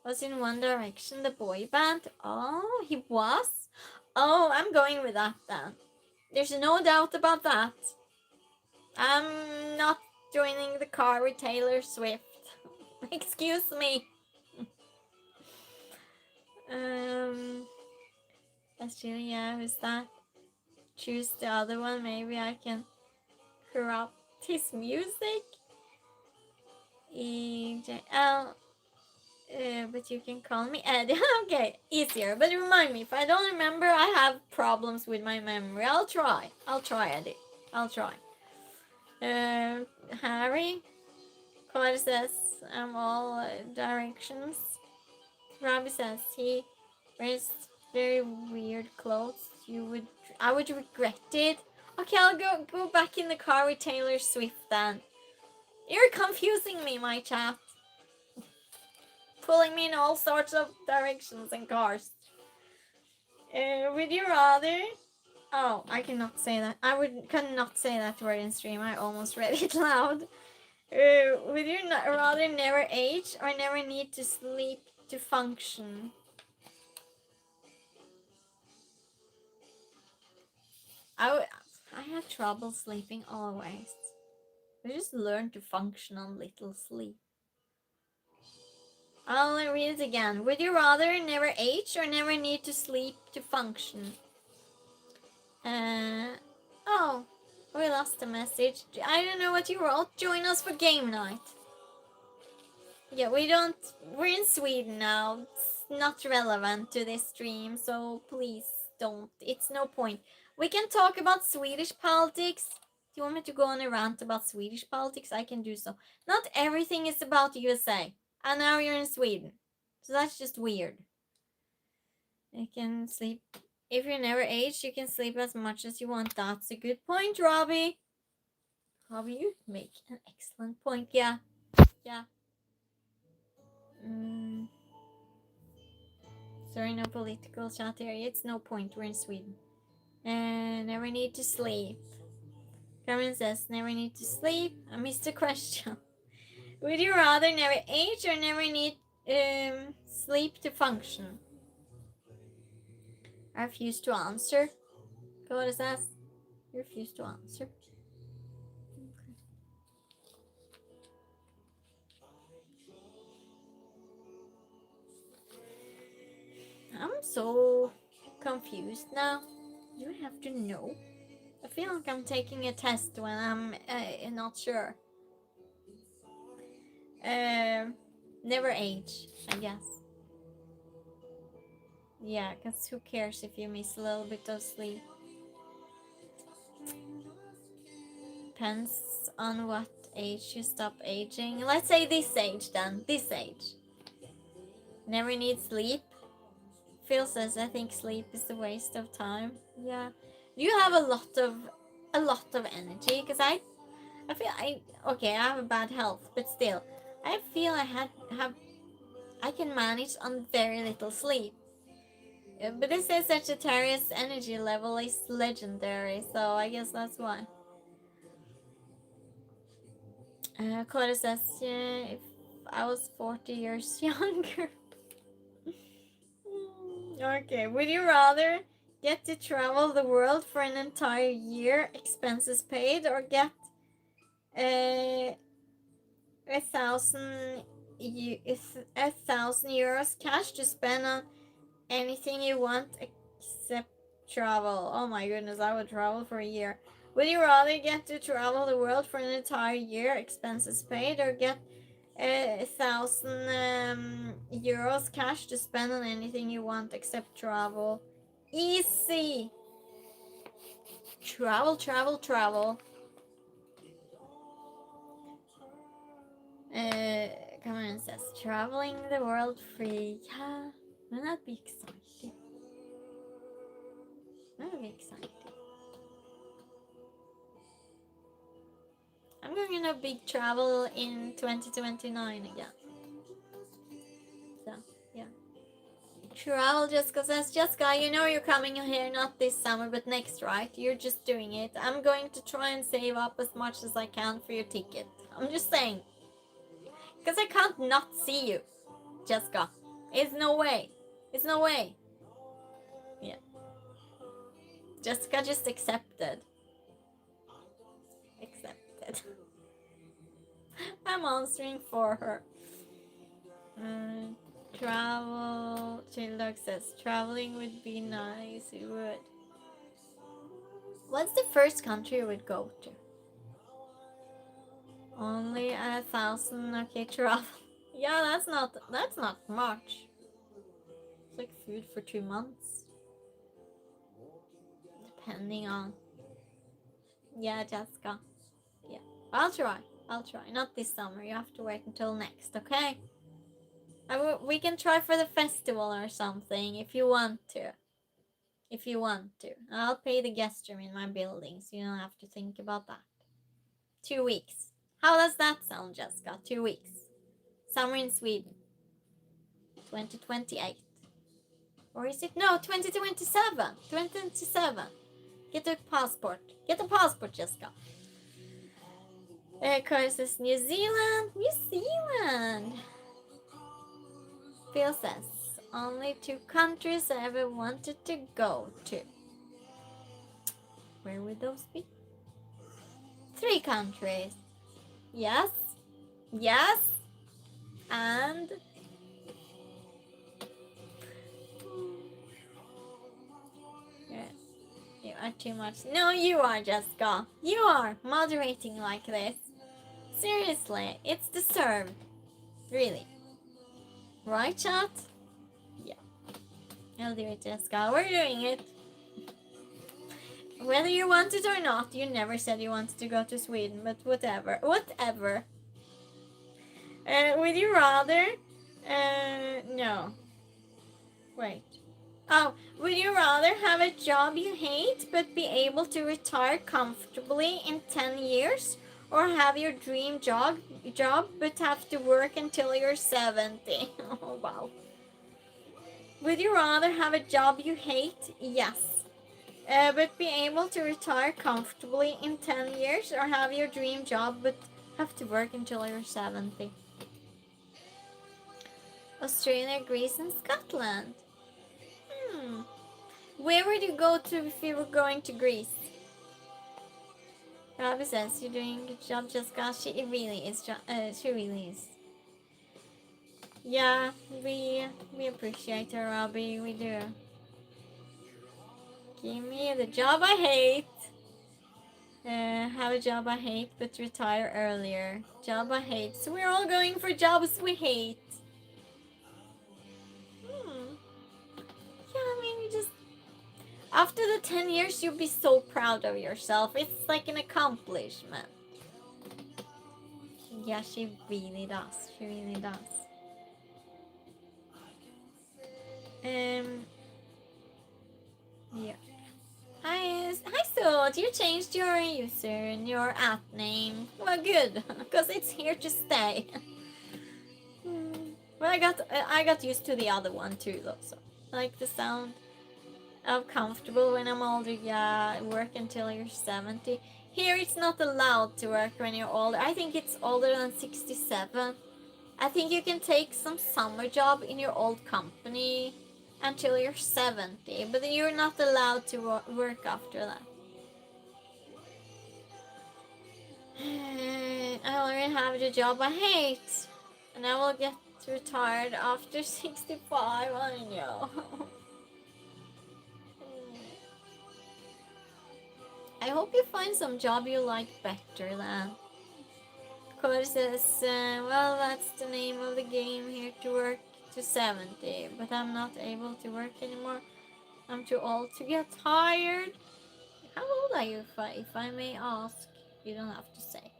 Was in One Direction the boy band? Oh, he was? Oh, I'm going with that then. There's no doubt about that. I'm not joining the car with Taylor Swift. Excuse me. Australia, who's that? Choose the other one. Maybe I can corrupt his music. EJL. But you can call me Ed. Okay, easier. But remind me, if I don't remember, I have problems with my memory. I'll try, Eddie. I'll try. Harry. Carter says, I'm all directions. Robbie says, he wears very weird clothes. I would regret it. Okay, I'll go back in the car with Taylor Swift then. You're confusing me, my chap. Pulling me in all sorts of directions and cars. Would you rather? Oh, I cannot say that. Cannot say that word in stream. I almost read it loud. Would you rather never age or never need to sleep to function? I have trouble sleeping always. I just learn to function on little sleep. I'll read it again. Would you rather never age or never need to sleep to function? Oh, We lost the message. I don't know what you wrote. Join us for game night. Yeah, we're in Sweden now. It's not relevant to this stream, so please don't. It's no point. We can talk about Swedish politics. Do you want me to go on a rant about Swedish politics? I can do so. Not everything is about USA. And now you're in Sweden. So that's just weird. You can sleep. If you never age, you can sleep as much as you want. That's a good point, Robbie. Robbie, you make an excellent point. Yeah. Yeah. Sorry, no political chat here. It's no point. We're in Sweden. And never need to sleep. Carmen says, never need to sleep. I missed the question. Would you rather never age or never need sleep to function? I refuse to answer. What says? You refuse to answer. I'm so confused now. You have to know. I feel like I'm taking a test when I'm not sure. Never age, I guess. Yeah, because who cares if you miss a little bit of sleep? Depends on what age you stop aging. Let's say this age then. This age. Never need sleep. Phil says, I think sleep is a waste of time. Yeah. You have a lot of energy, because I feel I have a bad health, but still, I feel I can manage on very little sleep. But this is Sagittarius energy level is legendary, so I guess that's why. Cora says, if I was 40 years younger. Okay, would you rather get to travel the world for an entire year, expenses paid, or get 1,000 euros cash to spend on anything you want except travel? Oh my goodness, I would travel for a year. Would you rather get to travel the world for an entire year, expenses paid, or get 1,000 euros cash to spend on anything you want except travel? Easy. Travel. Come on, says traveling the world free. Yeah, wouldn't that be exciting? That would be exciting. I'm going on a big travel in 2029 again. So, yeah. Travel, Jessica says, Jessica, you know you're coming here not this summer, but next, right? You're just doing it. I'm going to try and save up as much as I can for your ticket. I'm just saying. Because I can't not see you, Jessica. It's no way. Yeah. Jessica just accepted. I'm answering for her. Travel. Childog says traveling would be nice. It would. What's the first country you would go to? Only 1,000. Okay, travel. Yeah, that's not much. It's like food for 2 months. Depending on. Yeah, Jessica. Yeah. I'll try. Not this summer. You have to wait until next, okay? We can try for the festival or something if you want to. I'll pay the guest room in my building, so you don't have to think about that. 2 weeks. How does that sound, Jessica? 2 weeks. Summer in Sweden. 2028. Or is it? No, 2027. 2027. Get a passport. Jessica. Curses New Zealand. Phil says, only 2 countries I ever wanted to go to. Where would those be? 3 countries. Yes. And are too much. No, you are, Jessica. You are moderating like this. Seriously, it's deserved. Really. Right, chat? Yeah. I'll do it, Jessica. We're doing it. Whether you want it or not, you never said you wanted to go to Sweden, but whatever. Whatever. Would you rather? No. Wait. Oh, would you rather have a job you hate but be able to retire comfortably in 10 years? Or have your dream job but have to work until you're 70? Oh, wow. Would you rather have a job you hate? Yes. But be able to retire comfortably in 10 years, or have your dream job but have to work until you're 70? Australia, Greece, and Scotland. Where would you go to if you were going to Greece? Robbie says you're doing a good job, Jessica. She really is. She really is. Yeah, we appreciate her, Robbie. We do. Give me the job I hate. Have a job I hate, but retire earlier. Job I hate. So we're all going for jobs we hate. Yeah, I mean, you just... After the 10 years, you'll be so proud of yourself. It's like an accomplishment. Yeah, she really does. She really does. Yeah. Hi, Salt. You changed your user and your app name. Well, good, because it's here to stay. But I got used to the other one too, though. So, like the sound of comfortable when I'm older. Yeah, work until you're 70. Here, it's not allowed to work when you're older. I think it's older than 67. I think you can take some summer job in your old company until you're 70, but then you're not allowed to work after that. I already have the job I hate, and I will get retired after 65. I know. I hope you find some job you like better than. Cody says, well, that's the name of the game, here to work to 70, but I'm not able to work anymore. I'm too old to get tired. How old are you, if I may ask? You don't have to say.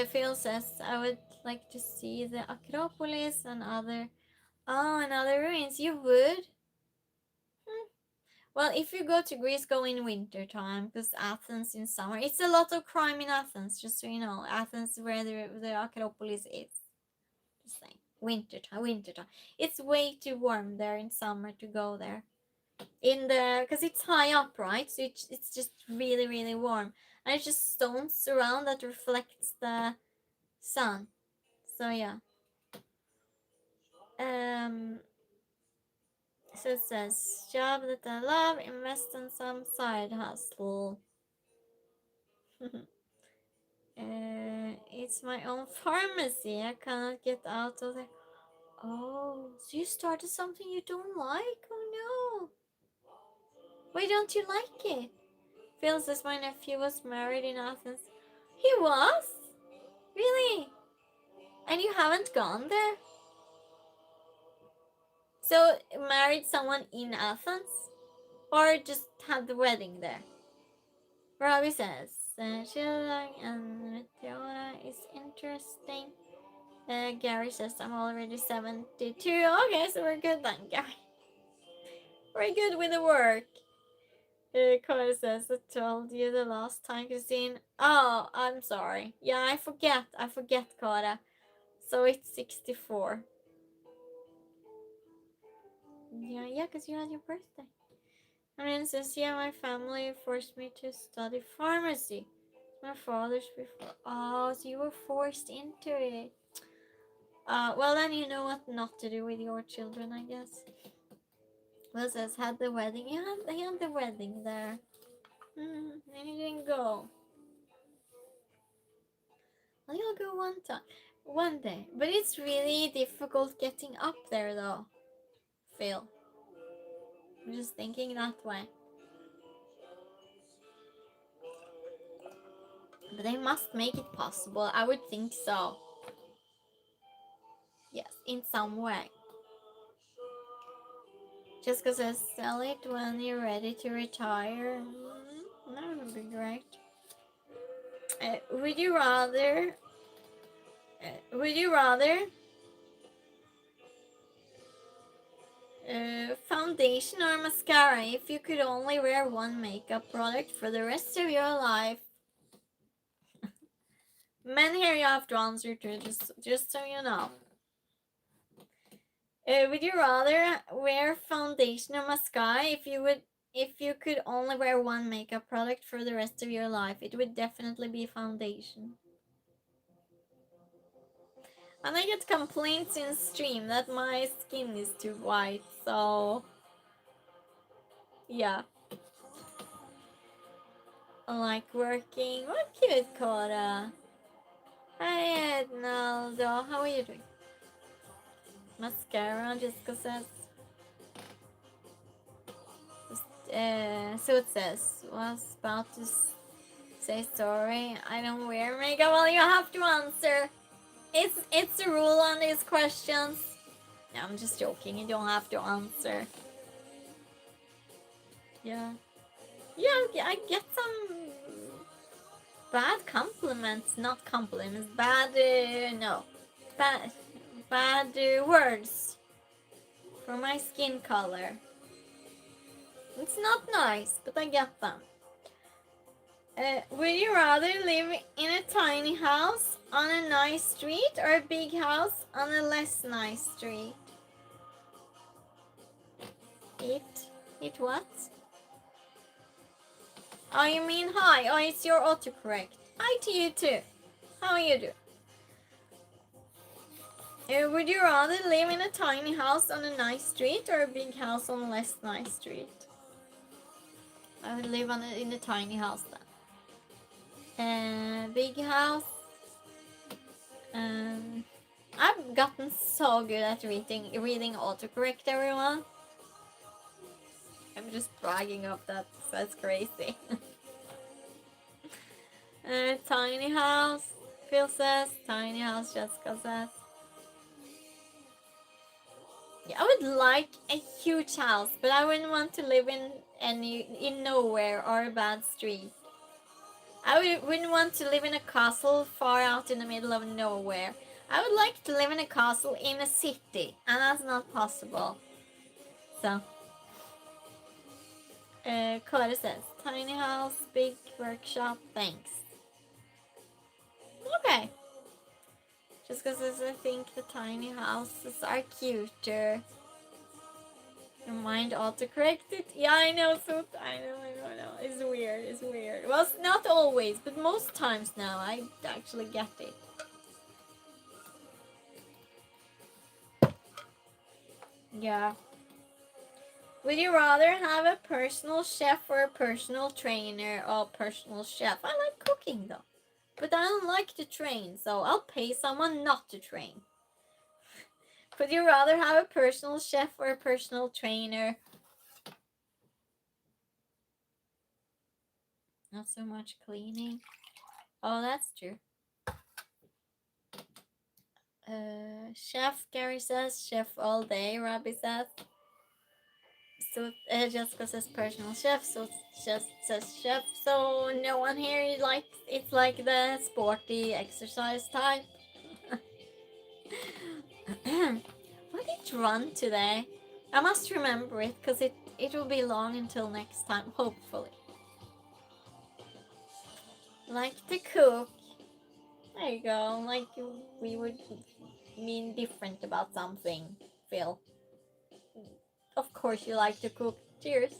Phil says, I would like to see the Acropolis and other ruins. You would? Well, if you go to Greece, go in winter time, because Athens in summer. It's a lot of crime in Athens, just so you know. Athens, where the Acropolis is. Just saying. Winter time. It's way too warm there in summer to go there. Because it's high up, right? So it's just really, really warm. And it's just stones around that reflects the sun. So yeah. So it says, job that I love, invest in some side hustle. It's my own pharmacy. I cannot get out of there. Oh, so you started something you don't like? Oh no. Why don't you like it? Phil says my nephew was married in Athens. He was? Really? And you haven't gone there? So, married someone in Athens? Or just had the wedding there? Robbie says, Sheila and Meteora is interesting. Gary says, I'm already 72. Okay, so we're good then, Gary. We're good with the work. Cora says, I told you the last time, Christine. Oh, I'm sorry. Yeah, I forget, Cora. So it's 64. Yeah, because you had your birthday. And then says, yeah, my family forced me to study pharmacy. My father's before. Oh, so you were forced into it. Well, then you know what not to do with your children, I guess. Well, says, had the wedding. Yeah, they had the wedding there. And you didn't go. Well, you'll go one day. But it's really difficult getting up there, though. Phil. I'm just thinking that way. But they must make it possible. I would think so. Yes, in some way. Jessica says, sell it when you're ready to retire. That would be great. Would you rather foundation or mascara if you could only wear one makeup product for the rest of your life? Men here you have to answer to, just so you know. Would you rather wear foundation or mascara if you could only wear one makeup product for the rest of your life? It would definitely be foundation. And I get complaints in stream that my skin is too white, so yeah. I like working. What cute, Cora. Hi, Ednaldo. How are you doing? Mascara, Jessica says. So it says, was about to say sorry. I don't wear makeup. Well, you have to answer. It's a rule on these questions. No, I'm just joking. You don't have to answer. Yeah. Yeah, I get some bad compliments. Not compliments. Bad, no. Bad words for my skin color. It's not nice, but I get them. Would you rather live in a tiny house on a nice street or a big house on a less nice street? It what? Oh, you mean hi. Oh, it's your autocorrect. Hi to you too. How are you doing? Would you rather live in a tiny house on a nice street or a big house on a less nice street? I would live in a tiny house then. Big house. I've gotten so good at reading autocorrect, everyone. I'm just bragging of that. That's crazy. Tiny house. Phil says. Tiny house. Jessica says. Yeah, I would like a huge house, but I wouldn't want to live in nowhere or a bad street. I wouldn't want to live in a castle far out in the middle of nowhere. I would like to live in a castle in a city, and that's not possible. So, Cora says, tiny house, big workshop, thanks. Okay. Just because I think the tiny houses are cuter. Your mind autocorrect it? Yeah, I know, so I know. It's weird. Well, it's not always, but most times now I actually get it. Yeah. Would you rather have a personal chef or a personal trainer? Oh, personal chef. I like cooking though. But I don't like to train, so I'll pay someone not to train. Would you rather have a personal chef or a personal trainer? Not so much cleaning. Oh, that's true. Chef, Gary says. Chef all day, Robbie says. So Jessica says personal chef, so just says chef. So no one here likes it's like the sporty exercise type. What did it run today? I must remember it because it will be long until next time, hopefully. Like to cook. There you go. Like we would mean different about something, Phil. Of course you like to cook. Cheers.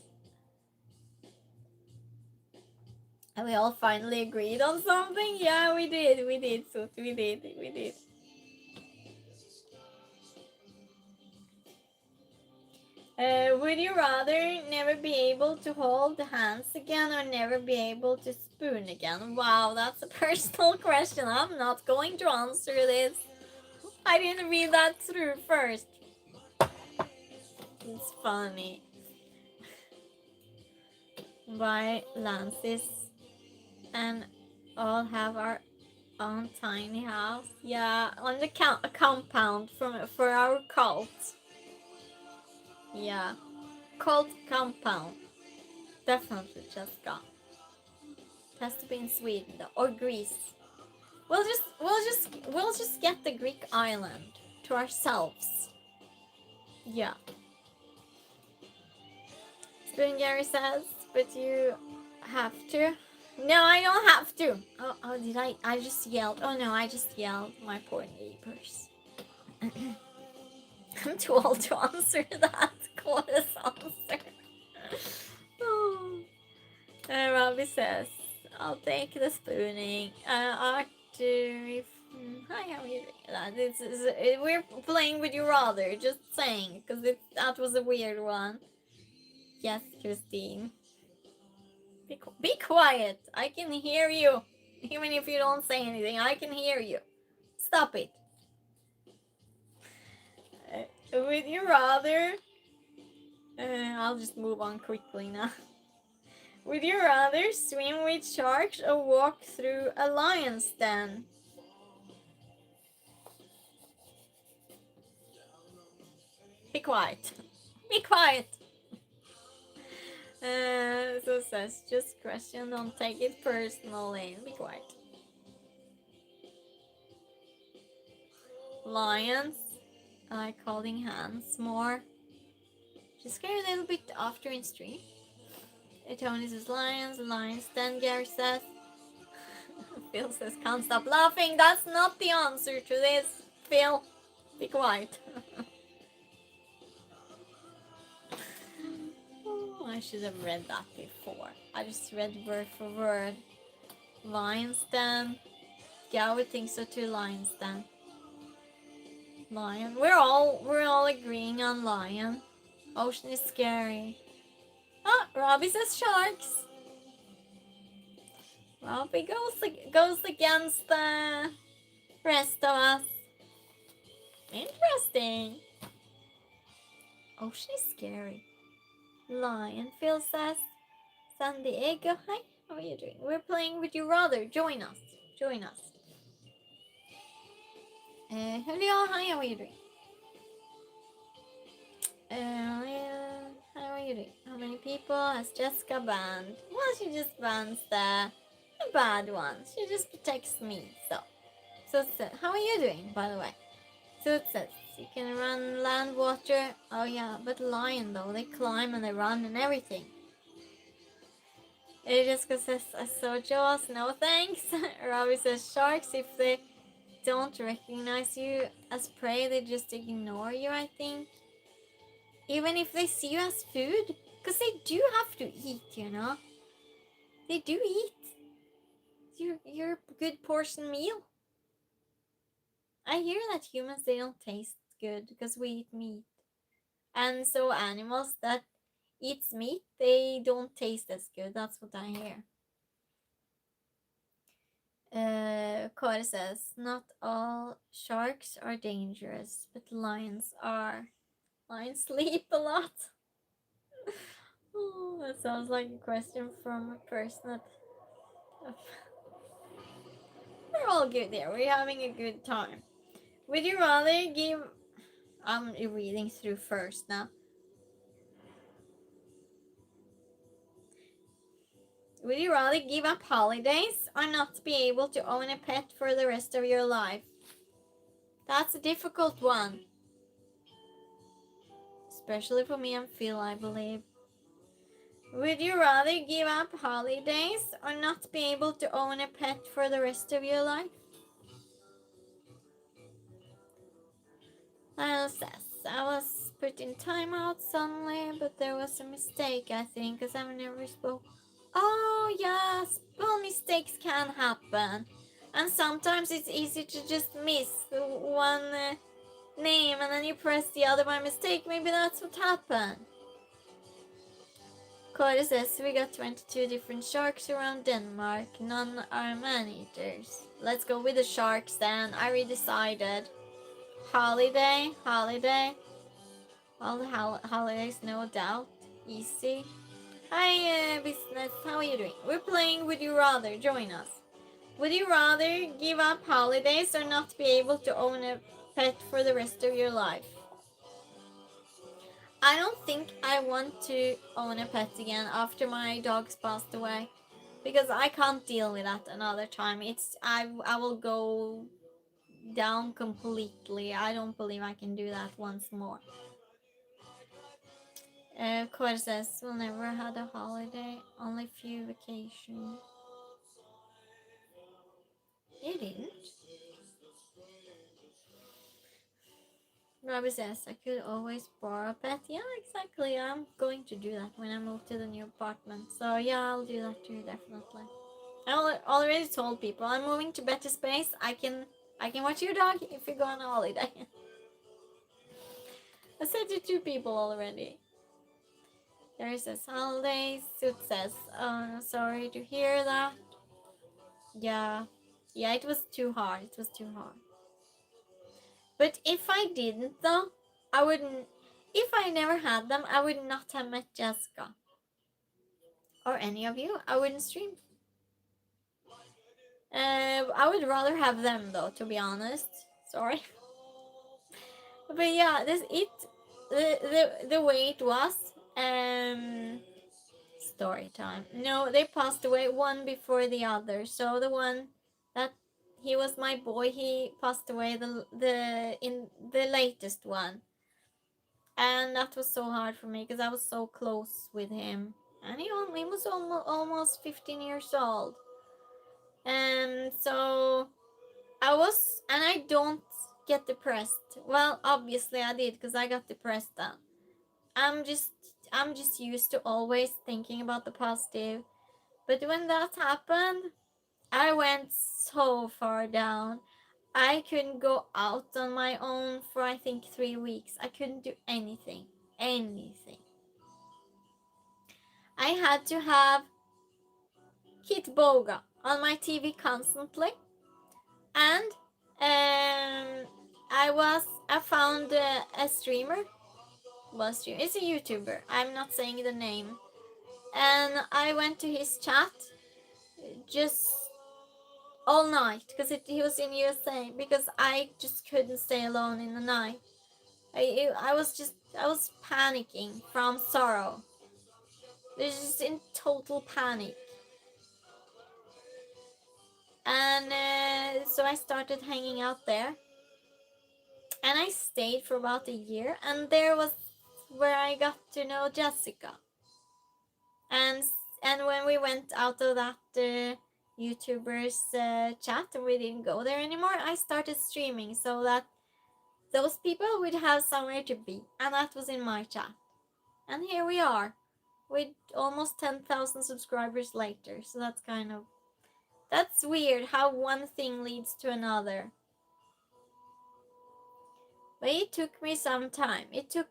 And we all finally agreed on something? Yeah, we did, Soot, we did. Would you rather never be able to hold hands again or never be able to spoon again? Wow, that's a personal question. I'm not going to answer this. I didn't read that through first. It's funny. By Lancis and all have our own tiny house. Yeah, on the compound for our cult. Yeah, cult compound. Definitely just got. It has to be in Sweden though, or Greece. We'll just get the Greek island to ourselves. Yeah. Spoon Gary says, but you have to. No, I don't have to. Oh, did I? I just yelled. Oh no, I just yelled. My poor neighbors. I'm too old to answer that. Chorus answer. Oh. Robbie says, I'll take the spooning. Arthur, if... Hi, how are you doing? We're playing Would You Rather, just saying, because that was a weird one. Yes, Christine. Be quiet. I can hear you. Even if you don't say anything, I can hear you. Stop it. Would you rather... I'll just move on quickly now. Would you rather swim with sharks or walk through a lion's den? Be quiet. Be quiet. So says, just question, don't take it personally. Be quiet. Lions. I like holding hands more. Just get a little bit after in stream. Tony says lions, then Gary says. Phil says can't stop laughing. That's not the answer to this. Phil, be quiet. Oh, I should have read that before. I just read word for word. Lions then. Yeah, I would think so too. Lions then. Lion. We're all agreeing on lion. Ocean is scary. Ah, Robbie says sharks. Robbie goes against the rest of us. Interesting. Ocean is scary. Lion, Phil says. San Diego, hi. How are you doing? We're playing Would You Rather. Join us. Join us. Julio, hi. How are you doing? How are you doing? How many people has Jessica banned? Well, she just bans the bad ones. She just protects me. So it says, how are you doing, by the way? So it says you can run land, water. Oh yeah, but lion though, they climb and they run and everything. Jessica says, I saw Jaws. No thanks. Robbie says sharks, if they don't recognize you as prey, they just ignore you, I think. Even if they see you as food, because they do have to eat, you know. They do eat your good portion meal. I hear that humans, they don't taste good because we eat meat, and so animals that eats meat, they don't taste as good. That's what I hear. Kåre says, not all sharks are dangerous, but lions are. Lions sleep a lot. Oh, that sounds like a question from a person that... We're all good there. We're having a good time. Would you rather give... I'm reading through first now. Would you rather give up holidays or not be able to own a pet for the rest of your life? That's a difficult one. Especially for me and Phil, I believe. Would you rather give up holidays or not be able to own a pet for the rest of your life? Lyle says, I was put in timeout suddenly, but there was a mistake, I think, because I've never spoke. Oh, yes, well, mistakes can happen. And sometimes it's easy to just miss one name and then you press the other by mistake. Maybe that's what happened. Kåre says, we got 22 different sharks around Denmark. None are man-eaters. Let's go with the sharks then. I already decided. Holiday. All the holidays, no doubt. Easy. Hi, business. How are you doing? We're playing Would You Rather. Join us. Would you rather give up holidays or not be able to own a pet for the rest of your life? I don't think I want to own a pet again after my dogs passed away, because I can't deal with that another time. I will go down completely. I don't believe I can do that once more. Kåre says we'll never had a holiday, only few vacations. You didn't. Robbie says I could always borrow a pet. Yeah, exactly. I'm going to do that when I move to the new apartment. So yeah, I'll do that too, definitely. I already told people I'm moving to better space. I can watch your dog if you go on a holiday. I said to 2 people already. There says holidays. Suit says, sorry to hear that. Yeah, it was too hard. It was too hard. But if I didn't though, I wouldn't. If I never had them, I would not have met Jessica. Or any of you. I wouldn't stream. I would rather have them though, to be honest. Sorry. But yeah, the way it was. Story time. No, they passed away one before the other. So the one that he was my boy, he passed away in the latest one. And that was so hard for me because I was so close with him, and he was almost 15 years old. And so I don't get depressed. Well, obviously I did, because I got depressed then. I'm just used to always thinking about the positive. But when that happened, I went so far down. I couldn't go out on my own for I think 3 weeks. I couldn't do anything. I had to have Kit Boga on my TV constantly, and I found a streamer. It's a YouTuber. I'm not saying the name, and I went to his chat just all night because he was in USA, because I just couldn't stay alone in the night. I was panicking from sorrow. I was just in total panic. And so I started hanging out there, and I stayed for about a year, and there was where I got to know Jessica. And when we went out of that YouTubers chat and we didn't go there anymore, I started streaming so that those people would have somewhere to be, and that was in my chat. And here we are with almost 10,000 subscribers later. So that's weird how one thing leads to another. But it took me some time. It took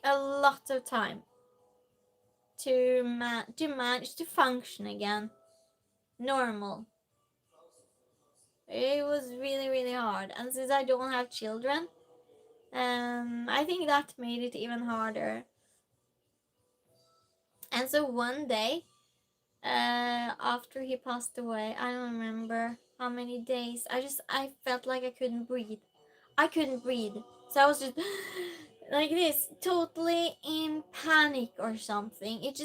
a lot of time to manage to function again normal. It was really, really hard. And since I don't have children, I think that made it even harder. And so one day, after he passed away, I don't remember how many days, I felt like I couldn't breathe. So I was just like this, totally in panic or something. It's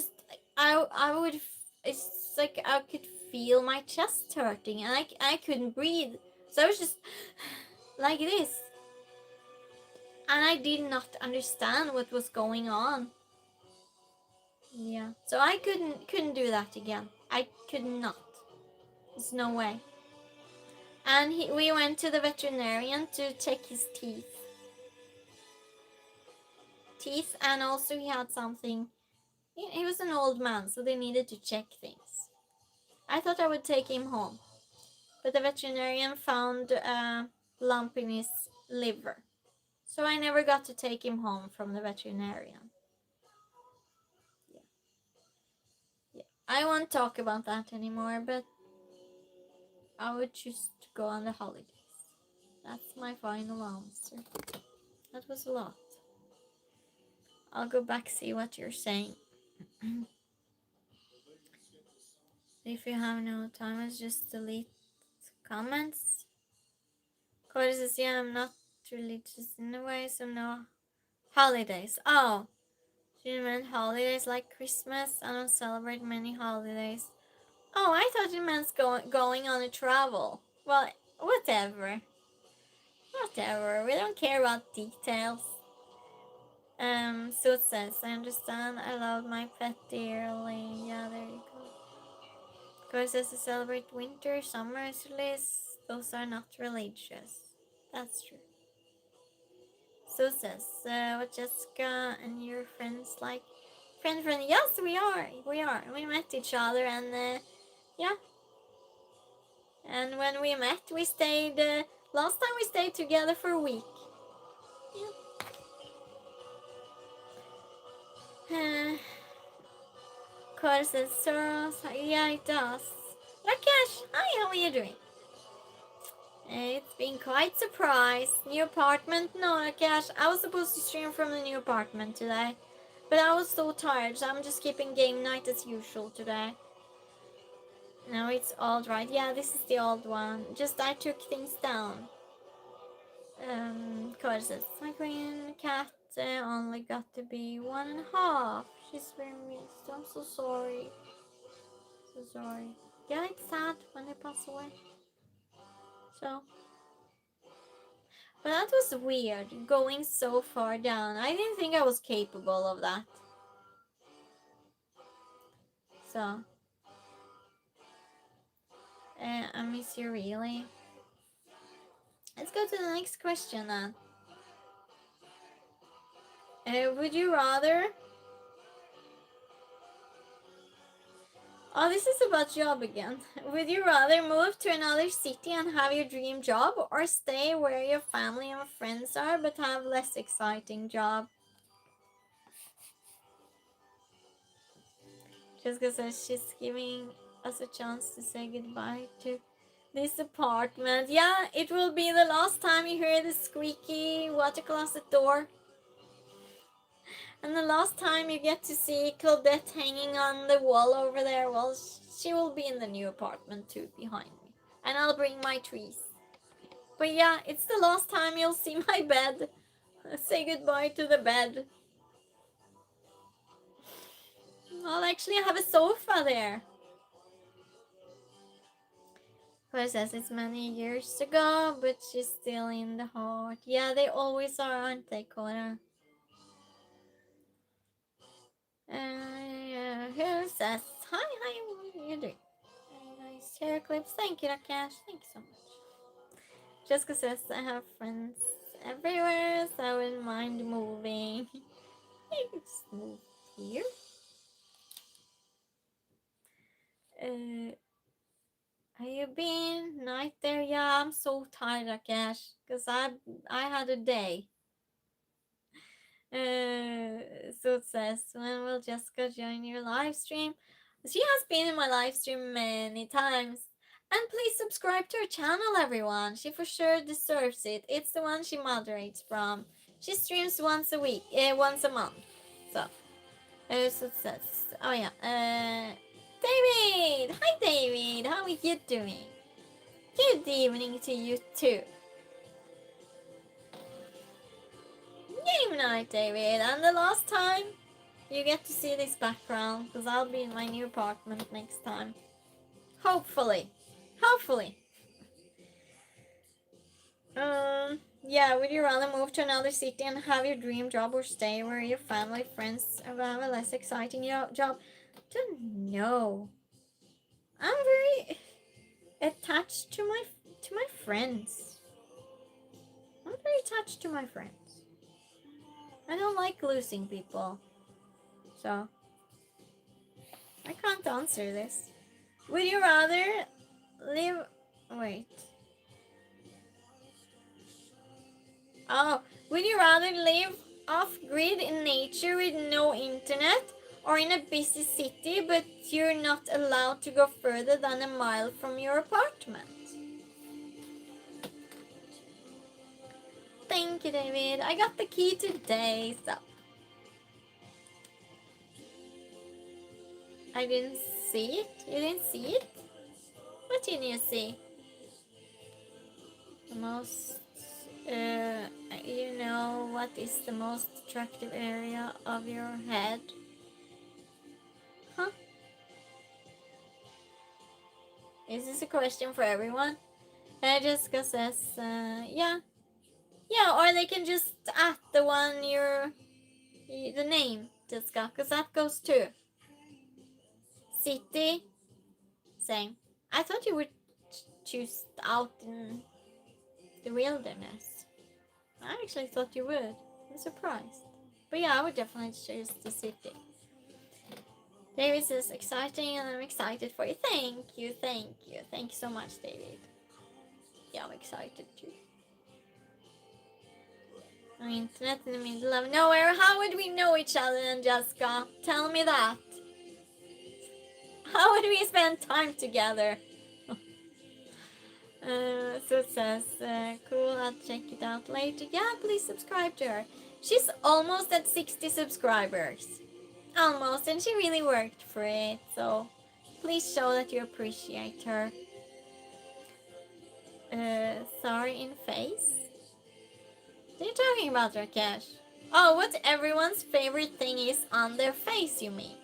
like I could feel my chest hurting, and I couldn't breathe. So I was just like this. And I did not understand what was going on. Yeah. So I couldn't do that again. I could not. There's no way. And we went to the veterinarian to check his teeth, and also he had something. He was an old man, so they needed to check things. I thought I would take him home, but the veterinarian found a lump in his liver, so I never got to take him home from the veterinarian. Yeah. I won't talk about that anymore, but I would choose to go on the holidays. That's my final answer. That was a lot. I'll go back see what you're saying. If you have no time, it's just delete comments. Cody says, yeah, I'm not religious in a way, so no holidays. Oh, she meant holidays like Christmas. I don't celebrate many holidays. Oh, I thought it meant going on a travel. Well, whatever. Whatever. We don't care about details. So it says, I understand. I love my pet dearly. Yeah, there you go. Cody says to celebrate winter, summer, those are not religious. That's true. So says, what Jessica and your friends like? Friend. Yes, we are. We met each other and yeah. And when we met, we stayed, last time we stayed together for a week. Yeah. Cora says, Soros, yeah, it does. Rakesh, hi, how are you doing? It's been quite a surprise. New apartment? No, Rakesh, I was supposed to stream from the new apartment today. But I was so tired, so I'm just keeping game night as usual today. No, it's old, right? Yeah, this is the old one. Just I took things down. Cora says, my queen cat only got to be 1.5. She's very missed. I'm so sorry. So sorry. Yeah, it's sad when they pass away. So, but that was weird, going so far down. I didn't think I was capable of that. So, I miss you really. Let's go to the next question then. Would you rather... Oh, this is about job again. Would you rather move to another city and have your dream job, or stay where your family and friends are but have less exciting job? Jessica says she's giving us a chance to say goodbye to this apartment. Yeah, it will be the last time you hear the squeaky water closet door. And the last time you get to see Claudette hanging on the wall over there, well, she will be in the new apartment too, behind me. And I'll bring my trees. But yeah, it's the last time you'll see my bed. Say goodbye to the bed. I'll actually have a sofa there. Cora says it's many years ago, but she's still in the heart. Yeah, they always are, aren't they, Cora? Who says, hi, what are you doing? Nice hair clips. Thank you, Rakesh. Thank you so much. Jessica says, I have friends everywhere, so I wouldn't mind moving. You can just move here. Have you been night there? Yeah, I'm so tired, Rakesh, because I had a day. So it says, when will Jessica join your live stream? She has been in my live stream many times. And please subscribe to her channel, everyone. She for sure deserves it. It's the one she moderates from. She streams once a week, once a month. So it says, oh yeah, David! Hi David, how are you doing? Good evening to you too. Game night, David, and the last time you get to see this background, because I'll be in my new apartment next time. Hopefully. Yeah, would you rather move to another city and have your dream job, or stay where your family, friends have a less exciting job? Don't know. I'm very attached to my friends. I'm very attached to my friends. I don't like losing people. So, I can't answer this. Would you rather live... Wait. Oh, would you rather live off-grid in nature with no internet, or in a busy city but you're not allowed to go further than a mile from your apartment? Thank you, David. I got the key today, so... I didn't see it? You didn't see it? What didn't you see? The most, you know, what is the most attractive area of your head? Huh? Is this a question for everyone? Jessica says, yeah. Yeah, or they can just add the one the name, Jessica, because that goes too. City, same. I thought you would choose out in the wilderness. I actually thought you would. I'm surprised. But yeah, I would definitely choose the city. David says exciting and I'm excited for you. Thank you, thank you. Thank you so much, David. Yeah, I'm excited too. On internet in the middle of nowhere. How would we know each other then, Jessica? Tell me that. How would we spend time together? So it says, cool, I'll check it out later. Yeah, please subscribe to her. She's almost at 60 subscribers. Almost, and she really worked for it. So please show that you appreciate her. Sorry in face? What are you talking about, Rakesh? Oh, what everyone's favorite thing is on their face, you mean?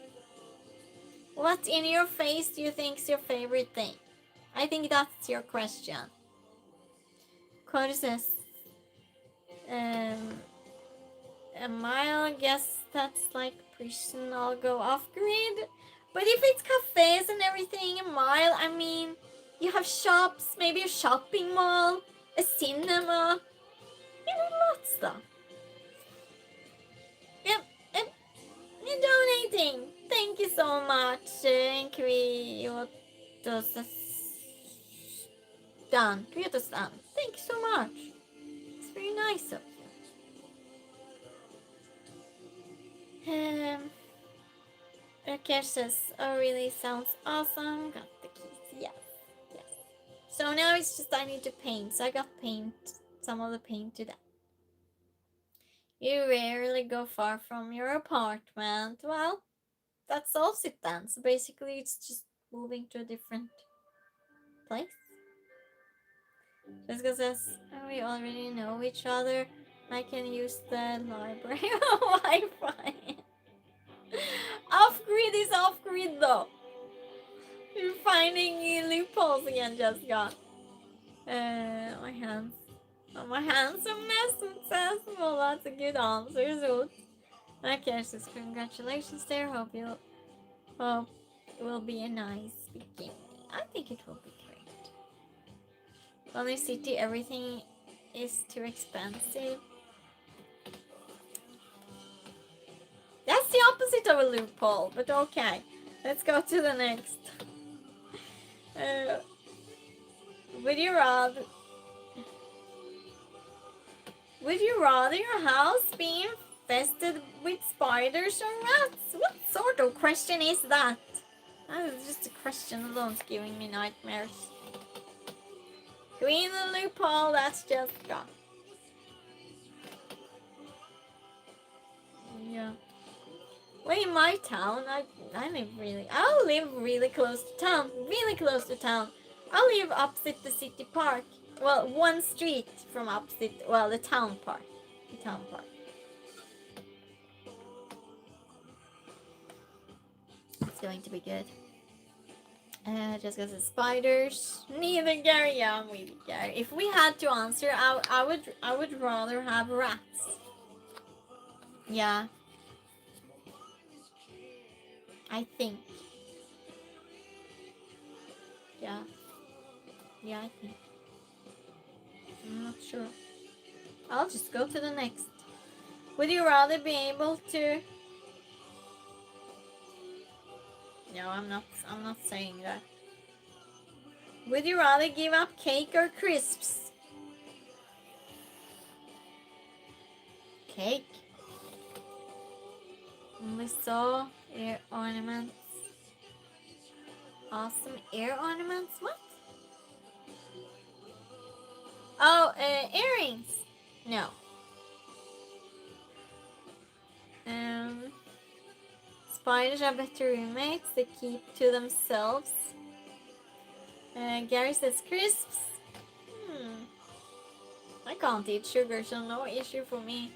What in your face do you think is your favorite thing? I think that's your question. Cody says, a mile, guess that's like prison, I'll go off grid. But if it's cafes and everything, a mile, I mean, you have shops, maybe a shopping mall, a cinema, you know, lots of stuff. Yep, you're donating. Thank you so much, Kyoto-san. Kyoto-san. Thank you so much. It's very nice of you. Rakesh says, oh really, sounds awesome. Got the keys, yes. So now it's just I need to paint. So I got some of the paint today. You rarely go far from your apartment. Well, that solves it then. So basically it's just moving to a different place. Jessica says, oh, we already know each other. I can use the library Wi-Fi. Off-grid is off-grid though. You're finding loopholes again, Jessica. My hands. Oh, my hands are mess, it says. Well, that's a good answer, so. Okay, says congratulations there. Hope it will be a nice beginning. I think it will be great. Lonely City, everything is too expensive. That's the opposite of a loophole, but okay. Let's go to the next. Would you rather your house be infested with spiders or rats? What sort of question is that? That is just a question alone giving me nightmares. Queen the loophole, that's just gone. Yeah. Well, in my town, I'll live really close to town. Really close to town. I'll live opposite the city park. Well, one street from opposite, well, the town park. The town park. It's going to be good. Just because of spiders. Neither Gary. Yeah, I'm with Gary. If we had to answer, I would rather have rats. Yeah. I think. Yeah. Yeah, I think. I'm not sure. I'll just go to the next. Would you rather be able to... No, I'm not saying that. Would you rather give up cake or crisps? Cake. We saw ear ornaments. Awesome ear ornaments? What? Oh, earrings. No. Spiders are better roommates. They keep to themselves. Gary says crisps. I can't eat sugar, so no issue for me.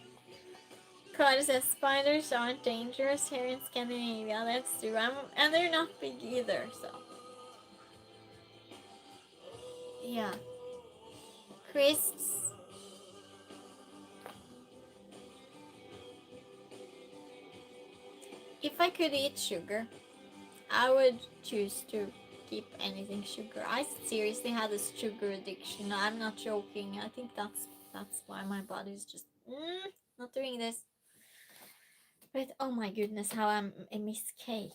Carter says spiders aren't dangerous here in Scandinavia. That's true. And they're not big either, so. Yeah. Crisps. If I could eat sugar, I would choose to keep anything sugar. I seriously had a sugar addiction. I'm not joking. I think that's why my body is just not doing this. But oh my goodness, how I miss cake.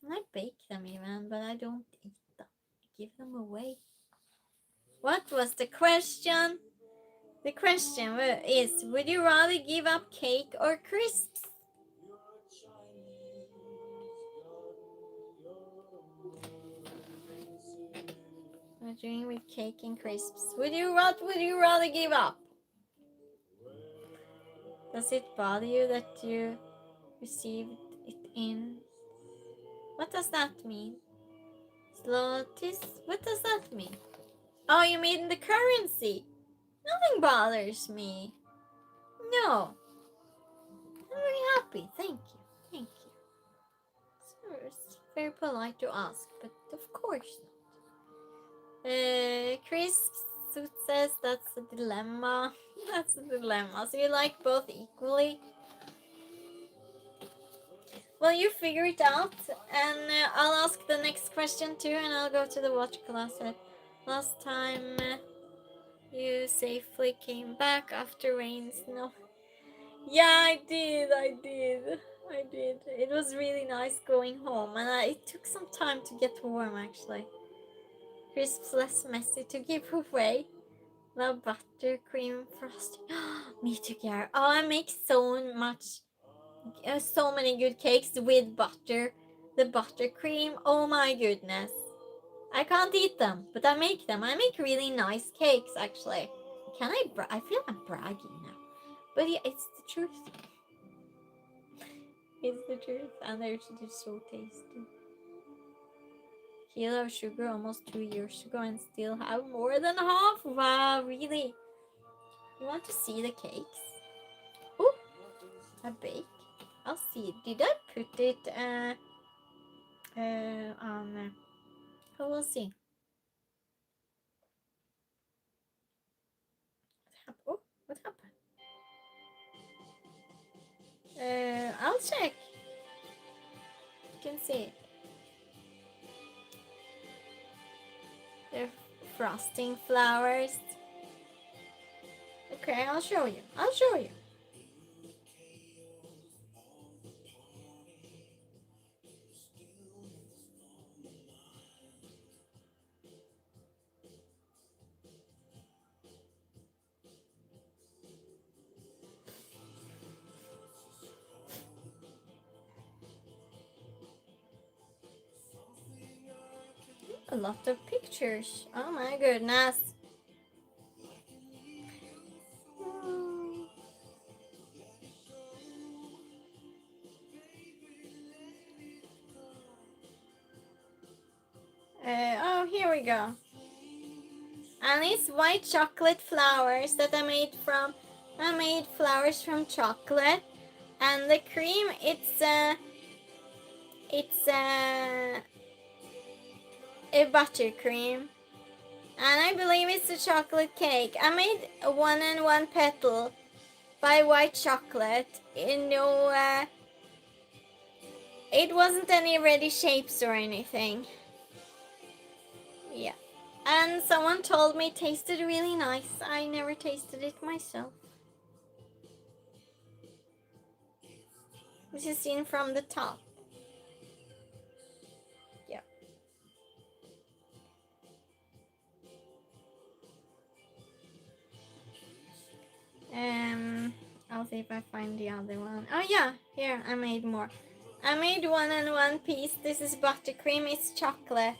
I bake them even, but I don't eat them. I give them away. What was the question? The question is, would you rather give up cake or crisps? What doing with cake and crisps? What would you rather give up? Does it bother you that you received it in? What does that mean? Zlotys? What does that mean? Oh, you mean the currency? Nothing bothers me. No. I'm very happy. Thank you. Thank you. So it's very polite to ask, but of course not. Chris says that's a dilemma. That's a dilemma. So you like both equally? Well, you figure it out, and I'll ask the next question too, and I'll go to the watch closet. Last time you safely came back after rain, snow. Yeah, I did. It was really nice going home, and it took some time to get warm actually. Crisps less messy to give away. Love buttercream frosting. Me too, Gary. Oh, I make so many good cakes with butter. The buttercream. Oh my goodness. I can't eat them, but I make them. I make really nice cakes actually. Can I? I feel I'm bragging now, but yeah, it's the truth. It's the truth, and they're just so tasty. Kilo of sugar almost 2 years ago and still have more than half. Wow, really? You want to see the cakes? Oh, a bake. I'll see. Did I put it on? We'll see. Oh, what happened? I'll check. You can see it. They're frosting flowers. Okay, I'll show you. A lot of pictures. Oh my goodness. Oh, here we go. And it's white chocolate flowers that I made flowers from chocolate, and the cream it's a buttercream, and I believe it's a chocolate cake. I made a 1 petal by white chocolate. It wasn't any ready shapes or anything. Yeah. And someone told me it tasted really nice. I never tasted it myself. This is seen from the top. Yeah. I'll see if I find the other one. Oh yeah, here I made more. I made 1 piece. This is buttercream. It's chocolate.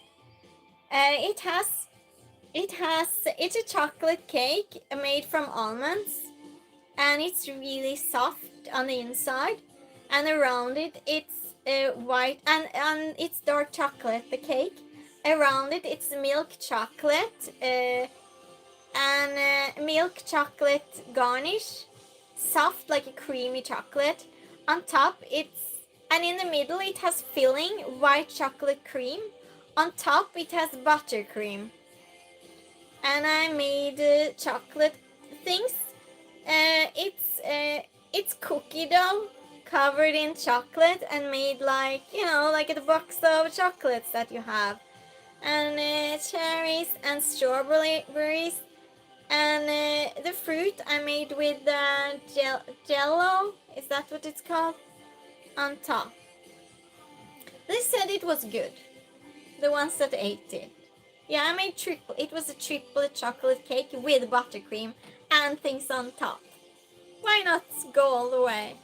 It's a chocolate cake made from almonds, and it's really soft on the inside, and around it it's white, and it's dark chocolate. The cake around it it's milk chocolate, and milk chocolate garnish, soft like a creamy chocolate. On top, and in the middle it has filling, white chocolate cream. On top, it has buttercream. And I made chocolate things. It's cookie dough covered in chocolate and made like, like a box of chocolates that you have. And cherries and strawberries. And the fruit I made with jello, is that what it's called? On top. They said it was good. The ones that ate it. Yeah, I made it was a triple chocolate cake with buttercream and things on top. Why not go all the way?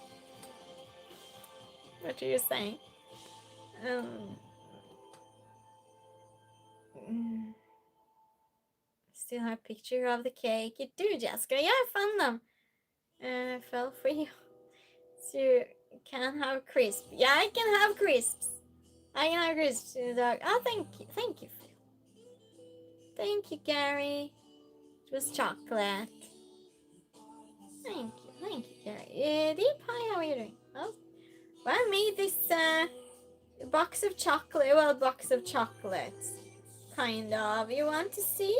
What are you saying? Still have a picture of the cake. You do, Jessica. Yeah, I found them. Fell for you. So you can have crisps. Yeah, I can have crisps. I can have crisps. Oh, thank you. Thank you, Phil. Thank you, Gary. It was chocolate. Thank you, Gary. Deep, hi, how are you doing? Well, I made this box of chocolate. Well, box of chocolates, kind of. You want to see?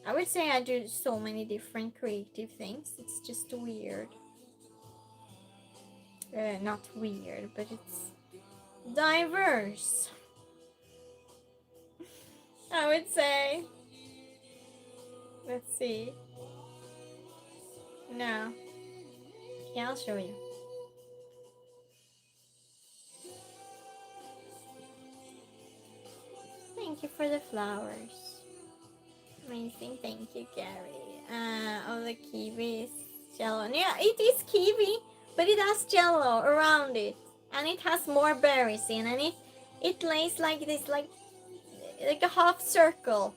I would say I do so many different creative things. It's just weird. Not weird, but it's diverse. I would say. Let's see. No. Yeah, I'll show you. Thank you for the flowers. Amazing, thank you, Gary. Oh, the kiwi is jello. Yeah, it is kiwi, but it has jello around it, and it has more berries in, and it lays like this, like a half circle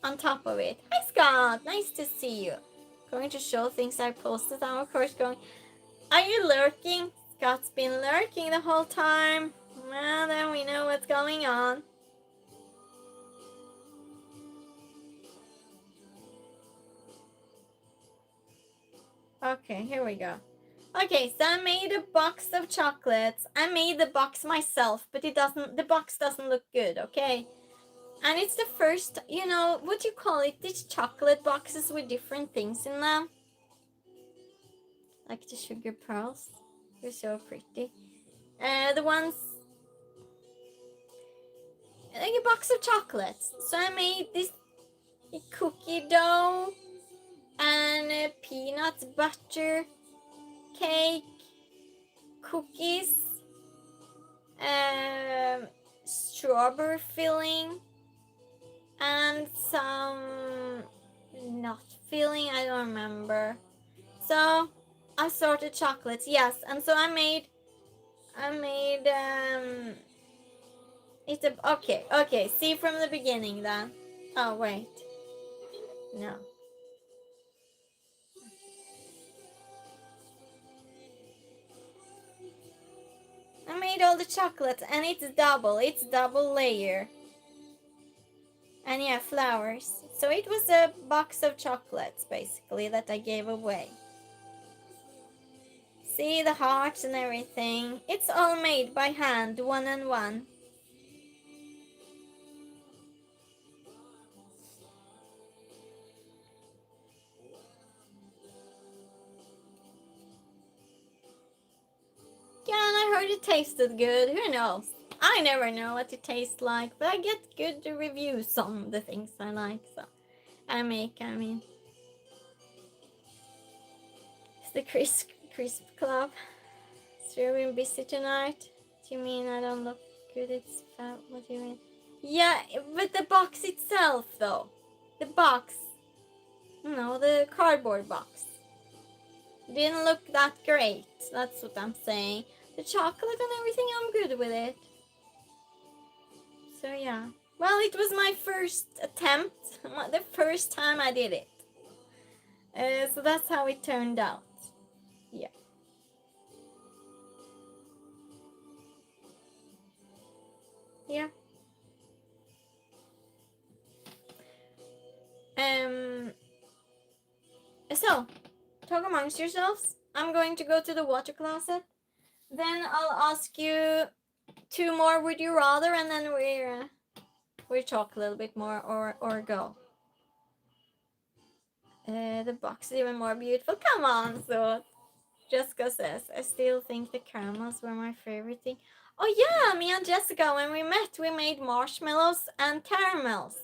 on top of it. Hi, Scott. Nice to see you. Going to show things I posted. I'm of course going. Are you lurking? Scott's been lurking the whole time. Well, then we know what's going on. Okay, here we go. Okay, so I made a box of chocolates. I made the box myself, but the box doesn't look good, okay? And it's the first, what do you call it? These chocolate boxes with different things in them. Like the sugar pearls. They're so pretty. The ones, like a box of chocolates. So I made this cookie dough and peanuts butter cake, cookies, strawberry filling, and some nut filling, I don't remember. So assorted chocolates, yes. And so I made it's okay, see from the beginning then. Oh wait, no. I made all the chocolates, and it's double layer. And yeah, flowers. So it was a box of chocolates, basically, that I gave away. See the hearts and everything. It's all made by hand, one on one. Yeah, and I heard it tasted good. Who knows? I never know what it tastes like, but I get good reviews on the things I like, so I mean. It's the Crisp Club. It's really been busy tonight. Do you mean I don't look good? It's fat. What do you mean? Yeah, but the box itself, though. The box. No, the cardboard box. Didn't look that great. That's what I'm saying. The chocolate and everything, I'm good with it. So yeah. Well, it was my first attempt. The first time I did it. So that's how it turned out. Yeah. Yeah. So, talk amongst yourselves. I'm going to go to the water closet. Then I'll ask you 2 more would you rather, and then we talk a little bit more or go. The box is even more beautiful. Come on, so Jessica says, I still think the caramels were my favorite thing. Oh yeah, me and Jessica, when we met, we made marshmallows and caramels.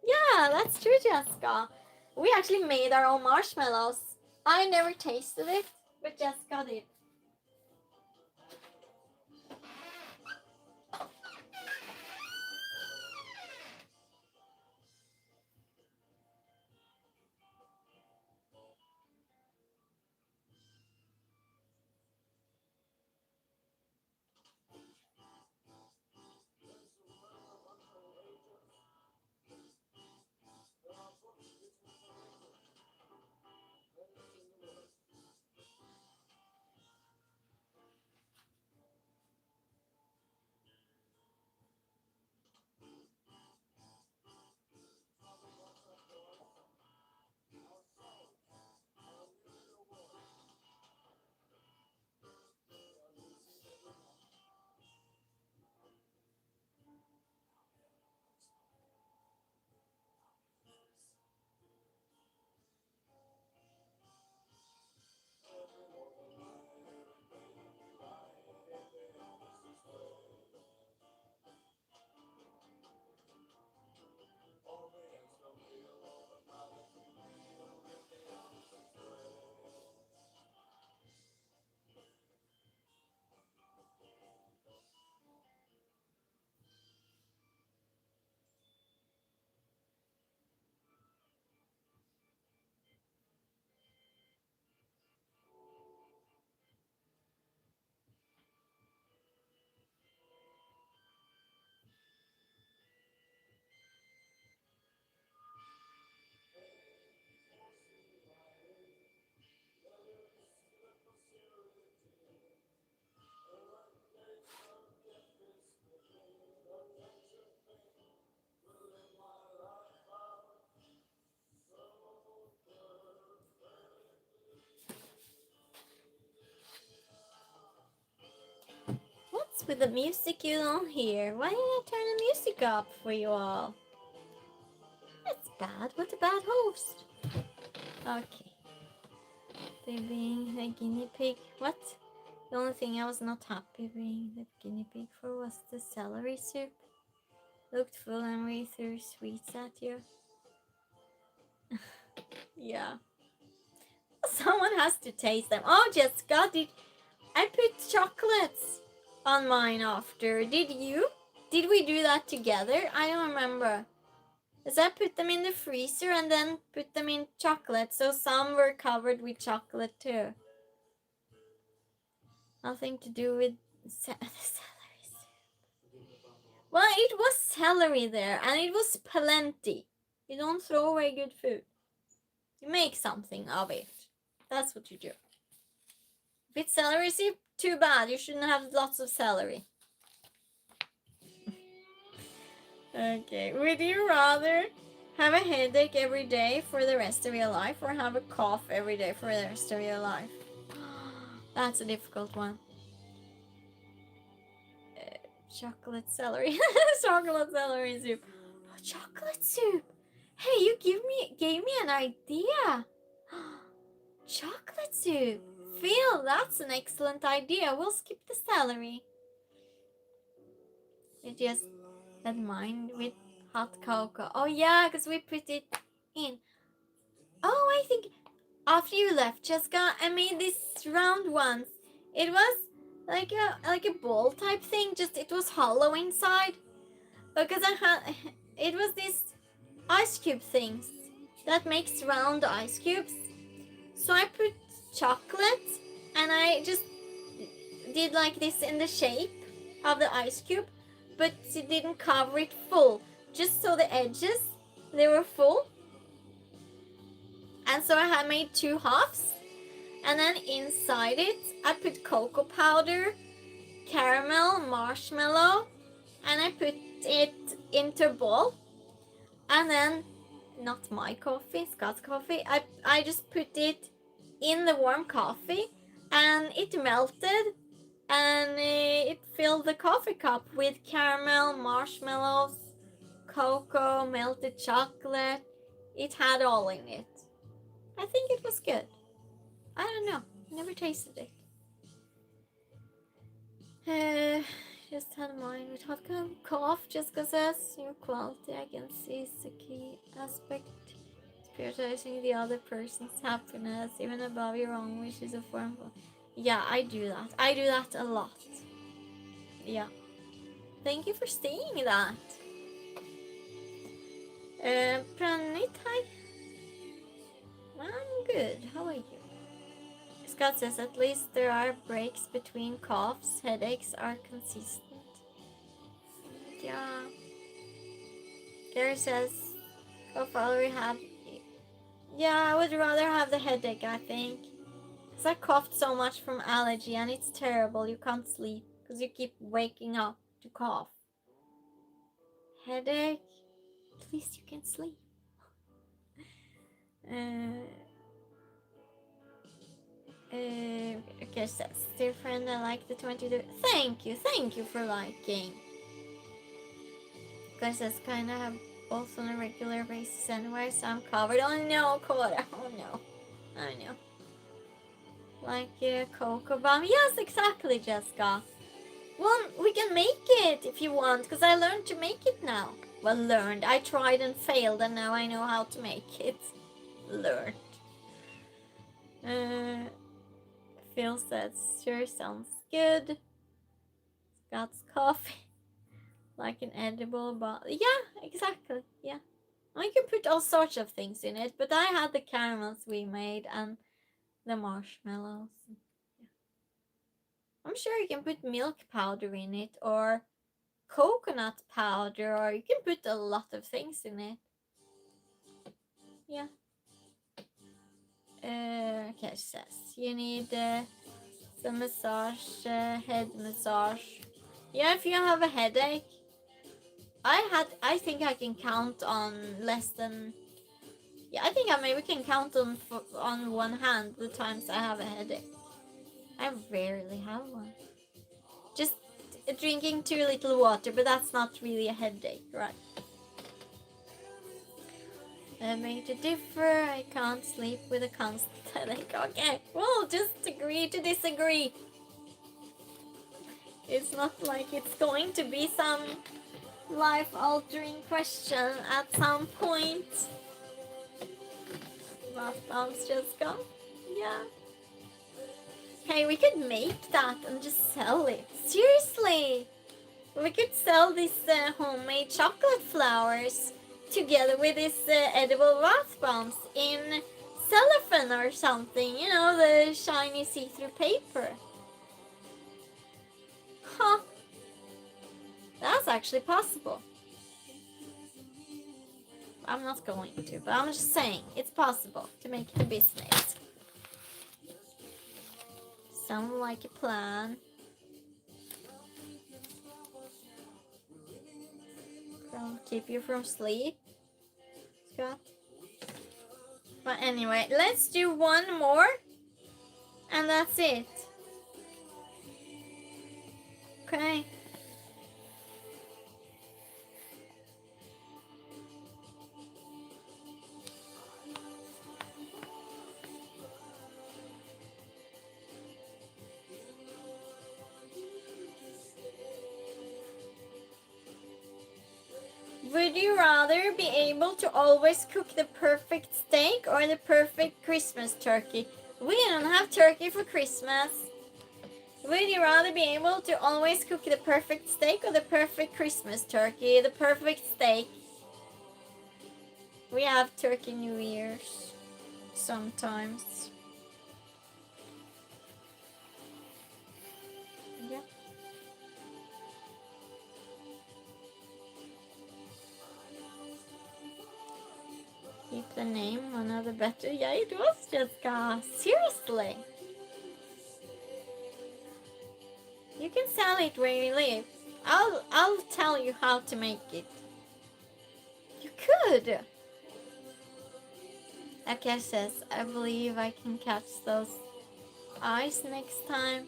Yeah, that's true, Jessica. We actually made our own marshmallows. I never tasted it, but Jessica did. What's with the music you don't hear? Why did I turn the music up for you all? That's bad. What a bad host. Okay. They being the guinea pig. What? The only thing I was not happy being the guinea pig for was the celery soup. Looked full and we threw sweets at you. Yeah. Someone has to taste them. Oh, Jessica, I put chocolates on mine after. Did you? Did we do that together? I don't remember. Because I put them in the freezer and then put them in chocolate, so some were covered with chocolate too. Nothing to do with the celery soup. Well, it was celery there, and it was plenty. You don't throw away good food. You make something of it. That's what you do. If it's celery soup, too bad. You shouldn't have lots of celery. Okay. Would you rather have a headache every day for the rest of your life or have a cough every day for the rest of your life? That's a difficult one. Chocolate celery. Chocolate celery soup. Oh, chocolate soup. Hey, you gave me an idea. Chocolate soup. Phil, that's an excellent idea. We'll skip the celery. You just had mine with hot cocoa. Oh yeah, because we put it in. Oh, I think after you left, Jessica, I made this round once. It was like a ball type thing, just it was hollow inside. Because it was these ice cube things that makes round ice cubes. So I put chocolate and I just did like this in the shape of the ice cube, but it didn't cover it full, just so the edges, they were full. And so I had made 2 halves, and then inside it I put cocoa powder, caramel, marshmallow, and I put it into a bowl, and then not my coffee, Scott's coffee. I just put it in the warm coffee, and it melted, and it filled the coffee cup with caramel, marshmallows, cocoa, melted chocolate. It had all in it. I think it was good. I don't know. Never tasted it. Just had mine with hot cough. Jessica says your quality I can see is a key aspect. Prioritizing the other person's happiness even above your own, which is a form of. Yeah, I do that. I do that a lot. Yeah. Thank you for saying that. Pranit, hi. I'm good. How are you? Scott says at least there are breaks between coughs. Headaches are consistent. Yeah. Gary says go follow rehab. Yeah, I would rather have the headache, I think. Because I coughed so much from allergy and it's terrible. You can't sleep because you keep waking up to cough. Headache? At least you can sleep. Okay, says, dear friend, I like the 22. Thank you for liking. Guys, that's kind of have both on a regular basis anyway, so I'm covered. Oh no, Cora. Oh no. I know. Like cocoa bomb. Yes, exactly, Jessica. Well, we can make it if you want, because I learned to make it now. Well, learned. I tried and failed, and now I know how to make it. Learned. Phil says, sure sounds good. Scott's coffee. Like an edible bottle. Yeah, exactly. Yeah. I can put all sorts of things in it, but I had the caramels we made and the marshmallows. Yeah. I'm sure you can put milk powder in it or coconut powder, or you can put a lot of things in it. Yeah. Okay, says you need some massage, head massage. Yeah, if you have a headache. I think I can count on less than. Yeah, I think I maybe can count on one hand the times I have a headache. I rarely have one. Just drinking too little water, but that's not really a headache, right? I beg to differ. I can't sleep with a constant headache. Okay, well, just agree to disagree. It's not like it's going to be some life-altering question at some point. Bath bombs just gone. Yeah. Hey, we could make that and just sell it. Seriously! We could sell these homemade chocolate flowers together with these edible bath bombs in cellophane or something. You know, the shiny see-through paper. Huh. That's actually possible. I'm not going to, but I'm just saying it's possible to make it a business. Sound like a plan. Don't keep you from sleep, Scott. But anyway, let's do one more, and that's it. Okay. Would you rather be able to always cook the perfect steak or the perfect Christmas turkey? We don't have turkey for Christmas. Would you rather be able to always cook the perfect steak or the perfect Christmas turkey? The perfect steak. We have turkey New Year's sometimes. Yeah. Keep the name, one of the better. Yeah, it was Jessica. Seriously. You can sell it where you live. I'll tell you how to make it. You could. Okay, says, I believe I can catch those eyes next time.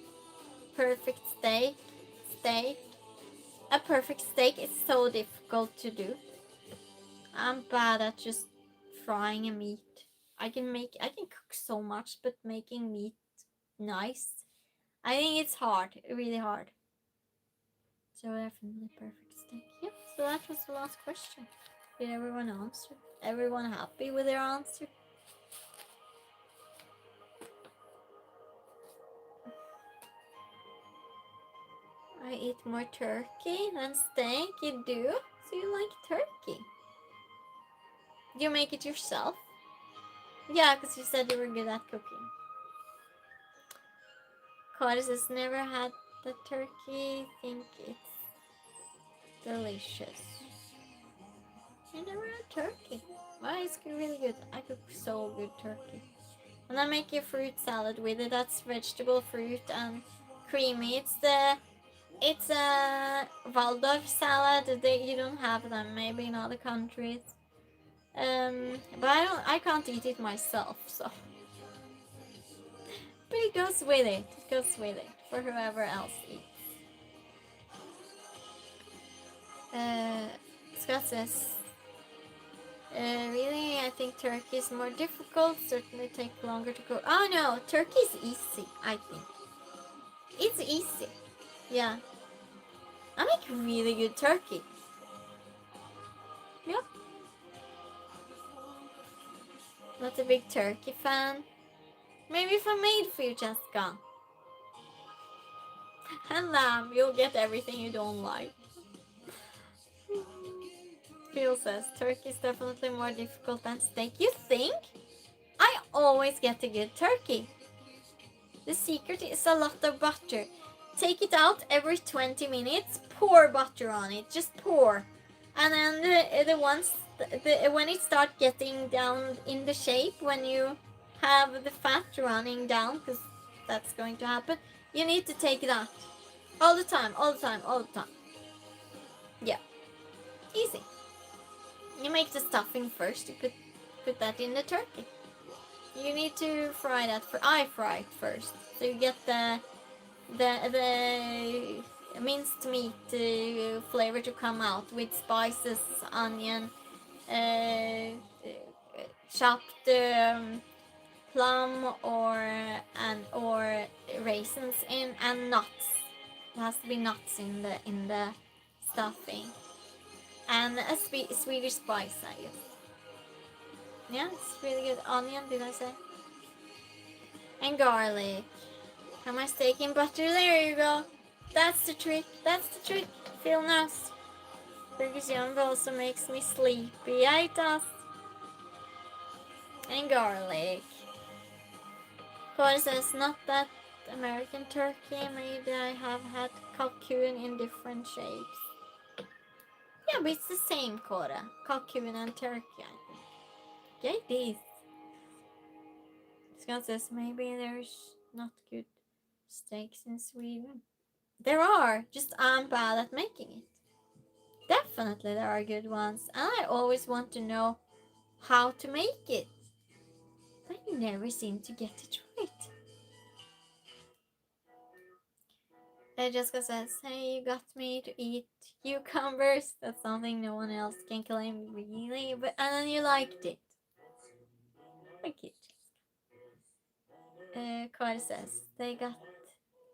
Perfect steak. Steak. A perfect steak is so difficult to do. I'm bad at just frying a meat. I can cook so much, but making meat nice, I think it's hard, really hard. So definitely perfect steak. Yep, so that was the last question. Did everyone answer? Everyone happy with their answer? I eat more turkey than steak. You do? So you like turkey? Do you make it yourself? Yeah, because you said you were good at cooking. Cottis has never had the turkey. Think it's delicious. I never had turkey. Well, it's really good. I cook so good turkey. And I make a fruit salad with it. That's vegetable, fruit, and creamy. It's a Waldorf salad. You don't have them maybe in other countries. But I can't eat it myself, so. But it goes with it. It goes with it for whoever else eats. Scott says, really, I think turkey is more difficult. Certainly take longer to cook. Oh no, turkey is easy, I think. It's easy. Yeah. I make really good turkey. Yep. Not a big turkey fan. Maybe if I made for you, Jessica. And lamb, you'll get everything you don't like. Phil says, turkey is definitely more difficult than steak. You think? I always get a good turkey. The secret is a lot of butter. Take it out every 20 minutes, pour butter on it, just pour. And then when it starts getting down in the shape, when you have the fat running down, because that's going to happen, you need to take it out. All the time, all the time, all the time. Yeah. Easy. You make the stuffing first, you put that in the turkey. You need to fry that. I fry it first, so you get the minced meat flavor to come out with spices, onion, chopped plum or raisins in, and nuts. It has to be nuts in the stuffing, and a Swedish spice, I guess. Yeah, it's really good. Onion, did I say? And garlic. Am I steak in butter? There you go. That's the trick. That's the trick. Feel nice. Turkish yum also makes me sleepy. Yeah, it does. And garlic. Of course, it's not that American turkey. Maybe I have had calcune in different shapes. Yeah, but it's the same Cora. Calcune and turkey, I think. Yeah, it is. Scott says maybe there's not good steaks in Sweden. There are, just I'm bad at making it. Definitely there are good ones, and I always want to know how to make it. But I never seem to get it right. Jessica says, hey, you got me to eat cucumbers. That's something no one else can claim, really. But and then you liked it. Like it. Kari says, they got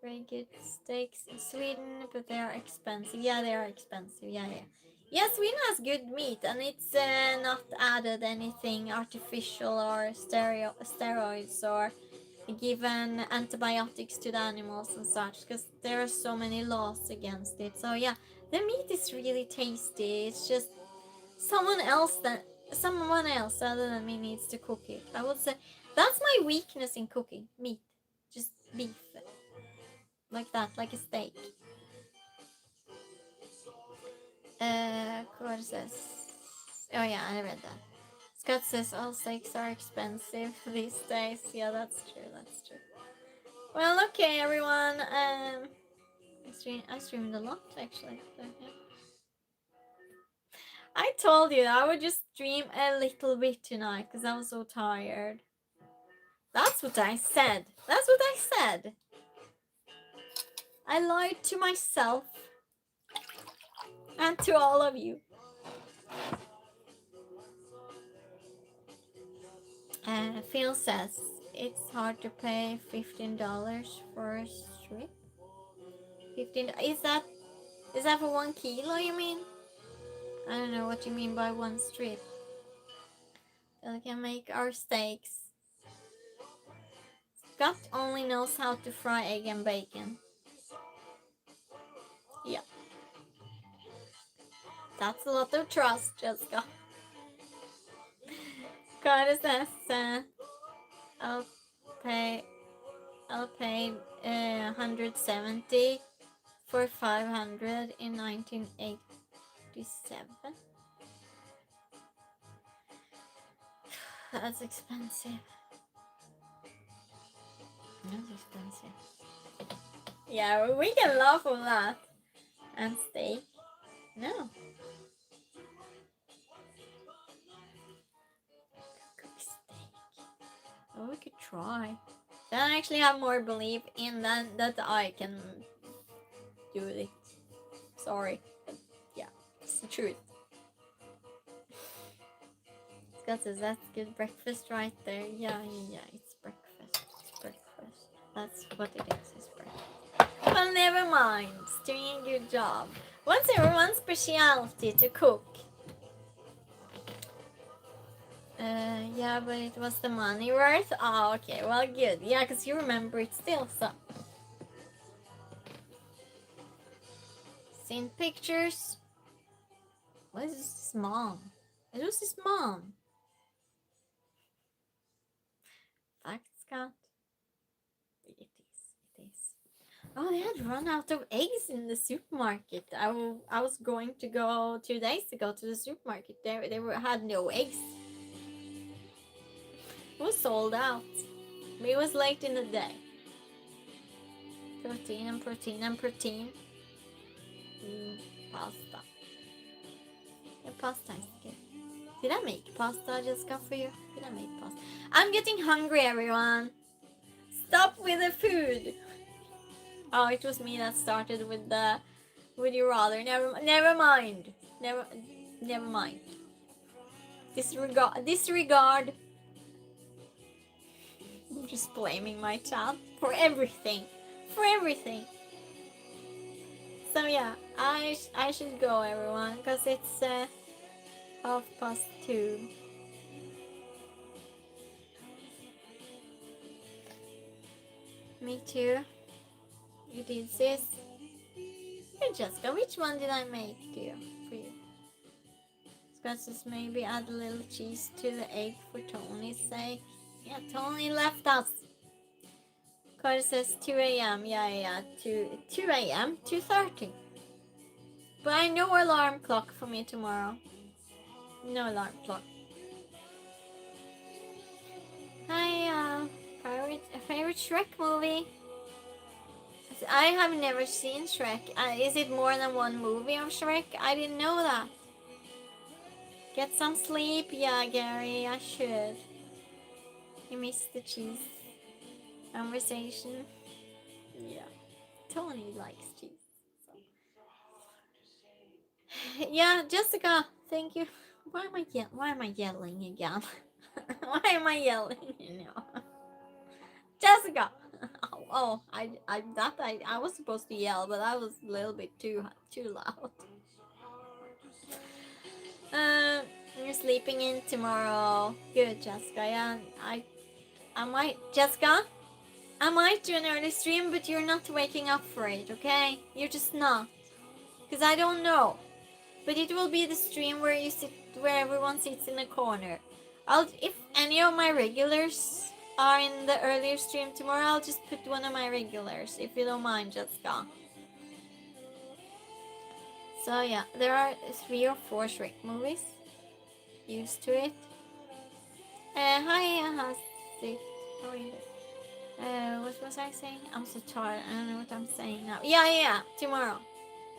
very good steaks in Sweden, but they are expensive. Yeah, they are expensive. Yeah. Yeah, Sweden has good meat, and it's not added anything artificial or steroids or given antibiotics to the animals and such, because there are so many laws against it. So yeah, the meat is really tasty. It's just someone else other than me needs to cook it. I would say that's my weakness in cooking meat, just beef, like that, like a steak. What says? Oh yeah, I read that. Scott says all steaks are expensive these days. Yeah, that's true. That's true. Well, okay, everyone. I streamed a lot actually. So, yeah. I told you I would just stream a little bit tonight because I was so tired. That's what I said. That's what I said. I lied to myself and to all of you. Phil says it's hard to pay $15 for a strip. 15 is that for 1 kilo you mean? I don't know what you mean by one strip. We can make our steaks. Scott only knows how to fry egg and bacon. Yeah. That's a lot of trust, Jessica. Carter says, I'll pay 170 for 500 in 1987. That's expensive. That's expensive. Yeah, we can laugh on that. And steak? No. Cook steak. Oh, we could try. Then I actually have more belief in that I can do it. Sorry. But yeah, it's the truth. Scott says that's good breakfast right there. Yeah, it's breakfast. It's breakfast. That's what it is. It's breakfast. Well, never mind. It's doing a good job. What's everyone's specialty to cook? Yeah, but it was the money worth. Oh, okay. Well, good. Yeah, because you remember it still, so. Seen pictures. What is his mom? It was his mom. Fact, Scott. It is. Oh, they had run out of eggs in the supermarket. I was going to go 2 days ago to the supermarket. They had no eggs. It was sold out. But it was late in the day. Protein. Pasta. Yeah, pasta is good. Did I make pasta, Jessica, for you? Did I make pasta? I'm getting hungry, everyone. Stop with the food. Oh, it was me that started with the would you rather. Never mind. Never mind. Disregard. I'm just blaming my child for everything. So yeah, I should go, everyone, because it's 2:30. Me too. You did, sis. Hey, Jessica, which one did I make for you? Scott says maybe add a little cheese to the egg for Tony's sake. Yeah, Tony left us. Carter says 2 a.m. Yeah, 2 a.m. 2:30. But no alarm clock for me tomorrow. No alarm clock. Hi, favorite Shrek movie? I have never seen Shrek. Is it more than one movie of Shrek? I didn't know that. Get some sleep. Yeah, Gary, I should. You missed the cheese conversation. Yeah, Tony likes cheese. So. Yeah, Jessica, thank you. Why am I yelling again? Why am I yelling? Jessica. I was supposed to yell, but I was a little bit too loud. You're sleeping in tomorrow. Good, Jessica. Yeah, I might, Jessica. I might do an early stream, but you're not waking up for it, okay? You're just not, because I don't know. But it will be the stream where everyone sits in a corner. If any of my regulars are in the earlier stream tomorrow, I'll just put one of my regulars, if you don't mind, Jessica. So yeah, there are 3 or 4 Shrek movies. Used to it. Hi, Hasik. How are you? What was I saying? I'm so tired. I don't know what I'm saying now. Yeah. Tomorrow.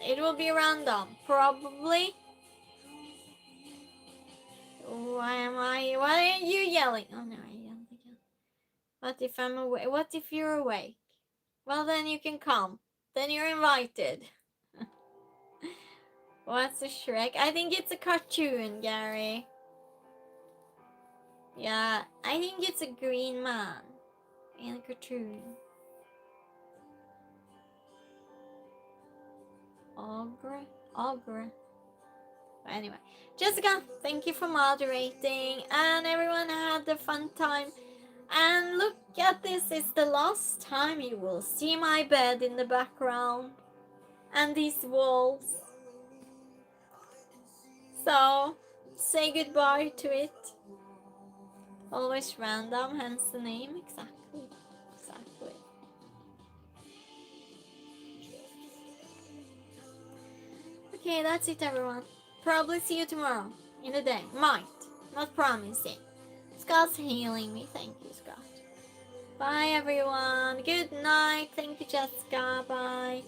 It will be random. Probably. Why am I? Why are you yelling? Oh no, I yelled again. What if I'm awake? What if you're awake? Well, then you can come. Then you're invited. What's a Shrek? I think it's a cartoon, Gary. Yeah, I think it's a green man in a cartoon. Ogre. Anyway, Jessica, thank you for moderating, and everyone had a fun time. And look at this, it's the last time you will see my bed in the background and these walls. So, say goodbye to it. Always random, hence the name. Exactly. Okay, that's it, everyone. Probably see you tomorrow in the day. Might. Not promising. Scott's healing me. Thank you, Scott. Bye, everyone. Good night. Thank you, Jessica. Bye.